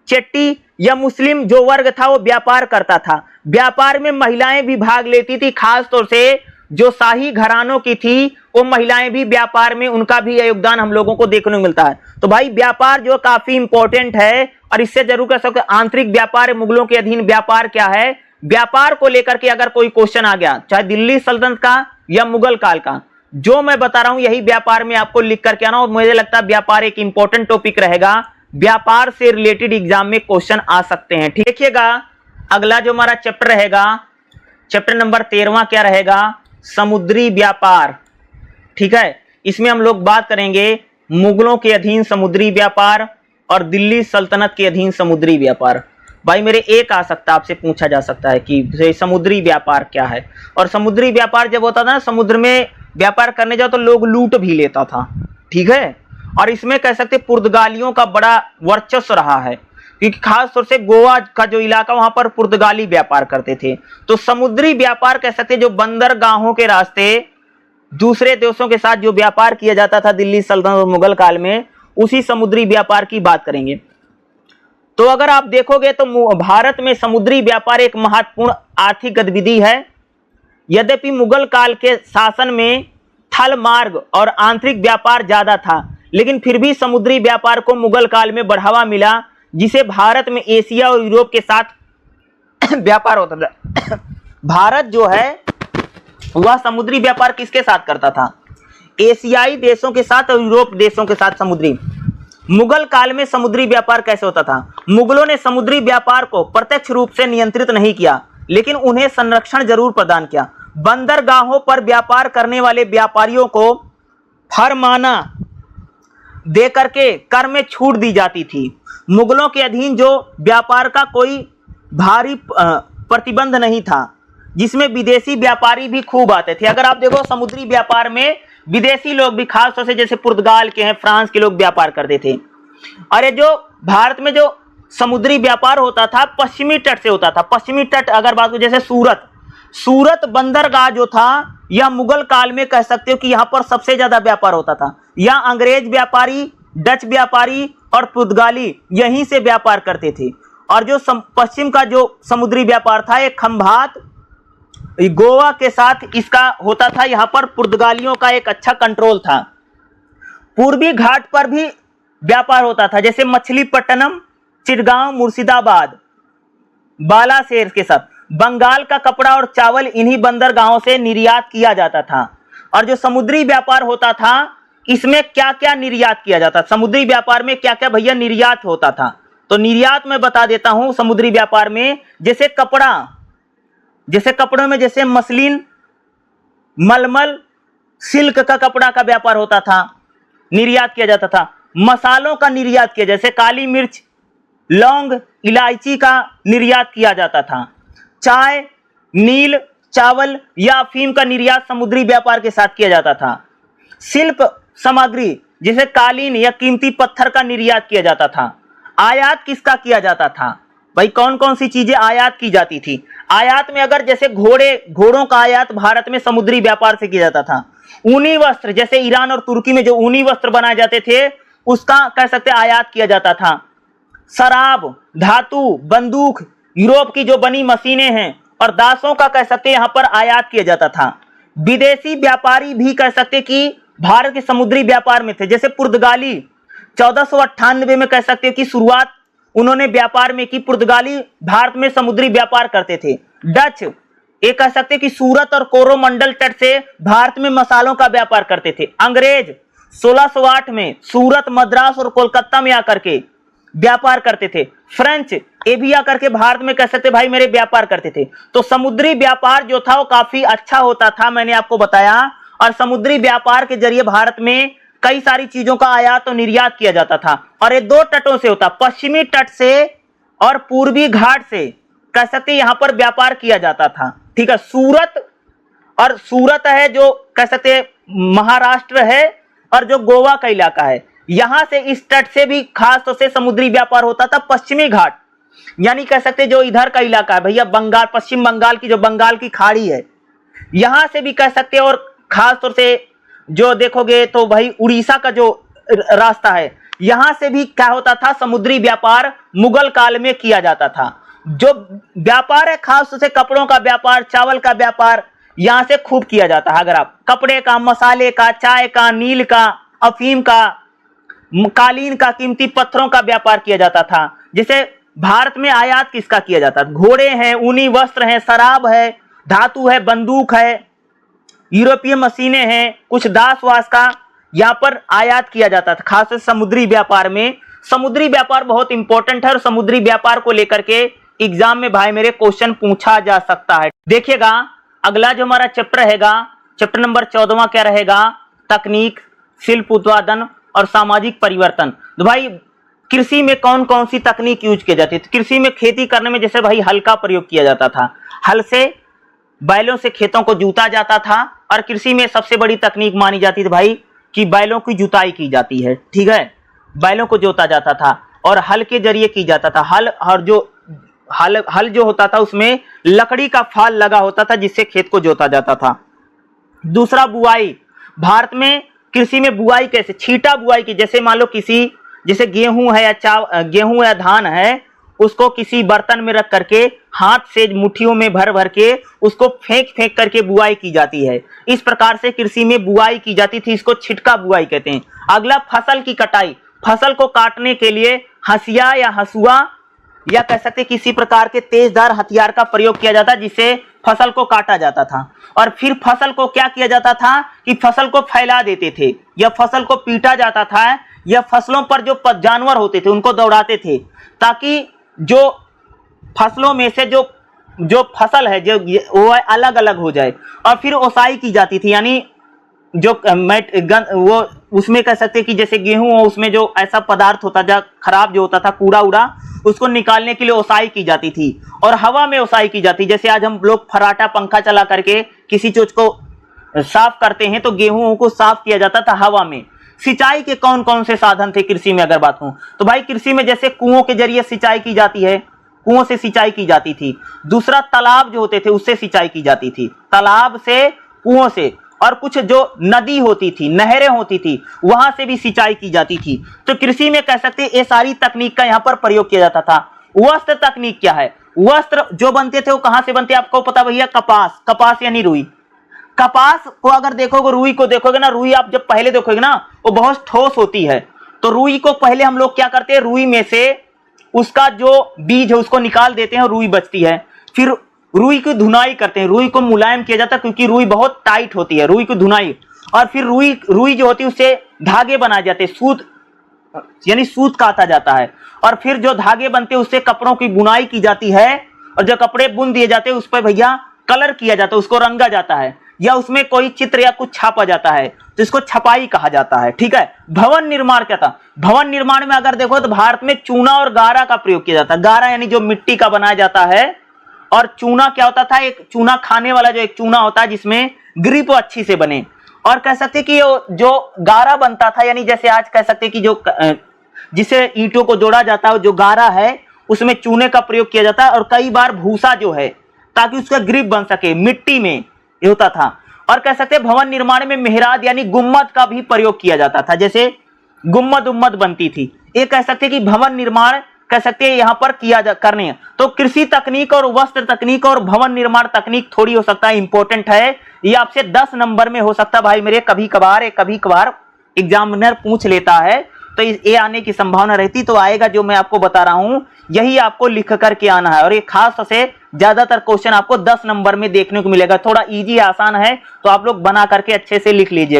चट्टी या मुस्लिम जो वर्ग था वो व्यापार करता था। व्यापार में महिलाएं भी भाग लेती थी, खास तौर से जो शाही घरानों की थी वो महिलाएं भी व्यापार में, उनका भी योगदान हम लोगों को देखने को मिलता है। तो भाई व्यापार जो काफी इंपॉर्टेंट है और इससे जरूर कह सकते आंतरिक व्यापार, मुगलों के अधीन व्यापार क्या है, व्यापार को लेकर के अगर कोई क्वेश्चन आ गया, चाहे दिल्ली सल्तनत का या मुगल काल का, जो मैं बता रहा हूं यही व्यापार में आपको लिख करके आना। और मुझे लगता है व्यापार एक इंपॉर्टेंट टॉपिक रहेगा, व्यापार से रिलेटेड एग्जाम में क्वेश्चन आ सकते हैं। ठीक देखिएगा, अगला जो हमारा चैप्टर रहेगा चैप्टर नंबर 13वां क्या रहेगा? समुद्री व्यापार। ठीक है, इसमें हम लोग बात करेंगे मुगलों के अधीन समुद्री व्यापार और दिल्ली सल्तनत के अधीन समुद्री व्यापार। भाई मेरे एक आ सकता, आपसे पूछा जा सकता है कि समुद्री व्यापार क्या है। और समुद्री व्यापार जब होता था ना, समुद्र में व्यापार करने जाओ तो लोग लूट भी लेता था। ठीक है, और इसमें कह सकते पुर्तगालियों का बड़ा वर्चस्व रहा है, क्योंकि खास तौर से गोवा का जो इलाका, वहां पर पुर्तगाली व्यापार करते थे। तो समुद्री व्यापार कह सकते जो बंदरगाहों के रास्ते दूसरे देशों के साथ जो व्यापार किया जाता था दिल्ली सल्तनत और मुगल काल में, उसी समुद्री व्यापार की बात करेंगे। तो अगर आप देखोगे तो भारत में समुद्री व्यापार एक महत्वपूर्ण आर्थिक गतिविधि है। यद्यपि मुगल काल के शासन में थल मार्ग और आंतरिक व्यापार ज्यादा था, लेकिन फिर भी समुद्री व्यापार को मुगल काल में बढ़ावा मिला, जिसे भारत में एशिया और यूरोप के साथ व्यापार होता था। भारत जो है वह समुद्री व्यापार किसके साथ करता था? एशियाई देशों के साथ और यूरोप देशों के साथ समुद्री। मुगल काल में समुद्री व्यापार कैसे होता था? मुगलों ने समुद्री व्यापार को प्रत्यक्ष रूप से नियंत्रित नहीं किया, लेकिन उन्हें संरक्षण जरूर प्रदान किया। बंदरगाहों पर व्यापार करने वाले व्यापारियों को फरमाना दे करके कर में छूट दी जाती थी। मुगलों के अधीन जो व्यापार का कोई भारी प्रतिबंध नहीं था, जिसमें विदेशी व्यापारी भी खूब आते थे। अगर आप देखो समुद्री व्यापार में विदेशी लोग भी, खास तौर से जैसे पुर्तगाल के हैं, फ्रांस के लोग व्यापार करते थे। और ये जो भारत में जो समुद्री व्यापार होता था पश्चिमी तट से होता था। पश्चिमी तट अगर बात करें, जैसे सूरत बंदरगाह जो था, यह मुगल काल में कह सकते हो कि यहाँ पर सबसे ज्यादा व्यापार होता था। यहाँ अंग्रेज व्यापारी, डच व्यापारी और पुर्तगाली यहीं से व्यापार करते थे। और जो पश्चिम का जो समुद्री व्यापार था, एक खंभात गोवा के साथ इसका होता था। यहाँ पर पुर्तगालियों का एक अच्छा कंट्रोल था। पूर्वी घाट पर भी व्यापार होता था, जैसे मछलीपट्टनम, चिटगांव, मुर्शिदाबाद, बालाशेर के साथ। बंगाल का कपड़ा और चावल इन्हीं बंदरगाहों से निर्यात किया जाता था। और जो समुद्री व्यापार होता था, इसमें क्या क्या निर्यात किया जाता? समुद्री व्यापार में क्या क्या भैया निर्यात होता था? तो निर्यात मैं बता देता हूं। समुद्री व्यापार में जैसे कपड़ा, जैसे कपड़ों में जैसे मसलिन, मलमल, सिल्क का कपड़ा का व्यापार होता था, निर्यात किया जाता था। मसालों का निर्यात किया, जैसे काली मिर्च, लौंग, इलायची का निर्यात किया जाता था। चाय, नील, चावल या अफीम का निर्यात समुद्री व्यापार के साथ किया जाता था। शिल्प सामग्री जैसे कालीन या कीमती पत्थर का निर्यात किया जाता था। आयात किसका किया जाता था? भाई कौन कौन सी चीजें आयात की जाती थी? आयात में अगर जैसे घोड़ों का आयात भारत में समुद्री व्यापार से किया जाता था। ऊनी वस्त्र, जैसे ईरान और तुर्की में जो ऊनी वस्त्र बनाए जाते थे, उसका कह सकते आयात किया जाता था। शराब, धातु, बंदूक, यूरोप की जो बनी मशीनें हैं और दासों का कह सकते यहाँ पर आयात किया जाता था। विदेशी व्यापारी भी कह सकते कि भारत के समुद्री व्यापार में थे। जैसे पुर्तगाली 1498 में कह सकते कि शुरुआत उन्होंने व्यापार में की। पुर्तगाली भारत में समुद्री व्यापार करते थे। डच ये कह सकते कि सूरत और कोरोमंडल तट से भारत में मसालों का व्यापार करते थे। अंग्रेज 1608 में सूरत, मद्रास और कोलकाता में आकर के व्यापार करते थे। फ्रेंच ये भी आकर के भारत में कह सकते भाई मेरे व्यापार करते थे। तो समुद्री व्यापार जो था वो काफी अच्छा होता था, मैंने आपको बताया। और समुद्री व्यापार के जरिए भारत में कई सारी चीजों का आयात और निर्यात किया जाता था। और ये दो तटों से होता, पश्चिमी तट से और पूर्वी घाट से कह सकते यहां पर व्यापार किया जाता था। ठीक है, सूरत है जो कह सकते महाराष्ट्र है, और जो गोवा का इलाका है, यहां से इस तट से भी खास तौर से समुद्री व्यापार होता था। पश्चिमी घाट यानी कह सकते जो इधर का इलाका है भैया, बंगाल, पश्चिम बंगाल की जो बंगाल की खाड़ी है, यहां से भी कह सकते। और खास तौर से जो देखोगे तो भाई उड़ीसा का जो रास्ता है, यहां से भी क्या होता था, समुद्री व्यापार मुगल काल में किया जाता था। जो व्यापार है खास तौर से कपड़ों का व्यापार, चावल का व्यापार यहां से खूब किया जाता है। अगर आप कपड़े का, मसाले का, चाय का, नील का, अफीम का, कालीन का, कीमती पत्थरों का व्यापार किया जाता था। जैसे भारत में आयात किसका किया जाता था? घोड़े हैं, ऊनी वस्त्र हैं, शराब है, धातु है, बंदूक है, यूरोपीय मशीनें हैं, कुछ दास वास का यहां पर आयात किया जाता था। खासकर समुद्री व्यापार में, समुद्री व्यापार बहुत इंपॉर्टेंट है। और समुद्री व्यापार को लेकर के एग्जाम में भाई मेरे क्वेश्चन पूछा जा सकता है। देखिएगा अगला जो हमारा चैप्टर रहेगा, चैप्टर नंबर 14वां क्या रहेगा, तकनीक, शिल्प उत्पादन और सामाजिक परिवर्तन। तो भाई कृषि में कौन कौन सी तकनीक यूज की जाती है। कृषि में खेती करने में जैसे भाई हल का प्रयोग किया जाता था, हल से बैलों से खेतों को जोता जाता था, और कृषि में सबसे बड़ी तकनीक मानी जाती थी भाई कि बैलों की जुताई की जाती है, ठीक है, बैलों को जोता जाता था और हल के जरिए की जाता था। हल और जो हल जो होता था उसमें लकड़ी का फाल लगा होता था जिससे खेत को जोता जाता था। दूसरा बुआई, भारत में कृषि में बुआई कैसे, छींटा बुआई की, जैसे मान लो किसी जैसे गेहूं है या गेहूं या धान है, उसको किसी बर्तन में रख करके हाथ से मुट्ठियों में भर भर के उसको फेंक फेंक करके बुआई की जाती है। इस प्रकार से कृषि में बुआई की जाती थी, इसको छिटका बुआई कहते हैं। अगला फसल की कटाई, फसल को काटने के लिए हंसिया या हंसुआ या कह सकते किसी प्रकार के तेजधार हथियार का प्रयोग किया जाता जिससे फसल को काटा जाता था। और फिर फसल को क्या किया जाता था कि फसल को फैला देते थे या फसल को पीटा जाता था या फसलों पर जो जानवर होते थे उनको दौड़ाते थे, ताकि जो फसलों में से जो फसल है जो वो अलग अलग हो जाए। और फिर ओसाई की जाती थी, यानी जो वो उसमें कह सकते कि जैसे गेहूं हो उसमें जो ऐसा पदार्थ होता था खराब जो होता था कूड़ा उड़ा, उसको निकालने के लिए ओसाई की जाती थी। और हवा में ओसाई की जाती, जैसे आज हम लोग फराटा पंखा चला करके किसी चीज को साफ करते हैं तो गेहूं को साफ किया जाता था हवा में। सिंचाई के कौन कौन से साधन थे कृषि में अगर बात करूं तो भाई कृषि में जैसे कुओं के जरिए सिंचाई की जाती है, कुओं से सिंचाई की जाती थी। दूसरा तालाब जो होते थे उससे सिंचाई की जाती थी, तालाब से, कुओं से, और कुछ जो नदी होती थी, नहरें होती थी, वहां से भी सिंचाई की जाती थी। तो कृषि में कह सकते ये सारी तकनीक का यहाँ पर प्रयोग किया जाता था। वस्त्र तकनीक क्या है, वस्त्र जो बनते थे वो कहां से बनते आपको पता भैया, कपास, कपास यानी रुई। कपास को अगर देखोगे, रुई को देखोगे ना, रुई आप जब पहले देखोगे ना वो बहुत ठोस होती है, तो रुई को पहले हम लोग क्या करते हैं, रुई में से उसका जो बीज है उसको निकाल देते हैं, रुई बचती है। फिर रुई की धुनाई करते हैं, रुई को मुलायम किया जाता है क्योंकि रुई बहुत टाइट होती है, रुई की धुनाई। और फिर रुई जो होती है उससे धागे बनाए जाते हैं, सूत यानी सूत काता जाता है। और फिर जो धागे बनते हैं उससे कपड़ों की बुनाई की जाती है, और जो कपड़े बुन दिए जाते हैं उस पर भैया कलर किया जाता है, उसको रंगा जाता है, या उसमें कोई चित्र या कुछ छापा जाता है तो इसको छपाई कहा जाता है, ठीक है। भवन निर्माण क्या था, भवन निर्माण में अगर देखो तो भारत में चूना और गारा का प्रयोग किया जाता है। गारा यानी जो मिट्टी का बनाया जाता है, और चूना क्या होता था, एक चूना खाने वाला जो एक चूना होता है जिसमें ग्रिप अच्छी से बने। और कह सकते कि जो गारा बनता था, यानी जैसे आज कह सकते कि जो जिसे ईंटों को जोड़ा जाता है जो गारा है उसमें चूने का प्रयोग किया जाता है, और कई बार भूसा जो है ताकि उसका ग्रिप बन सके, मिट्टी में ये होता था। और कह सकते भवन निर्माण में मेहराद यानी गुम्मद का भी प्रयोग किया जाता था, जैसे गुम्मद उम्मद बनती थी। ये कह सकते कि भवन निर्माण कह सकते हैं यहाँ पर करने हैं। तो कृषि तकनीक और वस्त्र तकनीक और भवन निर्माण तकनीक थोड़ी हो सकता है इंपॉर्टेंट है, ये आपसे 10 नंबर में हो सकता है भाई मेरे, कभी कभार एग्जामिनर पूछ लेता है, तो ये आने की संभावना रहती। तो आएगा जो मैं आपको बता रहा हूं यही आपको लिख करके आना है, और ये खास से ज्यादातर क्वेश्चन आपको 10 नंबर में देखने को मिलेगा। थोड़ा इजी आसान है तो आप लोग बना करके अच्छे से लिख लीजिए।